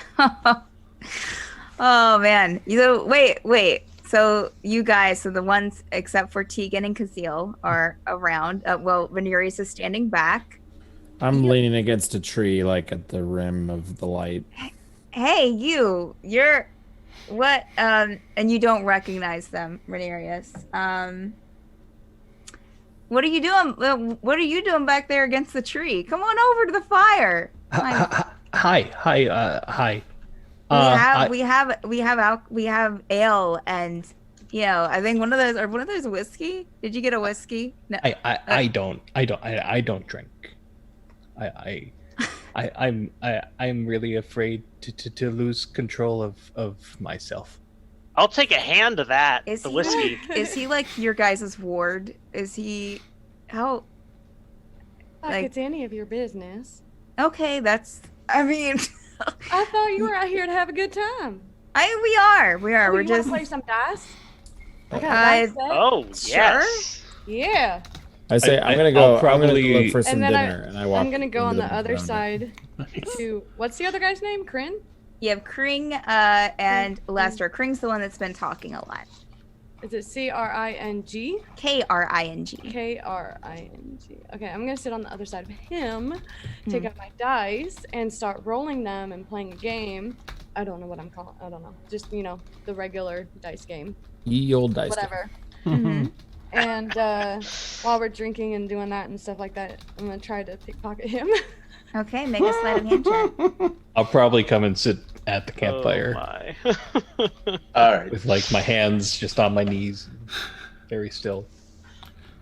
Oh, man. Wait. So you guys, so the ones except for Tegan and Kazeel are around. Venerius is standing back. I'm leaning against a tree, like at the rim of the light. Hey, you're what? And you don't recognize them, Renarius. What are you doing? What are you doing back there against the tree? Come on over to the fire. Hi. We have ale, and I think one of those whiskey. Did you get a whiskey? No. I don't drink. I'm really afraid to lose control of myself. I'll take a hand of that. Is the he whiskey. Is he like your guys' ward? Is he? How? Like it's any of your business. Okay, I mean. I thought you were out here to have a good time. We are. Oh, We're you just wanna play some dice. I got a dice set. Oh yes. Yeah. I say I'm gonna I'll go. probably- I'm gonna look for some And then dinner, and I walk. I'm gonna go on into the other veranda. side to what's the other guy's name? Kryn? You have Kring and Lester. Kring's the one that's been talking a lot. Is it Kring? Kring. Kring. Okay, I'm gonna sit on the other side of him, take out my dice, and start rolling them and playing a game. I don't know what I'm calling. I don't know. Just the regular dice game. Ye old dice. Whatever. Mm-hmm. And while we're drinking and doing that and stuff like that, I'm gonna try to pickpocket him. Okay, make a sleight of hand check. I'll probably come and sit at the Oh campfire my. All right. with like my hands just on my knees, very still.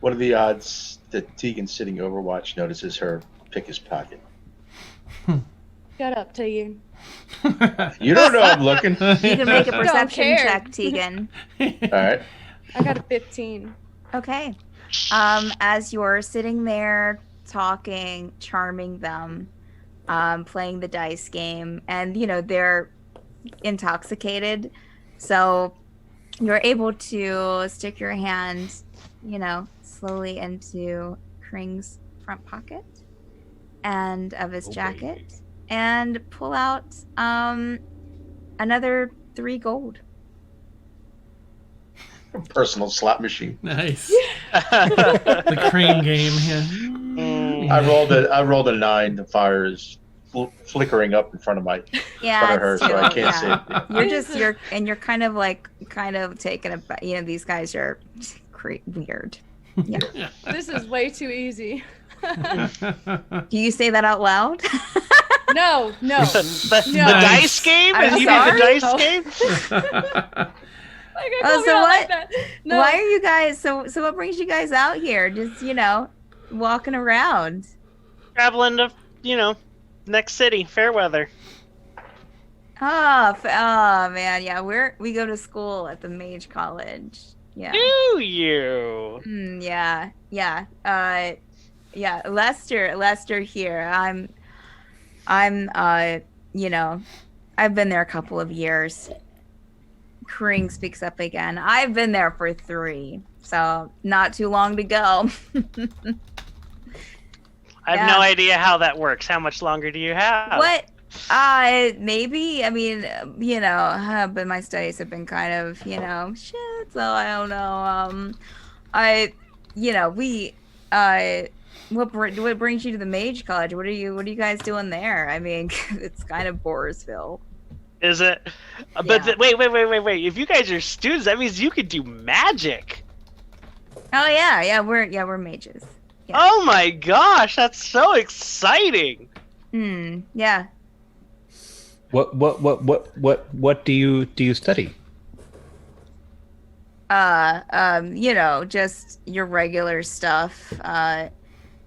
What are the odds that Tegan sitting Overwatch notices her pick his pocket? Shut up, Tegan. You don't know I'm looking. All You can make a perception care. check, Tegan. right. I got a 15. Okay. As you're sitting there talking, charming them, playing the dice game, and they're intoxicated, so you're able to stick your hand, slowly into Kring's front pocket and of his jacket, and pull out another 3 gold. Personal slot machine. Nice. The crane game. Yeah. I rolled a 9. The fire is flickering up in front of her, it's so I true, can't see it. You're kind of taken aback. These guys are weird. Yeah. This is way too easy. Do you say that out loud? No. The No. dice game? I'm You mean sorry? the dice game? No. Why are you guys so what brings you guys out here? Just walking around. Traveling to, next city, Fairweather. Oh man, yeah. We go to school at the Mage College. Yeah. Do you? Yeah. Yeah. Lester here. I'm I've been there a couple of years. Kring speaks up again. I've been there for 3, so not too long to go. I have no idea how that works. How much longer do you have? What? Maybe. I mean, but my studies have been kind of, shit. So I don't know. What brings you to the Mage College? What are you guys doing there? I mean, it's kind of Borisville. Is it? But wait. If you guys are students, that means you could do magic. Oh yeah. We're mages. Yeah. Oh my gosh, that's so exciting. Yeah. What do you study? Just your regular stuff.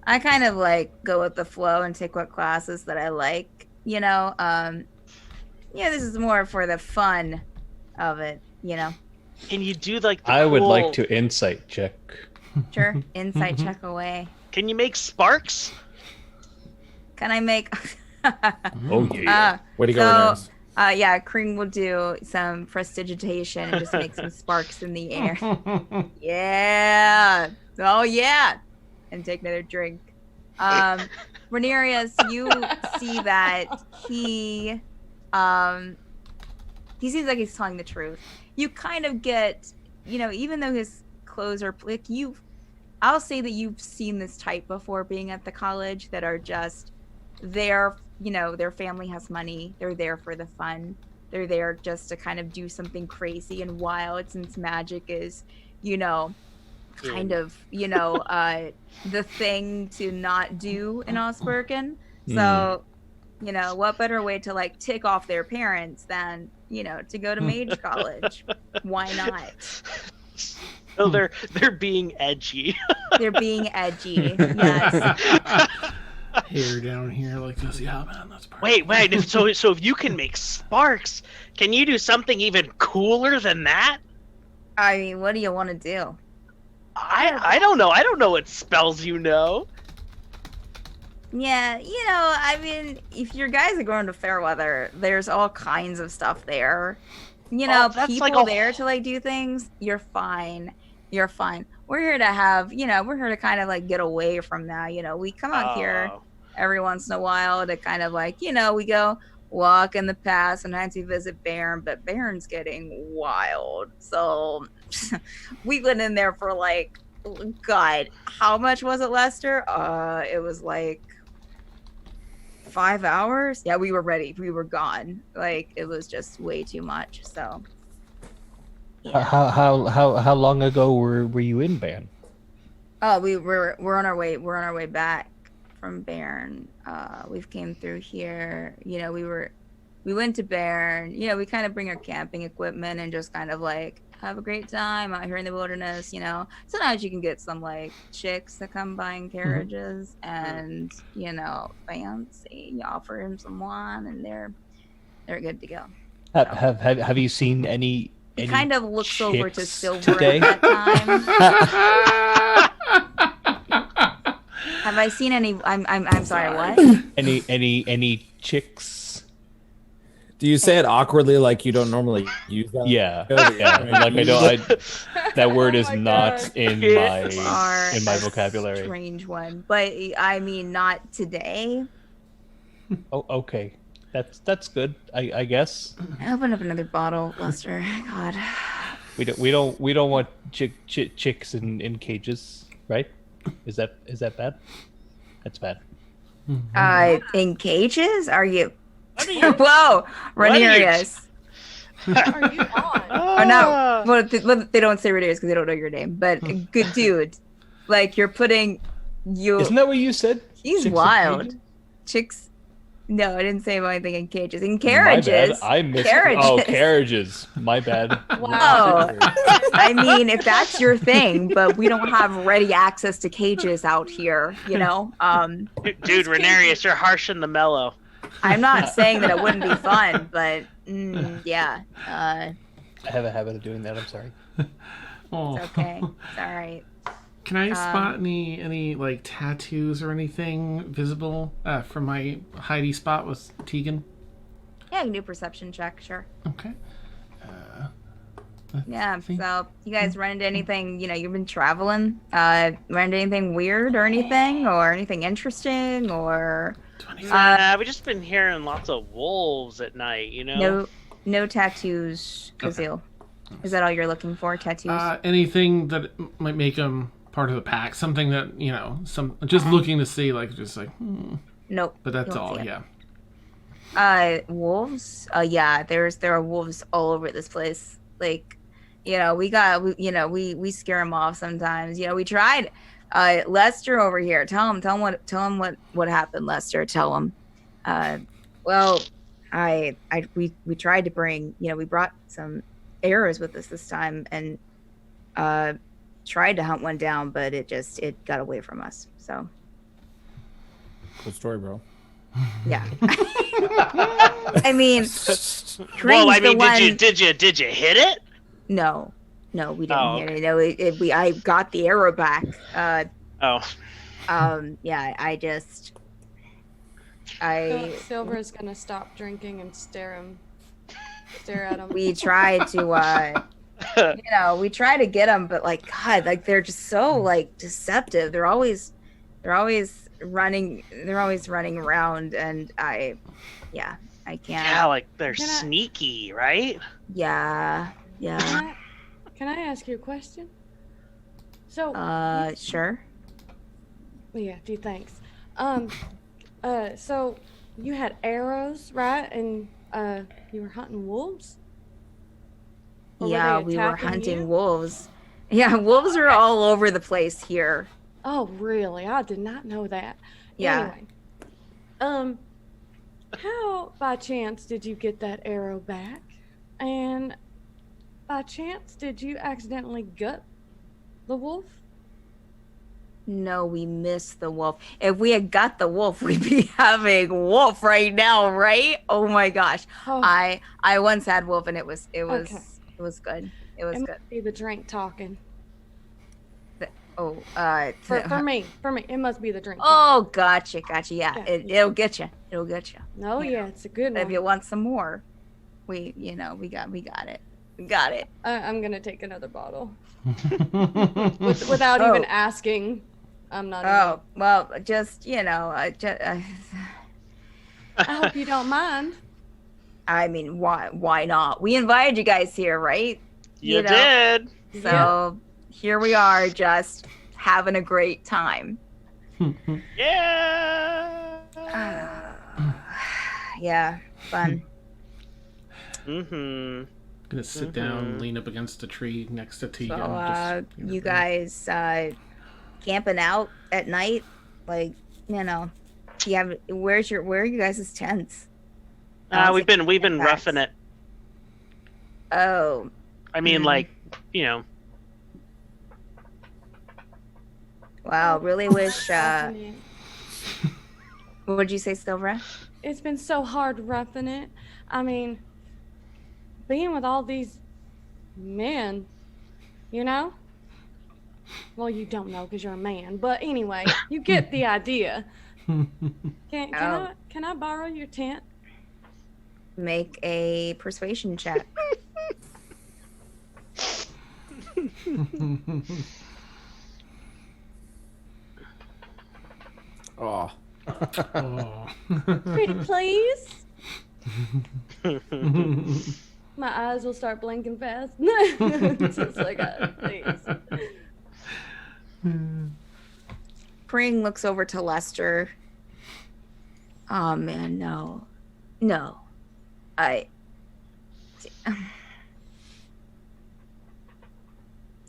I kind of like go with the flow and take what classes that I like, you know. Yeah, this is more for the fun of it, you know. Can you do like the I would cool- like to insight check. Sure, insight check away. Can you make sparks? Can I make? Oh yeah. Way to go, so, Renars. yeah, Cream will do some prestidigitation and just make some sparks in the air. Yeah. Oh yeah. And take another drink. Renarius, you see that he seems like he's telling the truth. You kind of get, you know, even though his clothes are like I'll say that you've seen this type before being at the college that are just there, you know, their family has money, they're there for the fun, they're there just to kind of do something crazy and wild, since magic is, you know, kind of, you know, the thing to not do in Osbergen. So, you know, what better way to like tick off their parents than, you know, to go to mage college? Why not? So they're being edgy. They're being edgy. Yes. Hair down here like this. Yeah, man, that's perfect. Wait. So if you can make sparks, can you do something even cooler than that? I mean, what do you want to do? I don't know. I don't know what spells you know. Yeah, you know, I mean, if your guys are going to Fairweather, there's all kinds of stuff there. You know, that's people like there to like do things. You're fine. You're fine. We're here to have, you know, we're here to kind of like get away from that. You know, we come out here every once in a while to kind of like, you know, we go walk in the path. Sometimes we visit Baron, but Baron's getting wild. So we went in there for like, God, how much was it, Lester? It was like 5 hours. Yeah, we were ready. We were gone. Like, it was just way too much. So yeah. How long ago were you in Ban? Oh, we're on our way. We're on our way back from Bairn. We've came through here. You know, we went to Bairn. You know, we kind of bring our camping equipment and just kind of like have a great time out here in the wilderness. You know, sometimes you can get some like chicks that come by in carriages, and you know, fancy. You offer them some wine, and they're good to go. Have you seen any? He kind of looks over to chicks Silver today? at that time. Have I seen any? I'm sorry. What? Any chicks? Do you say it awkwardly like you don't normally use that? Yeah. Like I don't. That word is my not God. in my A vocabulary. Strange one, but I mean, not today. Oh, okay. That's good. I guess. I opened up another bottle, Lester. God. We don't want chicks in cages, right? Is that bad? That's bad. In cages? Are you? Whoa, Renarius. Are you on? Oh no. Well, they don't say Renarius because they don't know your name. But good dude. Like you're putting you. Isn't that what you said? He's Chicks in wild. cages? Chicks. No, I didn't say anything in cages. In My carriages. bad. I missed. Carriages. Oh, carriages. My bad. Wow. I mean, if that's your thing, but we don't have ready access to cages out here, you know. Dude, Renarius, you're harsh and the mellow. I'm not saying that it wouldn't be fun, but yeah. I have a habit of doing that. I'm sorry. Oh. It's okay. It's all right. Can I spot any like tattoos or anything visible from my hidey spot with Tegan? Yeah, you can do a perception check, sure. Okay. Yeah, so you guys run into anything, you know, you've been traveling, run into anything weird or anything interesting or... We've just been hearing lots of wolves at night, you know? No tattoos, Kazil. Is that all you're looking for, tattoos? Anything that might make them part of the pack, something that, you know, just looking to see, like, just like, Nope. But that's you won't all, see it. yeah. Wolves? Yeah, there are wolves all over this place. Like, you know, we scare them off sometimes. You know, we tried. Lester over here. Tell him what happened, Lester. Tell him. Well, we tried to bring, you know, we brought some arrows with us this time and tried to hunt one down, but it got away from us. So Cool story, bro. Yeah. I mean, Well, I mean, one... did you hit it? No, we didn't Oh, hit okay. it. No, I got the arrow back. Oh. Yeah, Silver is gonna stop drinking and stare at him. we tried to, we try to get them, but like, God, like they're just so like deceptive. They're always running around, and I can't. Yeah, like they're sneaky, right? Yeah. Can I ask you a question? So. Sure. Yeah, gee, thanks. So you had arrows, right? And you were hunting wolves? Or Yeah, were they we were attacking hunting you? wolves. Yeah, wolves are all over the place here. Oh, really? I did not know that. Yeah. Anyway, how by chance did you get that arrow back? And by chance did you accidentally gut the wolf? No, we missed the wolf. If we had got the wolf, we'd be having wolf right now, right? Oh my gosh. Oh. I once had wolf, and it was Okay. It was good. It was It good. must be the drink talking. For me, it must be the drink. Oh, gotcha. Yeah, Yeah. it'll get you. It'll get you. Oh yeah, it's a good If one. you want some more, we got it. We got it. I'm gonna take another bottle without even asking. I'm not. Oh, well, just I hope you don't mind. I mean, why not? We invited you guys here, right? You did. So here we are, just having a great time. Yeah. Yeah, fun. Mm-hmm. Gonna sit down, lean up against a tree next to Tegan. So, you guys camping out at night? Like, where are you guys' tents? We've been roughing it. Oh. I mean, like, Wow, really wish. What would you say, Silvera? It's been so hard roughing it. I mean, being with all these men, Well, you don't know because you're a man, but anyway, you get the idea. Can I borrow your tent? Make a persuasion check. Oh. Pretty please. My eyes will start blinking fast. Just like, please. Pring looks over to Lester. Oh man, no.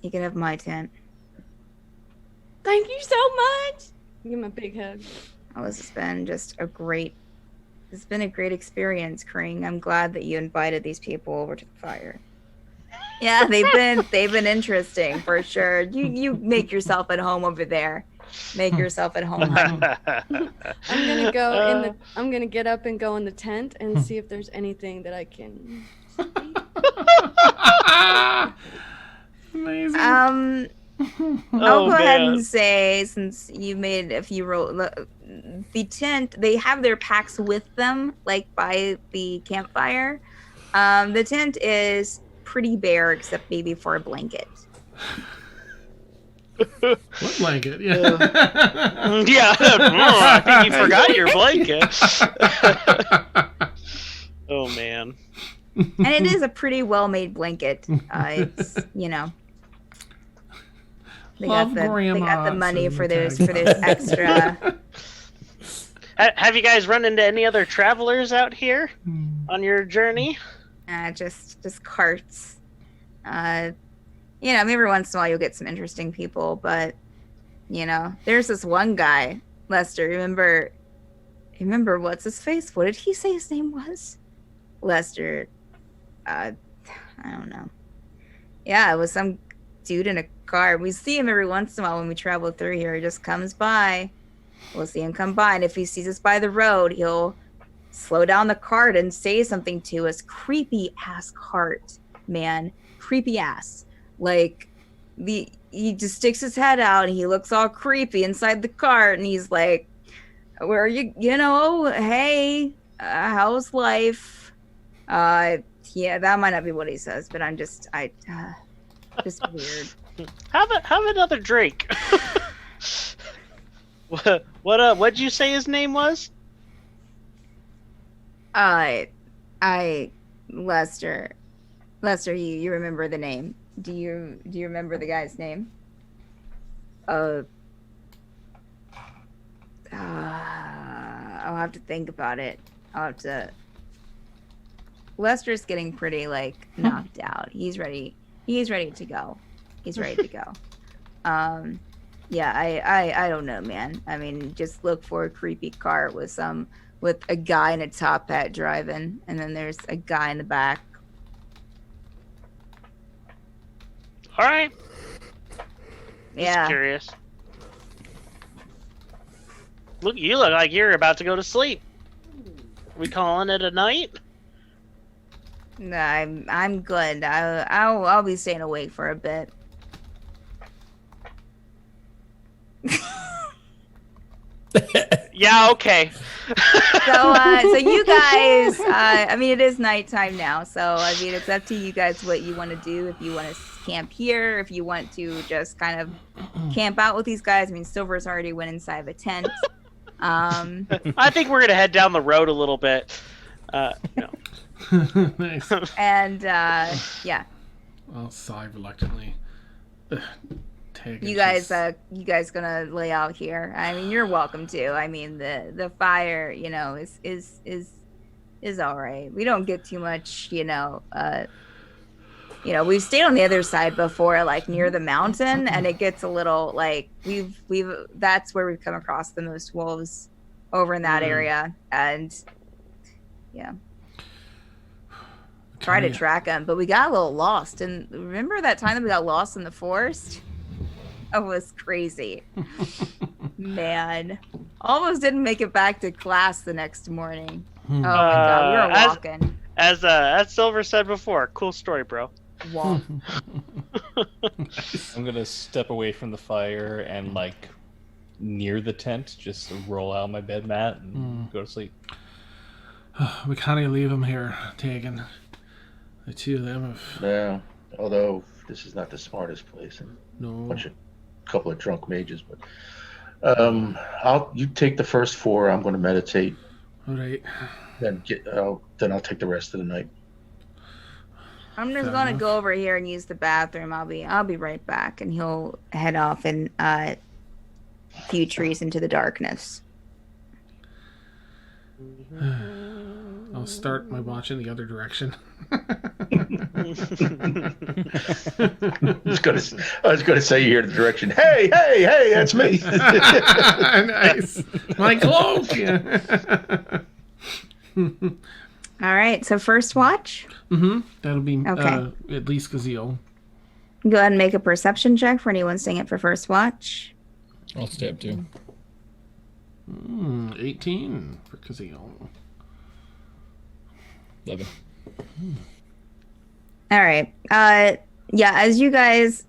You can have my tent. Thank you so much. Give him a big hug. It's been a great experience, Kring. I'm glad that you invited these people over to the fire. Yeah, they've been interesting for sure. You make yourself at home over there. Make yourself at home. I'm gonna get up and go in the tent and see if there's anything that I can Amazing. I'll go ahead and say, since you made a few the tent, they have their packs with them, like by the campfire. The tent is pretty bare, except maybe for a blanket. What blanket? Yeah. Yeah. I think you forgot your blanket. Oh man. And it is a pretty well-made blanket. It's they got the money for those extra. Have you guys run into any other travelers out here on your journey? Just carts. Every once in a while you'll get some interesting people, but there's this one guy, Lester. Remember what's his face? What did he say his name was? Lester. I don't know. Yeah, it was some dude in a car. We see him every once in a while when we travel through here. He just comes by. we'll see him come by, and if he sees us by the road, he'll slow down the cart and say something to us. Creepy ass cart, man. Creepy ass. Like, he just sticks his head out and he looks all creepy inside the cart, and he's like, where are you? Hey, how's life? Yeah, that might not be what he says, but just weird. Have another drink. What'd you say his name was? Lester. Lester, you remember the name? Do you remember the guy's name? I'll have to think about it. I'll have to. Lester's getting pretty knocked out. He's ready to go. Yeah, I don't know, man. I mean, just look for a creepy cart with a guy in a top hat driving, and then there's a guy in the back. All right. Yeah. Just curious. You look like you're about to go to sleep. Are we calling it a night? No, I'm good. I'll be staying awake for a bit. Yeah, okay. So you guys, I mean, it is nighttime now, so I mean, it's up to you guys what you want to do. If you want to camp here, if you want to just kind of camp out with these guys. I mean, Silver's already went inside of a tent. I think we're gonna head down the road a little bit. No. Nice. And yeah. I'll sigh reluctantly. You guys gonna lay out here? I mean, you're welcome to. I mean, the fire, is all right. We don't get too much, we've stayed on the other side before, like near the mountain, and it gets a little like that's where we've come across the most wolves over in that area, and yeah. Try to track them, but we got a little lost. And remember that time that we got lost in the forest? That was crazy. Man. Almost didn't make it back to class the next morning. Oh my god, we were walking. As Silver said before, cool story, bro. Walk. I'm gonna step away from the fire and near the tent, just roll out my bed mat and go to sleep. We can't leave them here, Tegan. The two of them have... Yeah, although this is not the smartest place. No. A couple of drunk mages, but you take the first 4. I'm going to meditate. All right. Then I'll take the rest of the night. I'm just going to go over here and use the bathroom. I'll be right back, and he'll head off and a few trees into the darkness. I'll start my watch in the other direction. I was going to say you hear the direction. Hey, that's me. Nice. My cloak. All right, so first watch. That'll be okay. At least Kazeel. Go ahead and make a perception check for anyone staying it for first watch. I'll stay up too. 18 for Kazeel. 11. All right. Yeah, as you guys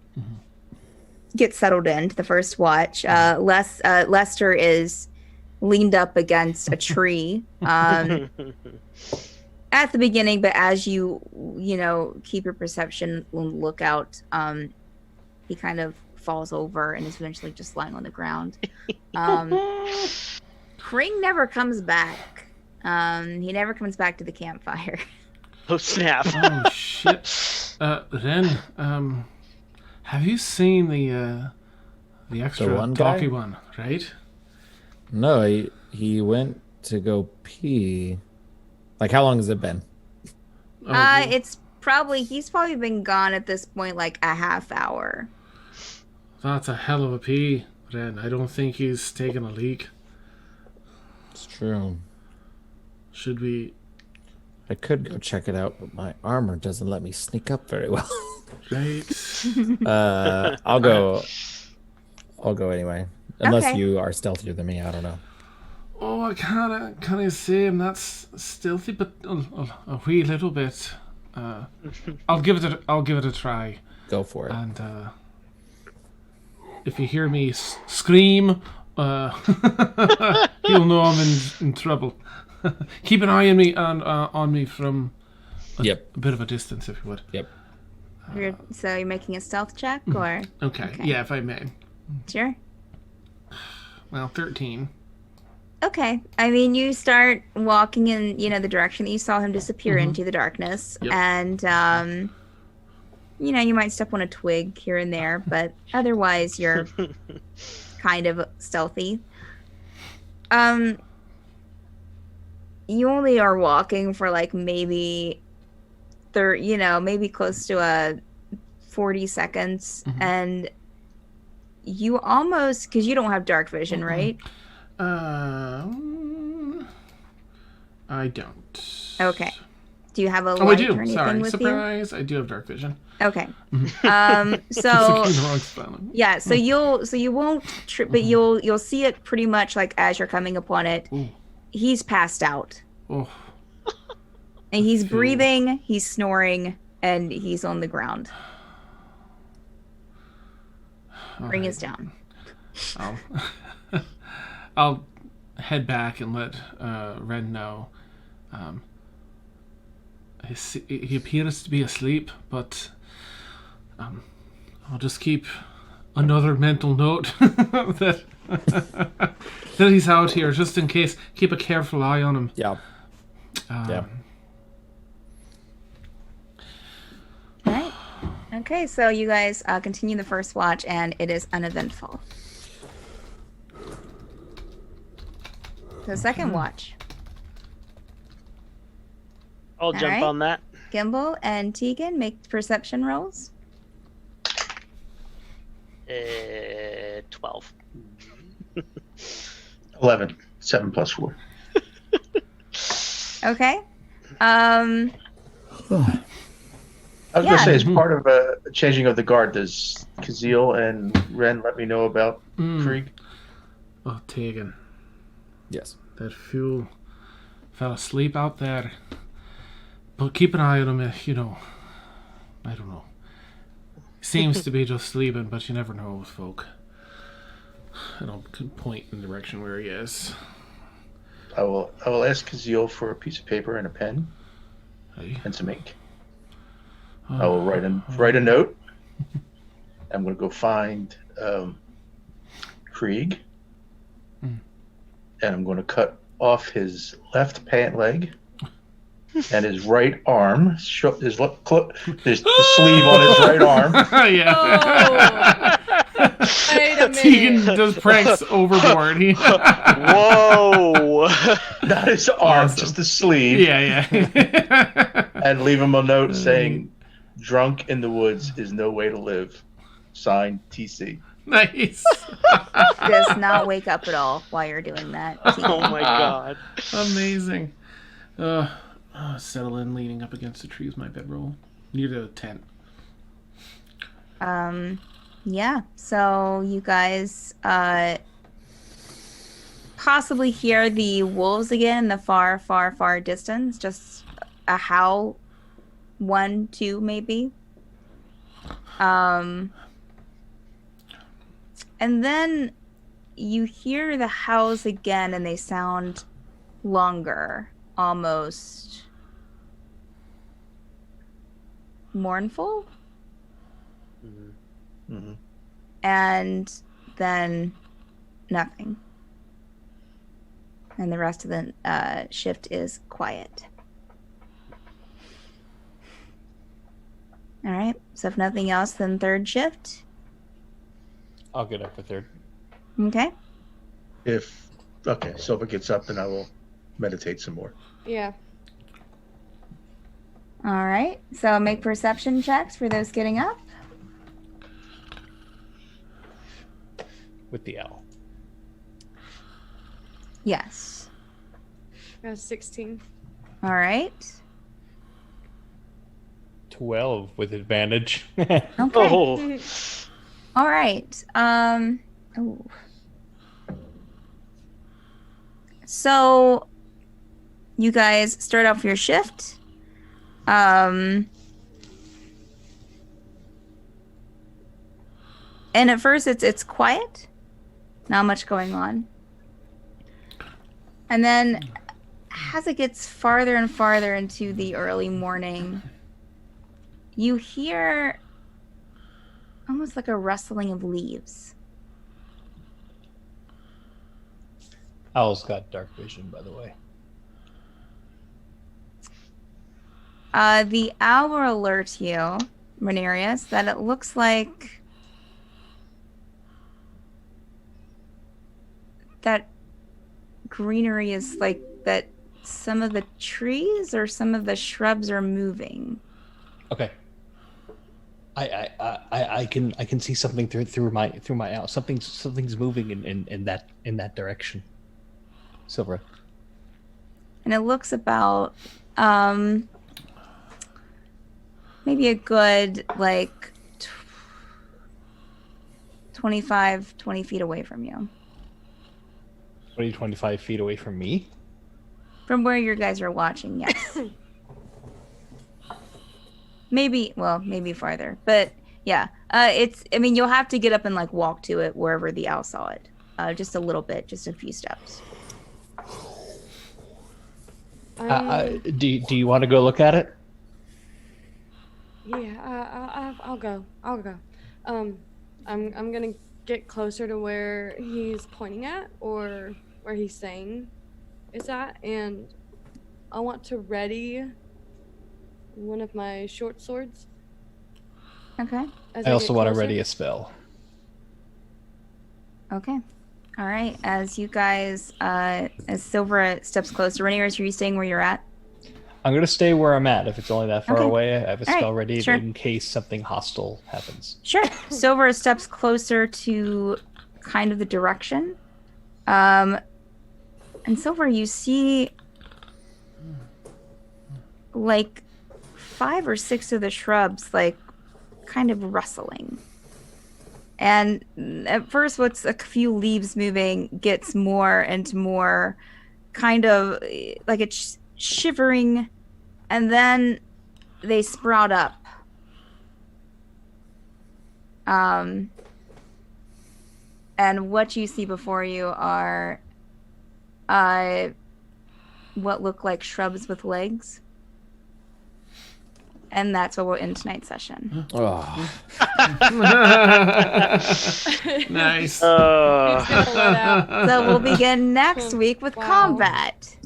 get settled into the first watch, Lester is leaned up against a tree at the beginning, but as you keep your perception and look out, he kind of falls over and is eventually just lying on the ground. Kring never comes back. He never comes back to the campfire. Oh snap! Oh shit! Then, have you seen the extra talky one? Right? No, he went to go pee. Like, how long has it been? He's probably been gone at this point like a half hour. That's a hell of a pee, Ren. I don't think he's taken a leak. It's true. Should we? I could go check it out, but my armor doesn't let me sneak up very well. Right. I'll go anyway. Unless Okay. you are stealthier than me, I don't know. Oh, I can't say I'm not stealthy, but a wee little bit. I'll give it a try. Go for it. And if you hear me scream, you'll know I'm in trouble. Keep an eye on me from a bit of a distance, if you would. Yep. So you're making a stealth check, or? Okay. Yeah, if I may. Sure. Well, 13. Okay. I mean, you start walking in, the direction that you saw him disappear into the darkness, and you might step on a twig here and there, but otherwise you're kind of stealthy. You only are walking for like maybe maybe close to 40 seconds, and you almost, because you don't have dark vision, right? I don't. Okay. Do you have a I light do. or anything Sorry. with Surprise! I do have dark vision. you? Okay. So yeah, so you won't trip, but you'll see it pretty much like as you're coming upon it. Ooh. He's passed out. Oh. And he's breathing, he's snoring, and he's on the ground. Bring us down. I'll head back and let Ren know. He appears to be asleep, but I'll just keep another mental note that he's out here, just in case. Keep a careful eye on him. Yeah. All right. Okay, so you guys continue the first watch, and it is uneventful. The second watch. I'll jump on that. Gimbal and Tegan, make perception rolls. 12. 11. 7 plus 4. Okay. I was going to say, as part of a changing of the guard, does Kazeel and Ren let me know about Krieg? Oh, Tegan. Yes. That fool fell asleep out there. But keep an eye on him, I don't know. Seems to be just sleeping, but you never know with folk. And I'll point in the direction where he is. I will ask Kazeel for a piece of paper and a pen and some ink. I will write a note. I'm going to go find Krieg, and I'm going to cut off his left pant leg and his right arm. His the sleeve on his right arm. Yeah. Oh. Wait a minute. Tegan does pranks overboard. Whoa! Not his arm, just the sleeve. Yeah. And leave him a note saying, "Drunk in the woods is no way to live." Signed, TC. Nice. Does not wake up at all while you're doing that. Oh my god. Amazing. Settle in, leaning up against the tree is my bedroll. Near the tent. Yeah, so you guys possibly hear the wolves again in the far, far, far distance. Just a howl. 1, 2 maybe. And then you hear the howls again, and they sound longer, almost mournful. Mm-hmm. And then nothing. And the rest of the shift is quiet. All right. So if nothing else, then third shift. I'll get up for third. Okay. Silva gets up, then I will meditate some more. Yeah. All right. So make perception checks for those getting up. With the L. Yes. Got 16. All right. 12 with advantage. Okay. Oh. All right. Oh. So you guys start off your shift. And at first it's quiet. Not much going on. And then as it gets farther and farther into the early morning, you hear almost like a rustling of leaves. Owl's got dark vision, by the way. The owl will alert you, Renarius, that it looks like that greenery is like that some of the trees or some of the shrubs are moving. Okay. I can see something through my owl. Something's moving in that direction. Silvera. And it looks about maybe a good like 20 feet away from you. 25 feet away from me? From where you guys are watching, yes. maybe farther. But yeah, you'll have to get up and like walk to it wherever the owl saw it. Just a little bit, just a few steps. Do you want to go look at it? Yeah, I'll go. I'm gonna get closer to where he's pointing at or where he's saying it's at, and I want to ready one of my short swords. Okay. I also want to ready a spell. Okay. All right. As you guys, as Silvera steps closer, Renarius, are you staying where you're at? I'm going to stay where I'm at. If it's only that far Okay. away, I have a spell ready sure. in case something hostile happens. Sure. Silvera steps closer to kind of the direction. And Silvera, you see like 5 or 6 of the shrubs like kind of rustling. And at first what's a few leaves moving gets more and more kind of like it's shivering, and then they sprout up. And what you see before you are what look like shrubs with legs. And that's where we'll end tonight's session. Oh. Nice. So we'll begin next week with combat.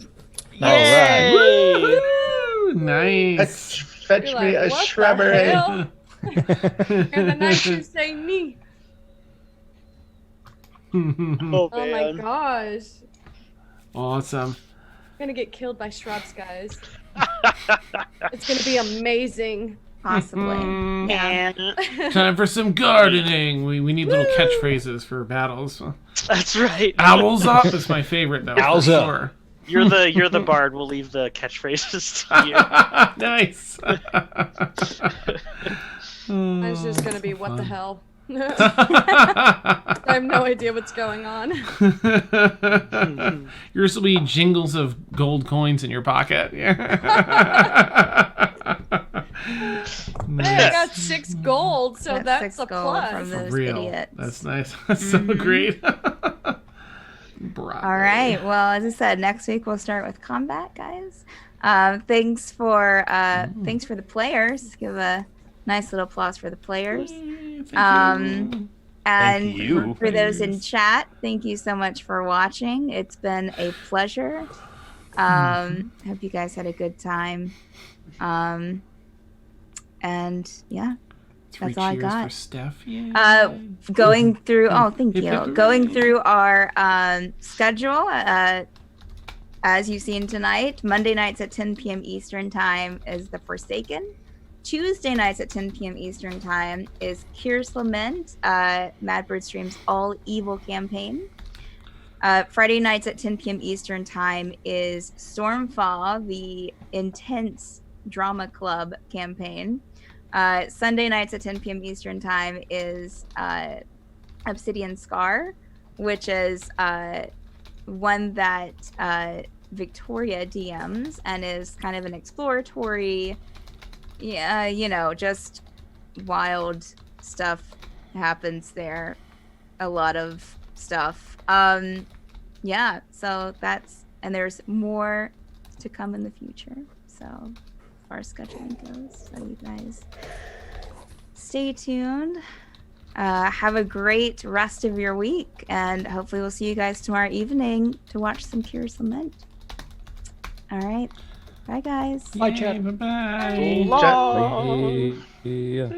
All right. Woo! Nice. Fetch You're me like, a "What the shrubbery." hell?" And the night you say me. Oh, Oh my man. gosh. Awesome. I'm gonna get killed by shrubs, guys. It's gonna be amazing. Possibly. Yeah. Time for some gardening. We need little catchphrases for battles. That's right. Owls up is my favorite though. Owls for up. sure. You're the bard. We'll leave the catchphrases to you. Nice. It's just gonna be what the hell. I have no idea what's going on. Yours will be jingles of gold coins in your pocket. Hey, I got 6 gold, so Got that's 6 a gold plus. from those Real. idiots. That's nice. That's so great. Bravo. All right. Well, as I said, next week we'll start with combat, guys. Thanks for the players. Give a nice little applause for the players. Thank you. And Thank you. for those in chat, thank you so much for watching. It's been a pleasure. Hope you guys had a good time. And yeah, 3 that's all I cheers got. for Steph. Yay. Going through thank Hip, you. hip, Going hooray. through our schedule, as you've seen tonight, Monday nights at 10 p.m. Eastern time is The Forsaken. Tuesday nights at 10 p.m. Eastern time is Kier's Lament, Madbird Stream's All Evil campaign. Friday nights at 10 p.m. Eastern time is Stormfall, the intense drama club campaign. Sunday nights at 10 p.m. Eastern time is Obsidian Scar, which is one that Victoria DMs and is kind of an exploratory, just wild stuff happens there. A lot of stuff. Yeah, so and there's more to come in the future. So as far as scheduling goes, so you guys stay tuned. Have a great rest of your week, and hopefully we'll see you guys tomorrow evening to watch some Curious Lament. All right. Bye, guys. Bye, chat. Bye-bye. Chat. Yeah.